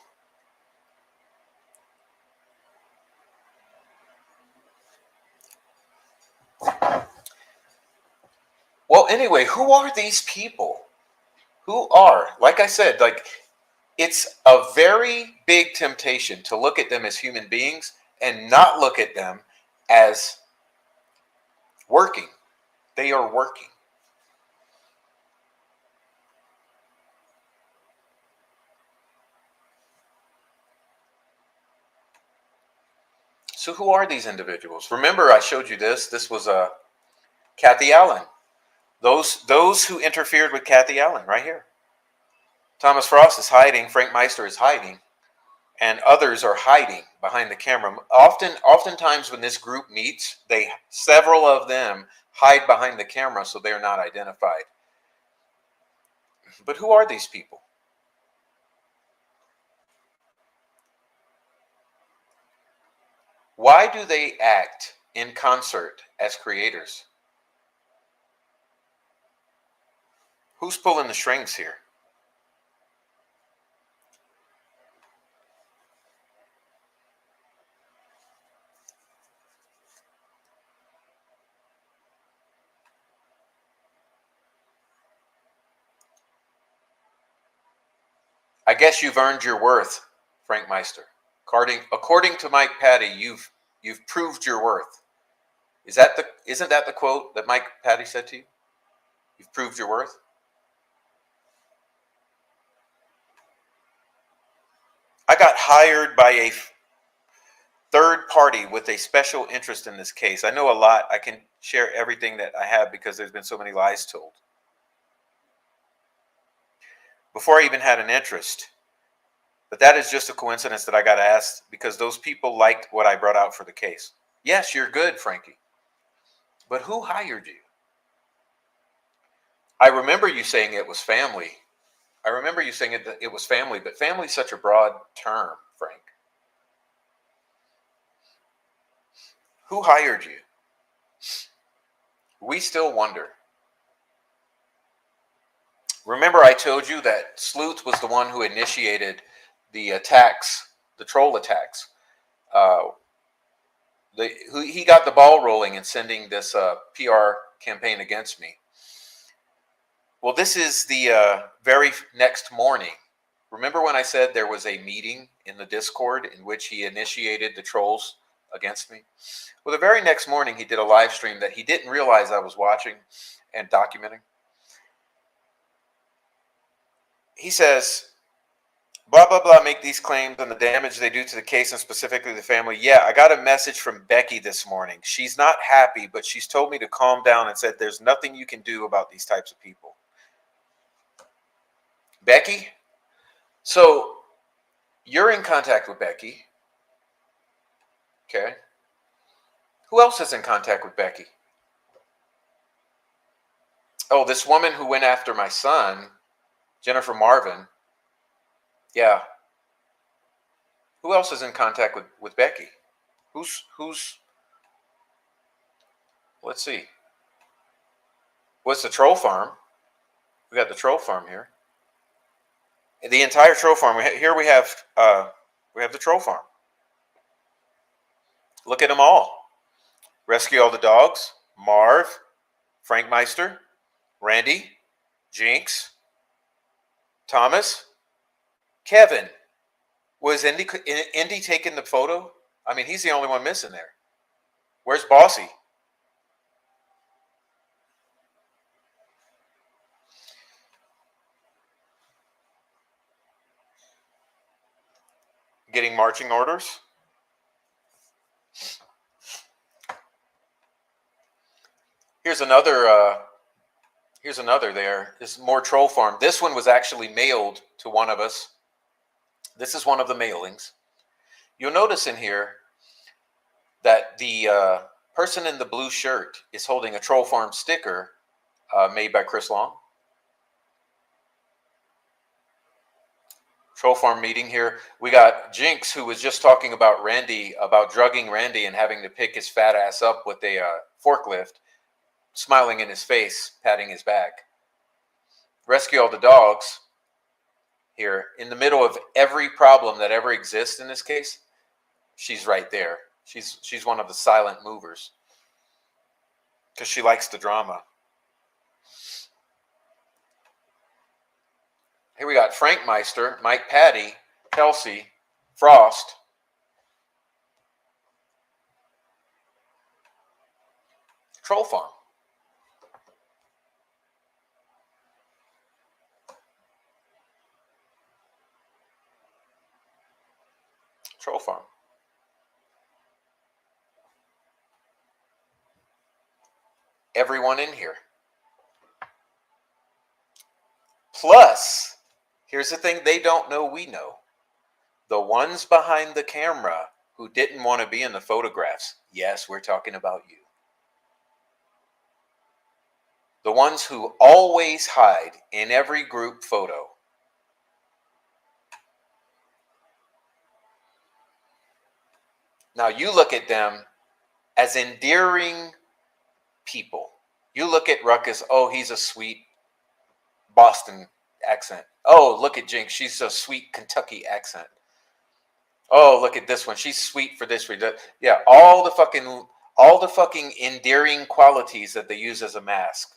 Well, anyway, who are these people? Who are, like I said, it's a very big temptation to look at them as human beings and not look at them as working. They are working. So who are these individuals? Remember, I showed you this. This was Kathy Allen. Those who interfered with Kathy Allen, right here. Thomas Frost is hiding. Frank Meister is hiding, and others are hiding behind the camera. Oftentimes, when this group meets, several of them hide behind the camera so they're not identified. But who are these people? Why do they act in concert as creators? Who's pulling the strings here? I guess you've earned your worth, Frank Meister. According to Mike Patty, you've proved your worth. Isn't that the quote that Mike Patty said to you? You've proved your worth? I got hired by a third party with a special interest in this case. I know a lot. I can share everything that I have because there's been so many lies told. Before I even had an interest. But that is just a coincidence that I got asked because those people liked what I brought out for the case. Yes, you're good, Frankie. But who hired you? I remember you saying it was family. I remember you saying it was family, but family is such a broad term, Frank. Who hired you? We still wonder. Remember I told you that Sleuth was the one who initiated the attacks, the troll attacks. He got the ball rolling in sending this PR campaign against me. Well, this is the very next morning. Remember when I said there was a meeting in the Discord in which he initiated the trolls against me. Well, the very next morning, he did a live stream that he didn't realize I was watching and documenting. He says, blah, blah, blah, make these claims on the damage they do to the case and specifically the family. Yeah, I got a message from Becky this morning. She's not happy, but she's told me to calm down and said there's nothing you can do about these types of people. Becky? So you're in contact with Becky. Okay. Who else is in contact with Becky? Oh, this woman who went after my son, Jennifer Marvin. Yeah. Who else is in contact with Becky? Who's let's see. What's the troll farm? We got the troll farm here. The entire troll farm. Here we have the troll farm. Look at them all. Rescue all the dogs. Marv, Frank Meister, Randy, Jinx, Thomas, Kevin. Was Indy taking the photo? I mean, he's the only one missing there. Where's Bossy? Getting marching orders? Here's another there. This is more troll farm. This one was actually mailed to one of us. This is one of the mailings. You'll notice in here that the person in the blue shirt is holding a troll farm sticker made by Chris Long. Troll farm meeting here. We got Jinx, who was just talking about Randy, about drugging Randy and having to pick his fat ass up with a forklift, smiling in his face, patting his back. Rescue all the dogs here. In the middle of every problem that ever exists in this case, she's right there. She's one of the silent movers because she likes the drama. Here we got Frank Meister, Mike Patty, Kelsey, Frost. Troll farm. Troll farm. Everyone in here. Plus, here's the thing they don't know we know. The ones behind the camera who didn't want to be in the photographs. Yes, we're talking about you. The ones who always hide in every group photo. Now you look at them as endearing people. You look at Ruckus, oh, he's a sweet Boston accent. Oh, look at Jinx, she's a sweet Kentucky accent. Oh, look at this one, she's sweet for this reason. Yeah, all the fucking endearing qualities that they use as a mask.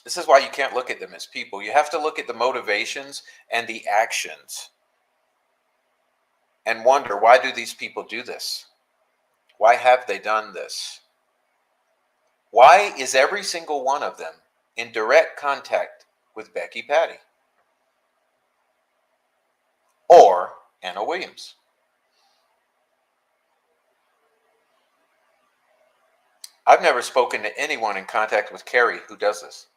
This is why you can't look at them as people. You have to look at the motivations and the actions and wonder, why do these people do this? Why have they done this? Why is every single one of them in direct contact with Becky Patty or Anna Williams? I've never spoken to anyone in contact with Carrie who does this.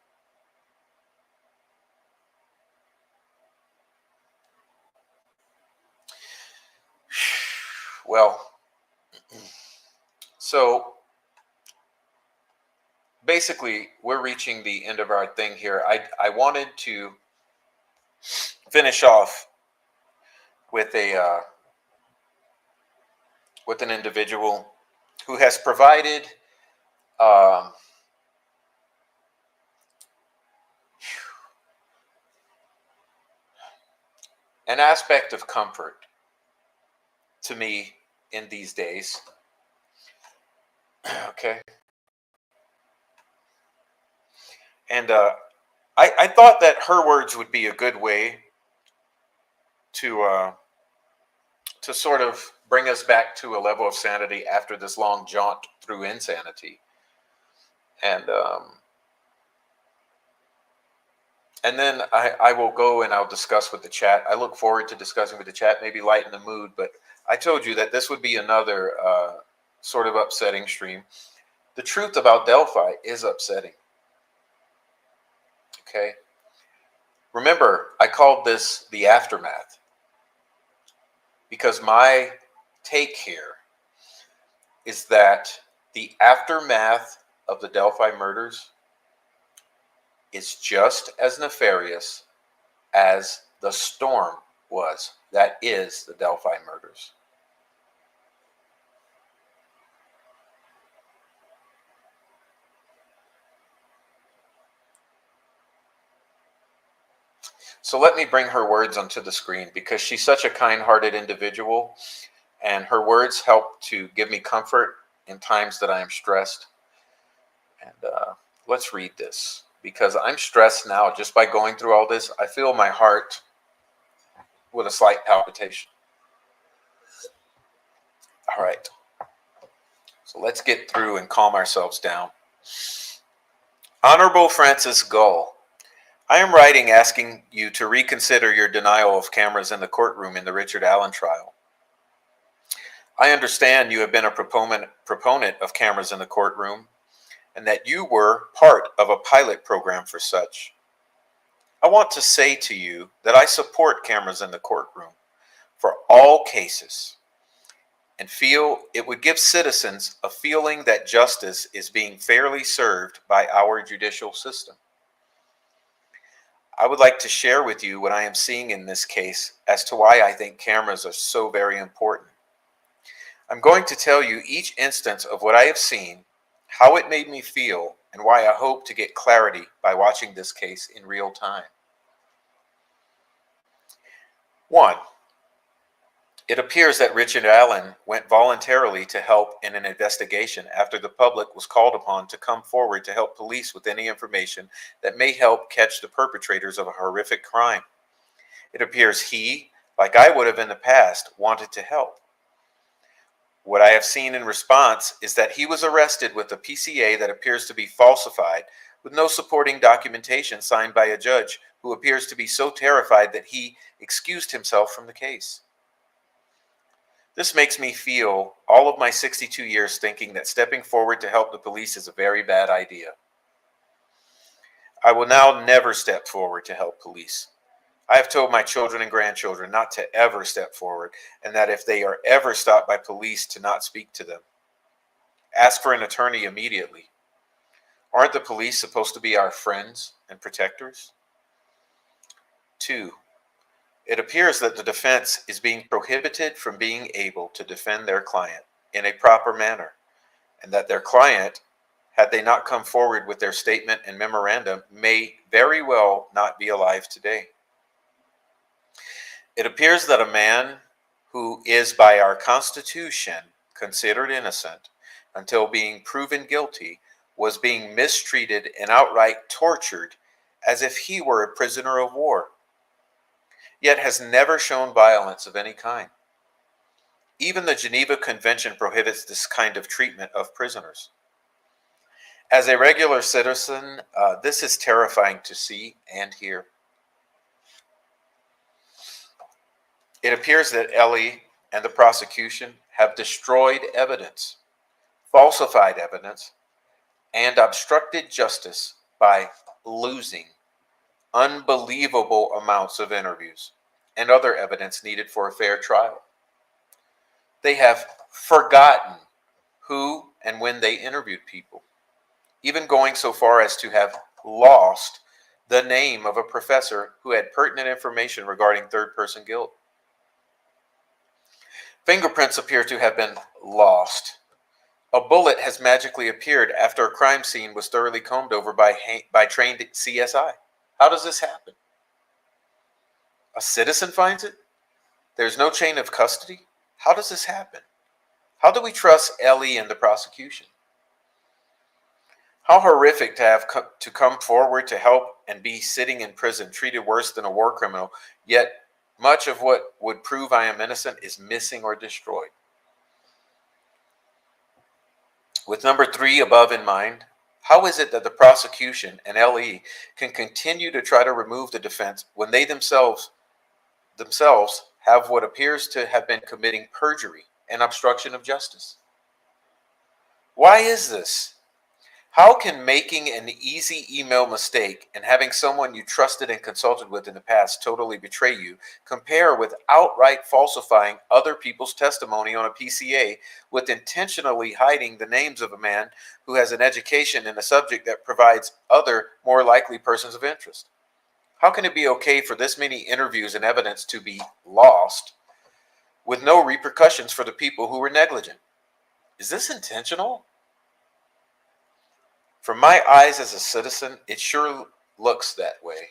Well, so basically we're reaching the end of our thing here. I wanted to finish off with an individual who has provided an aspect of comfort to me in these days. Okay. And I thought that her words would be a good way to sort of bring us back to a level of sanity after this long jaunt through insanity. And then I will go and I'll discuss with the chat. I look forward to discussing with the chat, maybe lighten the mood. But I told you that this would be another sort of upsetting stream. The truth about Delphi is upsetting. Okay. Remember, I called this the aftermath because my take here is that the aftermath of the Delphi murders is just as nefarious as the storm was. That is the Delphi murders. So let me bring her words onto the screen because she's such a kind-hearted individual, and her words help to give me comfort in times that I am stressed. And let's read this because I'm stressed now just by going through all this. I feel my heart with a slight palpitation. All right. So let's get through and calm ourselves down. Honorable Francis Gull, I am writing asking you to reconsider your denial of cameras in the courtroom in the Richard Allen trial. I understand you have been a proponent of cameras in the courtroom and that you were part of a pilot program for such. I want to say to you that I support cameras in the courtroom for all cases and feel it would give citizens a feeling that justice is being fairly served by our judicial system. I would like to share with you what I am seeing in this case as to why I think cameras are so very important. I'm going to tell you each instance of what I have seen, how it made me feel, and why I hope to get clarity by watching this case in real time. 1. It appears that Richard Allen went voluntarily to help in an investigation after the public was called upon to come forward to help police with any information that may help catch the perpetrators of a horrific crime. It appears he, like I would have in the past, wanted to help. What I have seen in response is that he was arrested with a PCA that appears to be falsified, with no supporting documentation signed by a judge who appears to be so terrified that he excused himself from the case. This makes me feel all of my 62 years thinking that stepping forward to help the police is a very bad idea. I will now never step forward to help police. I have told my children and grandchildren not to ever step forward, and that if they are ever stopped by police, to not speak to them. Ask for an attorney immediately. Aren't the police supposed to be our friends and protectors? 2. It appears that the defense is being prohibited from being able to defend their client in a proper manner, and that their client, had they not come forward with their statement and memorandum, may very well not be alive today. It appears that a man who is by our Constitution considered innocent until being proven guilty was being mistreated and outright tortured as if he were a prisoner of war, yet has never shown violence of any kind. Even the Geneva Convention prohibits this kind of treatment of prisoners. As a regular citizen, this is terrifying to see and hear. It appears that Ellie and the prosecution have destroyed evidence, falsified evidence, and obstructed justice by losing unbelievable amounts of interviews and other evidence needed for a fair trial. They have forgotten who and when they interviewed people, even going so far as to have lost the name of a professor who had pertinent information regarding third-person guilt. Fingerprints appear to have been lost. A bullet has magically appeared after a crime scene was thoroughly combed over by trained CSI. How does this happen? A citizen finds it? There's no chain of custody? How does this happen? How do we trust Ellie and the prosecution? How horrific to have to come forward to help and be sitting in prison, treated worse than a war criminal, yet Much of what would prove I am innocent is missing or destroyed. With number 3 above in mind, how is it that the prosecution and LE can continue to try to remove the defense when they themselves have what appears to have been committing perjury and obstruction of justice? Why is this? How can making an easy email mistake and having someone you trusted and consulted with in the past totally betray you compare with outright falsifying other people's testimony on a PCA with intentionally hiding the names of a man who has an education in a subject that provides other more likely persons of interest? How can it be okay for this many interviews and evidence to be lost with no repercussions for the people who were negligent? Is this intentional? From my eyes as a citizen, it sure looks that way.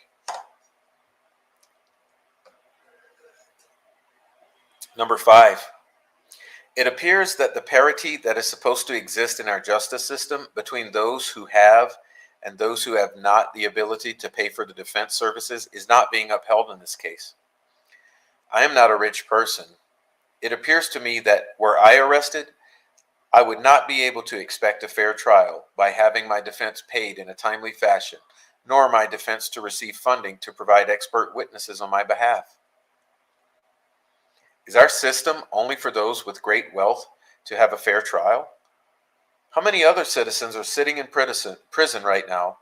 Number 5, it appears that the parity that is supposed to exist in our justice system between those who have and those who have not the ability to pay for the defense services is not being upheld in this case. I am not a rich person. It appears to me that were I arrested, I would not be able to expect a fair trial by having my defense paid in a timely fashion, nor my defense to receive funding to provide expert witnesses on my behalf. Is our system only for those with great wealth to have a fair trial? How many other citizens are sitting in prison right now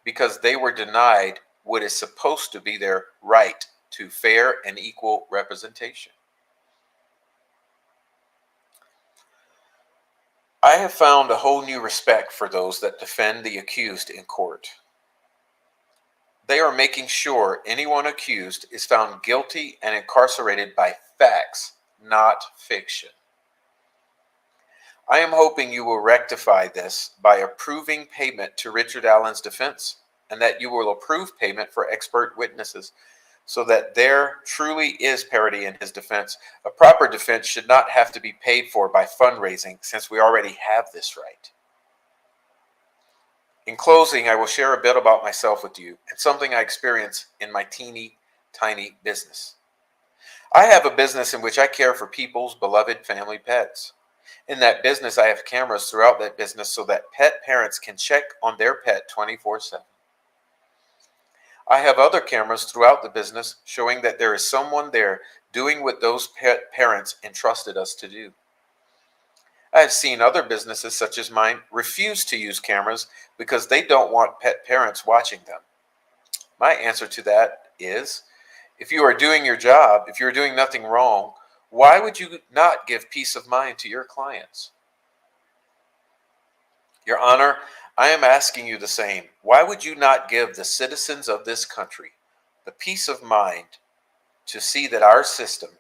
because they were denied what is supposed to be their right to fair and equal representation? I have found a whole new respect for those that defend the accused in court. They are making sure anyone accused is found guilty and incarcerated by facts, not fiction. I am hoping you will rectify this by approving payment to Richard Allen's defense, and that you will approve payment for expert witnesses, so that there truly is parity in his defense. A proper defense should not have to be paid for by fundraising, since we already have this right. In closing, I will share a bit about myself with you and something I experienced in my teeny tiny business. I have a business in which I care for people's beloved family pets. In that business, I have cameras throughout that business so that pet parents can check on their pet 24/7. I have other cameras throughout the business showing that there is someone there doing what those pet parents entrusted us to do. I have seen other businesses such as mine refuse to use cameras because they don't want pet parents watching them. My answer to that is, if you are doing your job, if you're doing nothing wrong, why would you not give peace of mind to your clients? Your Honor, I am asking you the same. Why would you not give the citizens of this country the peace of mind to see that our system,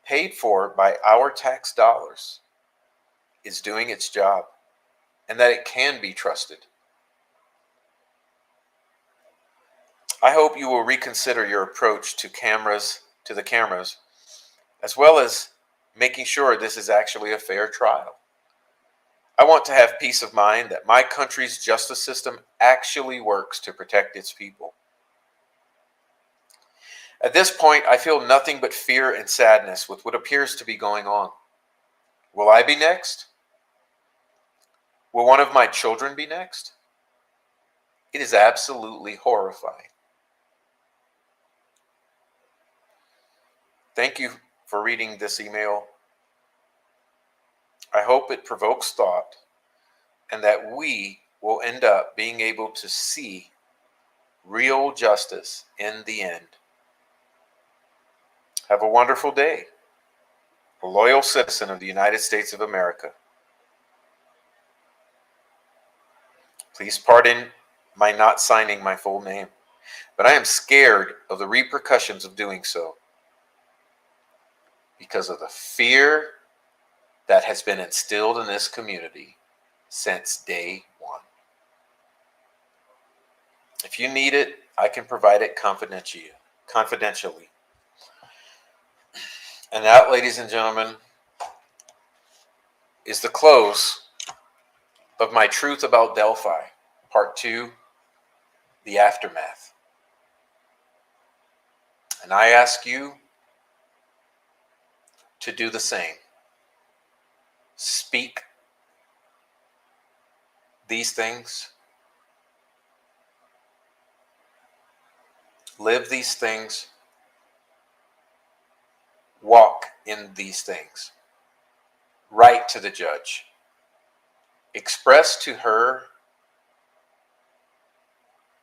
paid for by our tax dollars, is doing its job and that it can be trusted? I hope you will reconsider your approach to the cameras, as well as making sure this is actually a fair trial. I want to have peace of mind that my country's justice system actually works to protect its people. At this point, I feel nothing but fear and sadness with what appears to be going on. Will I be next? Will one of my children be next? It is absolutely horrifying. Thank you for reading this email. I hope it provokes thought and that we will end up being able to see real justice in the end. Have a wonderful day. A loyal citizen of the United States of America. Please pardon my not signing my full name, but I am scared of the repercussions of doing so because of the fear that has been instilled in this community since day one. If you need it, I can provide it confidentially. And that, ladies and gentlemen, is the close of my Truth About Delphi, Part 2, The Aftermath. And I ask you to do the same. Speak these things. Live these things. Walk in these things. Write to the judge. Express to her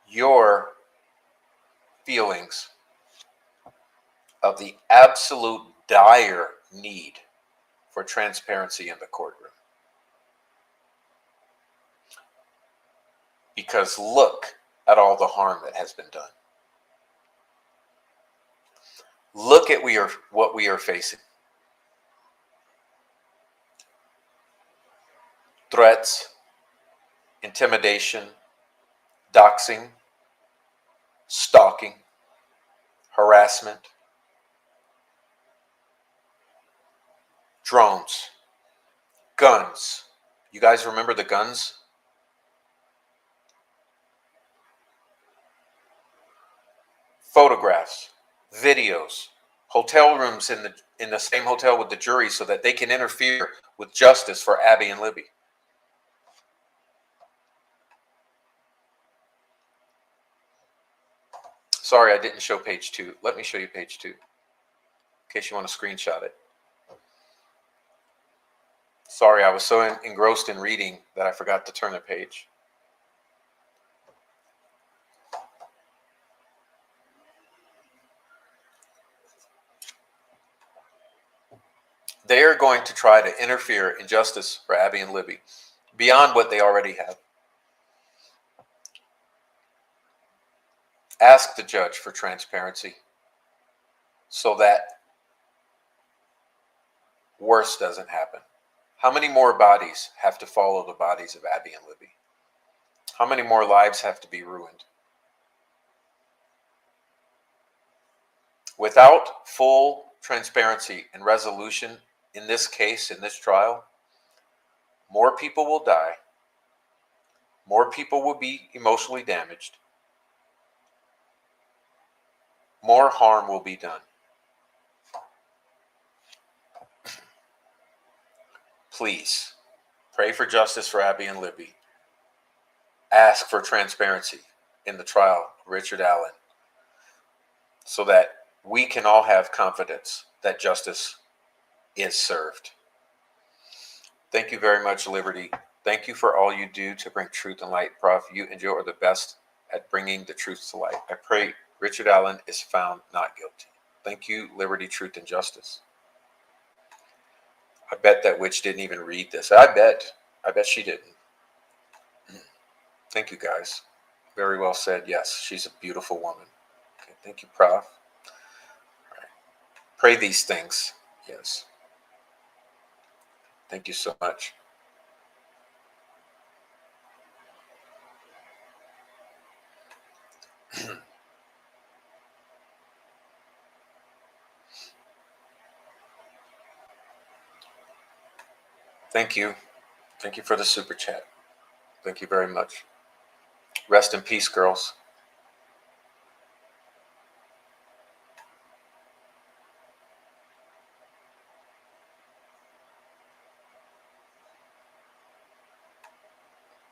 your feelings of the absolute dire need for transparency in the courtroom. Because look at all the harm that has been done. Look at what we are facing. Threats, intimidation, doxing, stalking, harassment, drones, guns. You guys remember the guns? Photographs, videos, hotel rooms in the same hotel with the jury so that they can interfere with justice for Abby and Libby. Sorry, I didn't show page 2. Let me show you page 2 in case you want to screenshot it. Sorry, I was so engrossed in reading that I forgot to turn the page. They are going to try to interfere in justice for Abby and Libby beyond what they already have. Ask the judge for transparency so that worse doesn't happen. How many more bodies have to follow the bodies of Abby and Libby? How many more lives have to be ruined? Without full transparency and resolution in this case, in this trial, more people will die, more people will be emotionally damaged, more harm will be done. Please, pray for justice for Abby and Libby. Ask for transparency in the trial of Richard Allen so that we can all have confidence that justice is served. Thank you very much, Liberty. Thank you for all you do to bring truth and light. Prof, you and Joe are the best at bringing the truth to light. I pray Richard Allen is found not guilty. Thank you, Liberty, Truth, and Justice. I bet that witch didn't even read this. I bet she didn't. Thank you, guys. Very well said. Yes, she's a beautiful woman. Okay, thank you, Prof. All right. Pray these things. Yes. Thank you so much. Thank you. Thank you for the super chat. Thank you very much. Rest in peace, girls.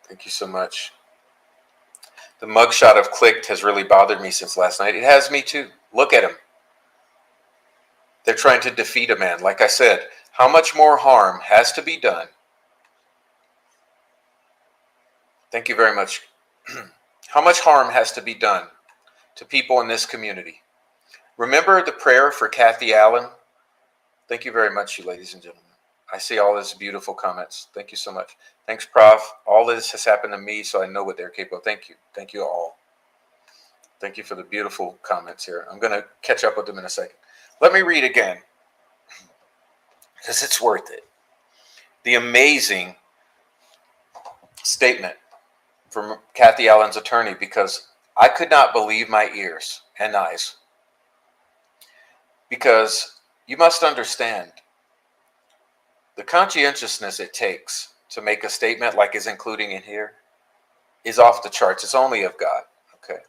Thank you so much. The mugshot of Clicked has really bothered me since last night. It has me too. Look at him. They're trying to defeat a man. Like I said, how much more harm has to be done? Thank you very much. How much harm has to be done to people in this community? Remember the prayer for Kathy Allen? Thank you very much, you ladies and gentlemen. I see all these beautiful comments. Thank you so much. Thanks, Prof. All this has happened to me, so I know what they're capable of. Thank you. Thank you all. Thank you for the beautiful comments here. I'm going to catch up with them in a second. Let me read again, because it's worth it. The amazing statement from Kathy Allen's attorney, because I could not believe my ears and eyes. Because you must understand, the conscientiousness it takes to make a statement like is including in here is off the charts. It's only of God, okay?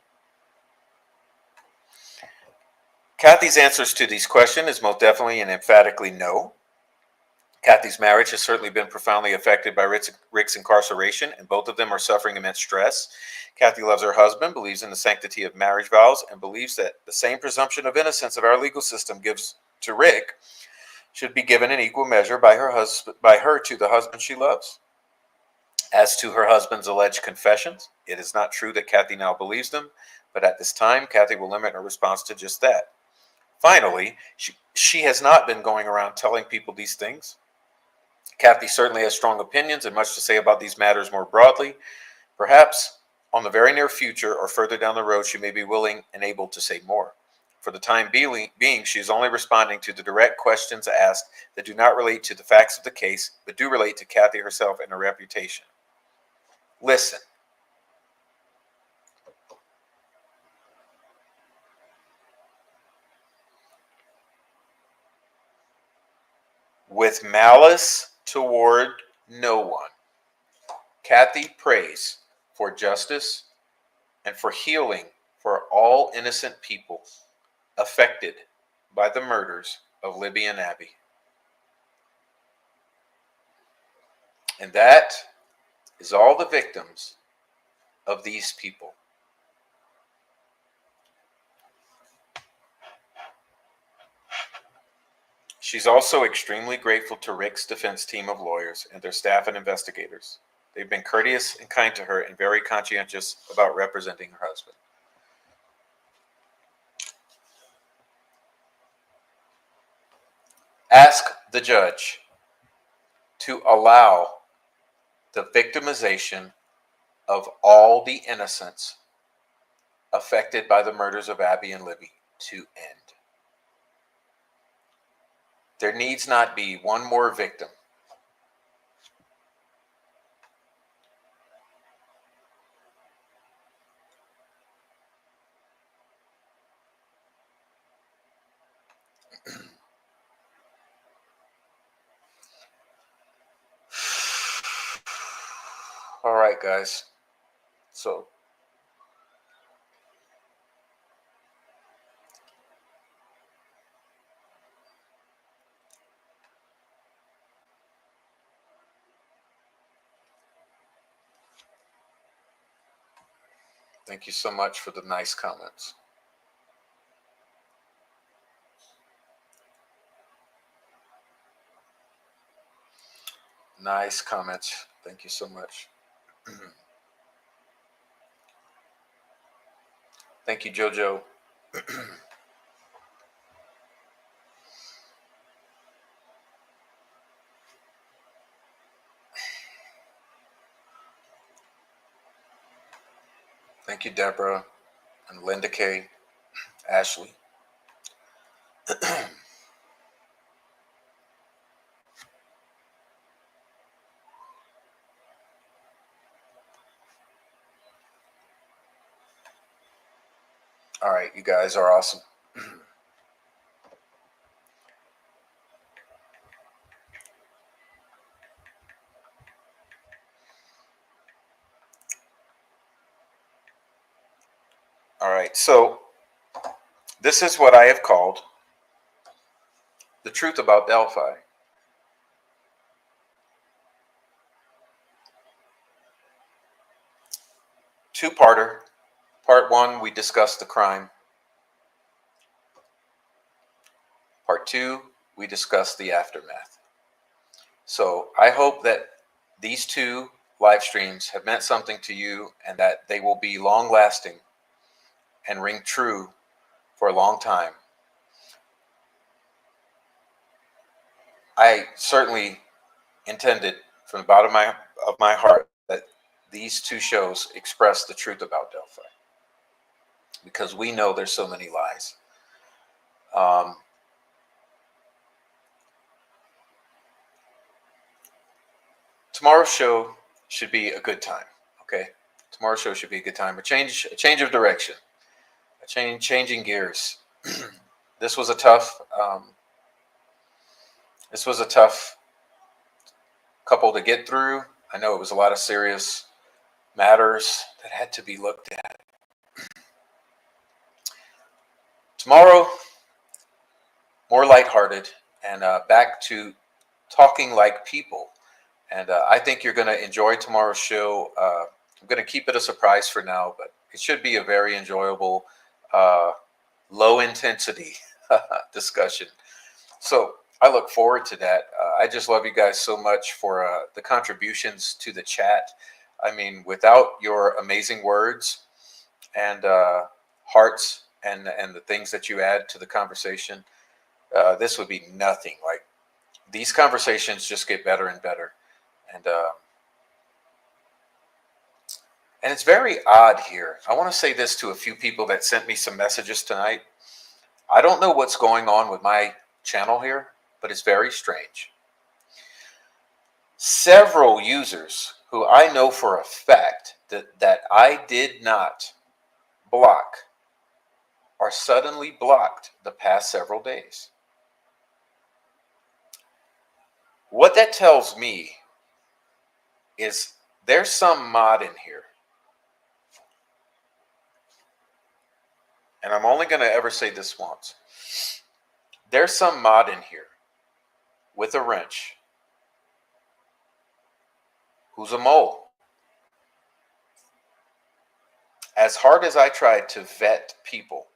Kathy's answers to these questions is most definitely and emphatically no. Kathy's marriage has certainly been profoundly affected by Rick's incarceration, and both of them are suffering immense stress. Kathy loves her husband, believes in the sanctity of marriage vows, and believes that the same presumption of innocence that our legal system gives to Rick should be given in equal measure by her to the husband she loves. As to her husband's alleged confessions, it is not true that Kathy now believes them, but at this time, Kathy will limit her response to just that. Finally, she has not been going around telling people these things. Kathy certainly has strong opinions and much to say about these matters more broadly. Perhaps on the very near future or further down the road, she may be willing and able to say more. For the time being, she is only responding to the direct questions asked that do not relate to the facts of the case, but do relate to Kathy herself and her reputation. Listen. With malice toward no one, Kathy prays for justice and for healing for all innocent people affected by the murders of Libby and Abby. And that is all the victims of these people. She's also extremely grateful to Rick's defense team of lawyers and their staff and investigators. They've been courteous and kind to her and very conscientious about representing her husband. Ask the judge to allow the victimization of all the innocents affected by the murders of Abby and Libby to end. There needs not be one more victim. All right, guys. So thank you so much for the nice comments. Nice comments. Thank you so much. Thank you, Jojo. Thank you, Deborah and Linda K. Ashley. All right, you guys are awesome. All right, so this is what I have called the truth about Delphi. Two-parter. Part one, we discussed the crime. Part two, we discussed the aftermath. So I hope that these two live streams have meant something to you and that they will be long-lasting and ring true for a long time. I certainly intended from the bottom of my heart that these two shows express the truth about Delphi, because we know there's so many lies. Tomorrow's show should be a good time. Okay, tomorrow's show should be a good time. A change of direction, changing gears. This was a tough. This was a tough couple to get through. I know it was a lot of serious matters that had to be looked at. Tomorrow, more lighthearted, and back to talking like people. And I think you're going to enjoy tomorrow's show. I'm going to keep it a surprise for now, but it should be a very enjoyable, uh, low intensity discussion. So I look forward to that. I just love you guys so much for the contributions to the chat. I mean, without your amazing words and hearts and the things that you add to the conversation, this would be nothing. Like, these conversations just get better and better, and and it's very odd here. I want to say this to a few people that sent me some messages tonight. I don't know what's going on with my channel here, but it's very strange. Several users who I know for a fact that I did not block are suddenly blocked the past several days. What that tells me is there's some mod in here. And I'm only going to ever say this once. There's some mod in here with a wrench who's a mole. As hard as I tried to vet people,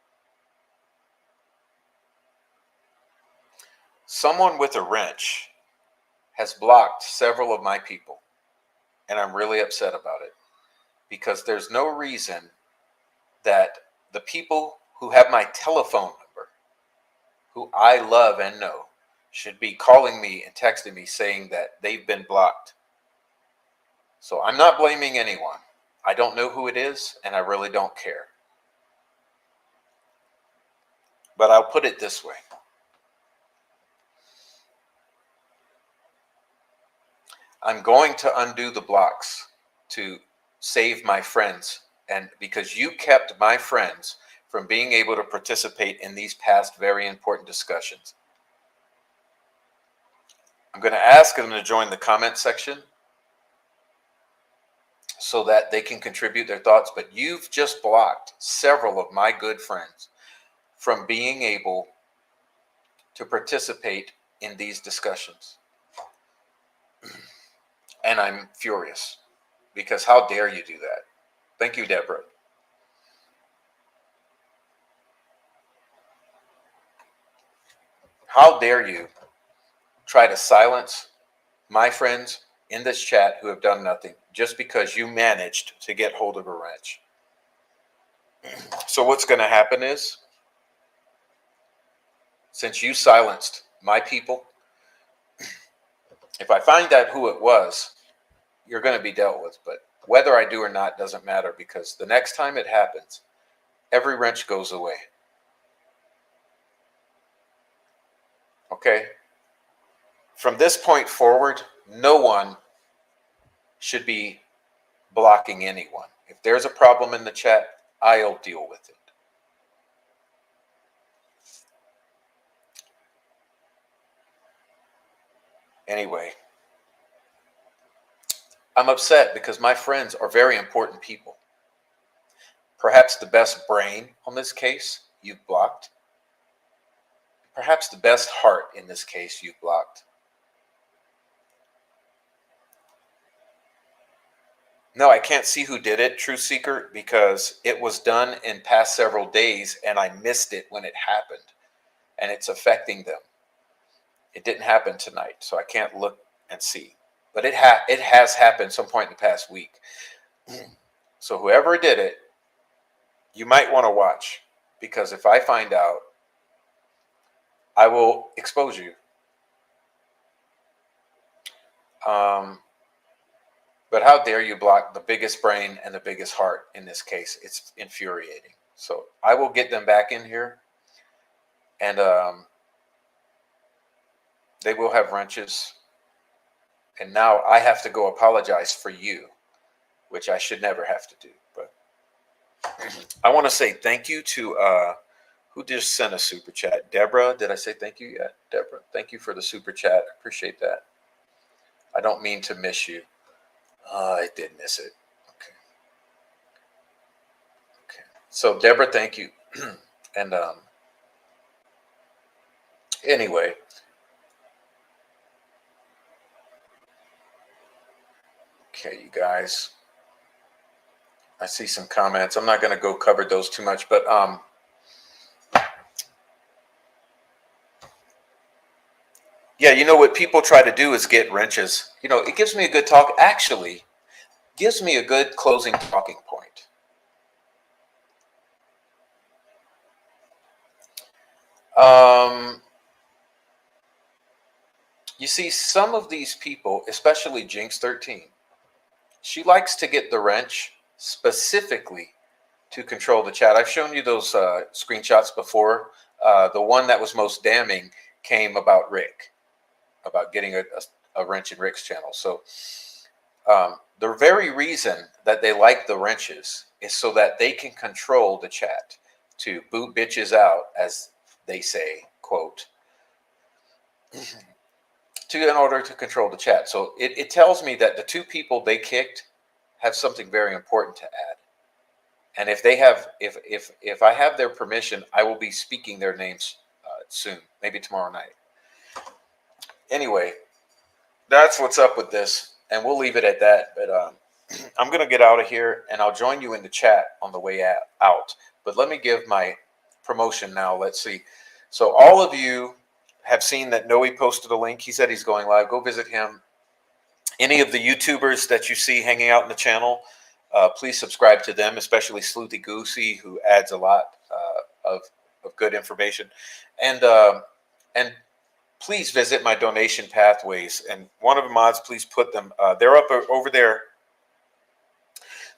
someone with a wrench has blocked several of my people. And I'm really upset about it, because there's no reason that the people who have my telephone number, who I love and know, should be calling me and texting me saying that they've been blocked. So I'm not blaming anyone. I don't know who it is, and I really don't care. But I'll put it this way. I'm going to undo the blocks to save my friends, and because you kept my friends from being able to participate in these past very important discussions. I'm going to ask them to join the comment section so that they can contribute their thoughts, but you've just blocked several of my good friends from being able to participate in these discussions. And I'm furious, because how dare you do that? Thank you, Deborah. How dare you try to silence my friends in this chat who have done nothing just because you managed to get hold of a wrench? So what's going to happen is, since you silenced my people, if I find out who it was, you're going to be dealt with. But whether I do or not doesn't matter, because the next time it happens, every wrench goes away. Okay? From this point forward, no one should be blocking anyone. If there's a problem in the chat, I'll deal with it. Anyway, I'm upset because my friends are very important people. Perhaps the best brain on this case you've blocked. Perhaps the best heart in this case you've blocked. No, I can't see who did it, Truth Seeker, because it was done in past several days and I missed it when it happened, and it's affecting them. It didn't happen tonight, so I can't look and see. But it has happened some point in the past week. So whoever did it, you might want to watch, because if I find out, I will expose you. But how dare you block the biggest brain and the biggest heart in this case? It's infuriating. So I will get them back in here, and they will have wrenches. And now I have to go apologize for you, which I should never have to do. But I want to say thank you to who just sent a super chat. Deborah, did I say thank you yet? Deborah, thank you for the super chat. I appreciate that. I don't mean to miss you. I did miss it. Okay. So Deborah, thank you. And Anyway, okay, you guys. I see some comments. I'm not going to go cover those too much, but yeah, you know what people try to do is get wrenches. You know, it gives me a good talk. Actually, gives me a good closing talking point. Um, you see, some of these people, especially Jinx 13, she likes to get the wrench specifically to control the chat. I've shown you those screenshots before. The one that was most damning came about Rick, about getting a wrench in Rick's channel. So the very reason that they like the wrenches is so that they can control the chat to boot bitches out, as they say, quote, in order to control the chat. So it tells me that the two people they kicked have something very important to add. And if they have, if I have their permission, I will be speaking their names soon, maybe tomorrow night. Anyway, that's what's up with this, and we'll leave it at that. But I'm going to get out of here, and I'll join you in the chat on the way out. But let me give my promotion now. Let's see. So all of you have seen that Noe posted a link. He said he's going live. Go visit him. Any of the YouTubers that you see hanging out in the channel, please subscribe to them, especially Sleuthy Goosey, who adds a lot of good information. And please visit my donation pathways. And one of the mods, please put them. They're up over there.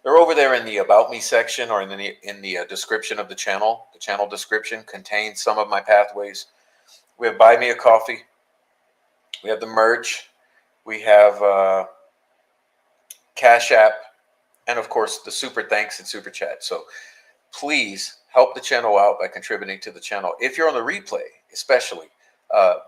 They're over there in the About Me section, or in the description of the channel. The channel description contains some of my pathways. We have Buy Me a Coffee. We have the merch. We have Cash App. And of course, the super thanks and super chat. So please help the channel out by contributing to the channel. If you're on the replay, especially,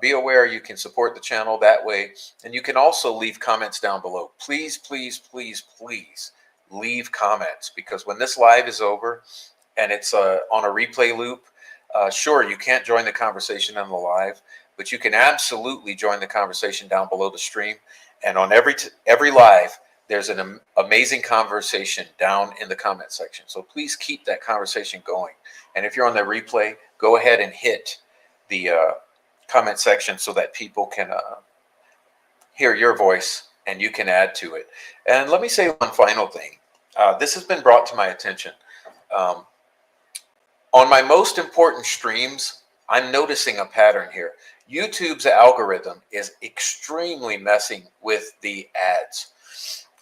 be aware you can support the channel that way. And you can also leave comments down below. Please, please, please, please leave comments, because when this live is over and it's on a replay loop, sure, you can't join the conversation on the live, but you can absolutely join the conversation down below the stream. And on every live, there's an amazing conversation down in the comment section. So please keep that conversation going. And if you're on the replay, go ahead and hit the comment section so that people can hear your voice and you can add to it. And let me say one final thing. This has been brought to my attention. On my most important streams, I'm noticing a pattern here. YouTube's algorithm is extremely messing with the ads.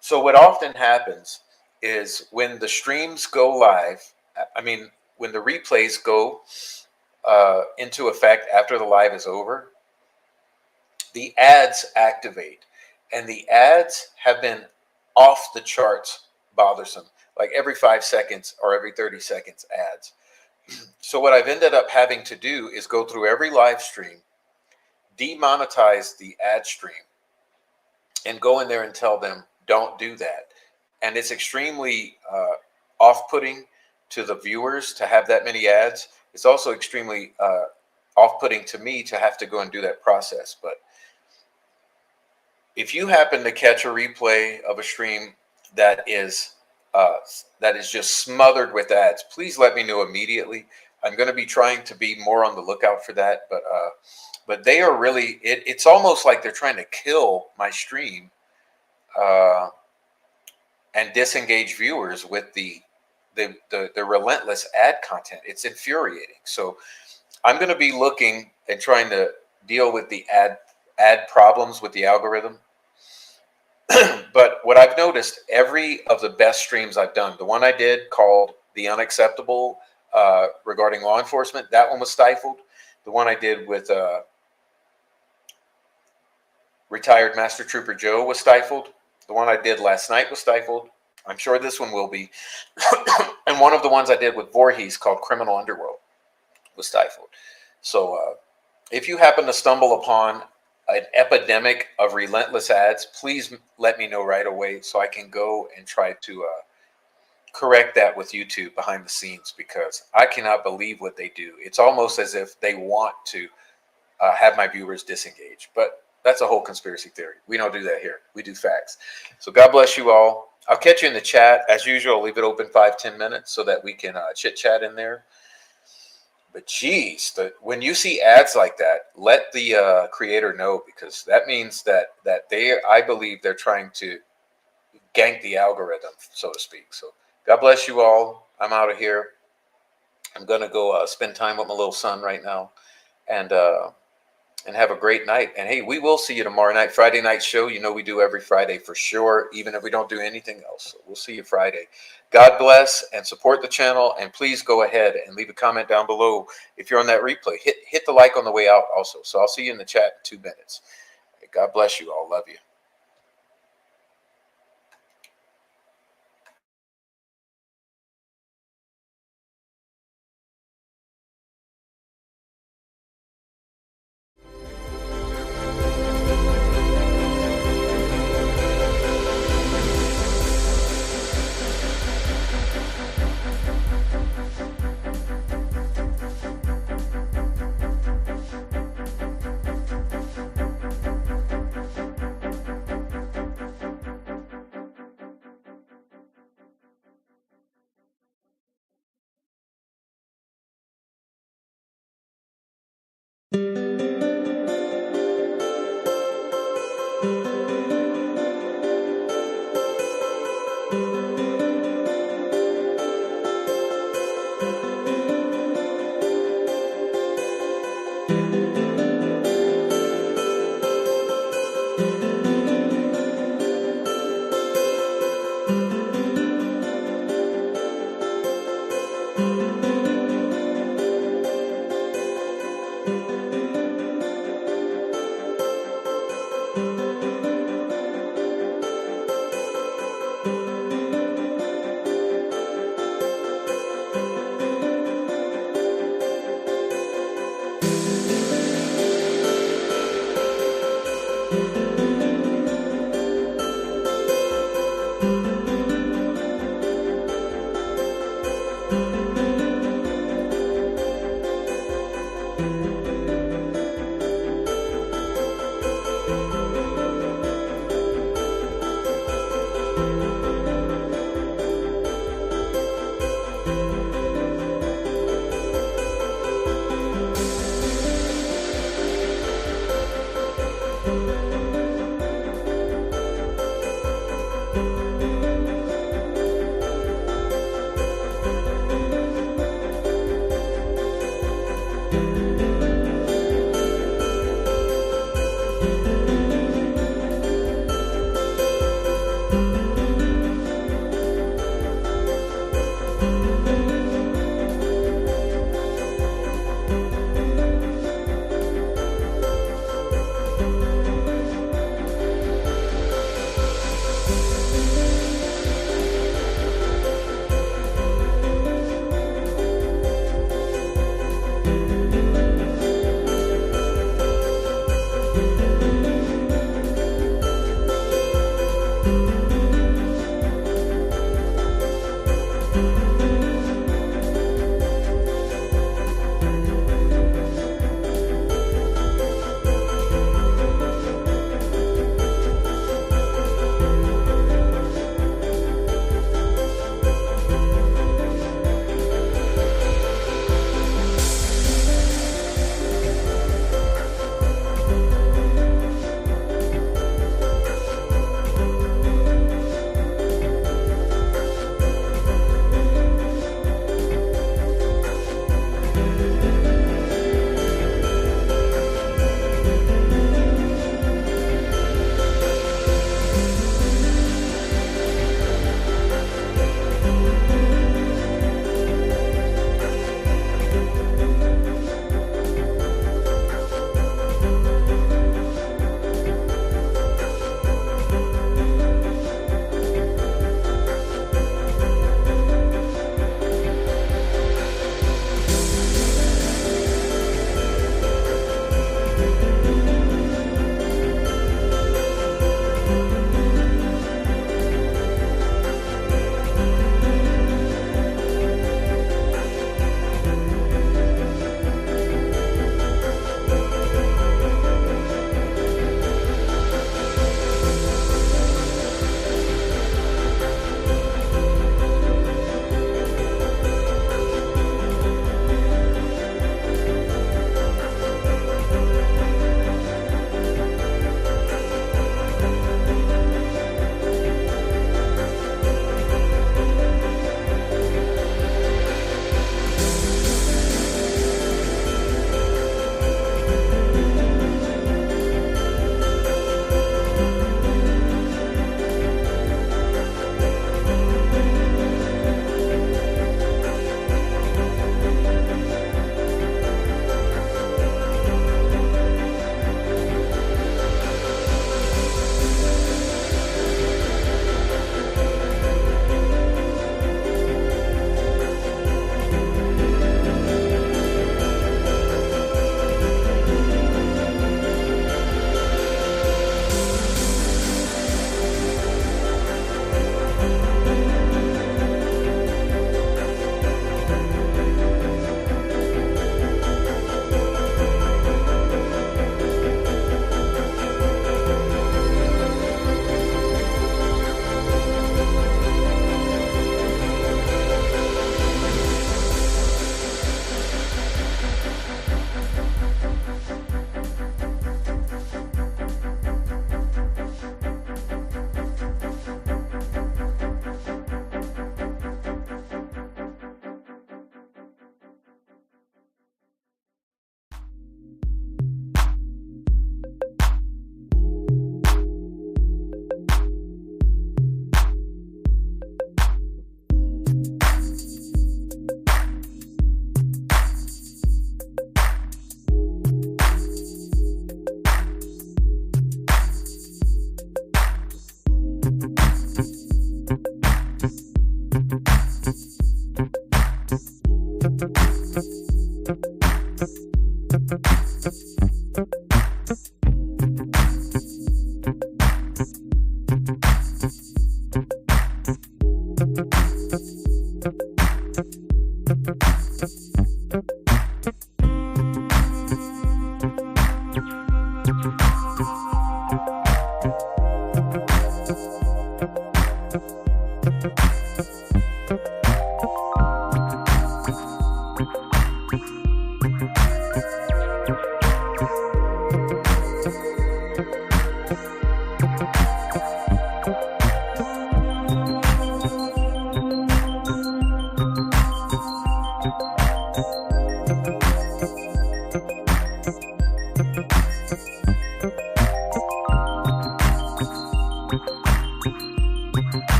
So what often happens is when the streams go live, when the replays go into effect after the live is over, the ads activate. And the ads have been off the charts bothersome, like every 5 seconds or every 30 seconds ads. So what I've ended up having to do is go through every live stream, demonetize the ad stream, and go in there and tell them, don't do that. And it's extremely off-putting to the viewers to have that many ads. It's also extremely off-putting to me to have to go and do that process. But if you happen to catch a replay of a stream that is just smothered with ads, please let me know immediately. I'm going to be trying to be more on the lookout for that. But they are really, it's almost like they're trying to kill my stream and disengage viewers with the relentless ad content. It's infuriating. So I'm going to be looking and trying to deal with the ad problems with the algorithm. But what I've noticed, every of the best streams I've done, the one I did called The Unacceptable regarding law enforcement, that one was stifled. The one I did with retired Master Trooper Joe was stifled. The one I did last night was stifled. I'm sure this one will be. And one of the ones I did with Voorhees called Criminal Underworld was stifled. So if you happen to stumble upon an epidemic of relentless ads, please let me know right away so I can go and try to correct that with YouTube behind the scenes, because I cannot believe what they do. It's almost as if they want to have my viewers disengage. But that's a whole conspiracy theory. We don't do that here. We do facts. So God bless you all. I'll catch you in the chat. As usual, I'll leave it open 5-10 minutes so that we can chit-chat in there. But geez, when you see ads like that, let the creator know, because that means that I believe they're trying to gank the algorithm, so to speak. So God bless you all. I'm out of here. I'm gonna go spend time with my little son right now, and have a great night. And hey, we will see you tomorrow night, Friday night show. You know we do every Friday for sure, even if we don't do anything else. So we'll see you Friday. God bless, and support the channel. And please go ahead and leave a comment down below if you're on that replay. Hit the like on the way out also. So I'll see you in the chat in 2 minutes. God bless you all. Love you.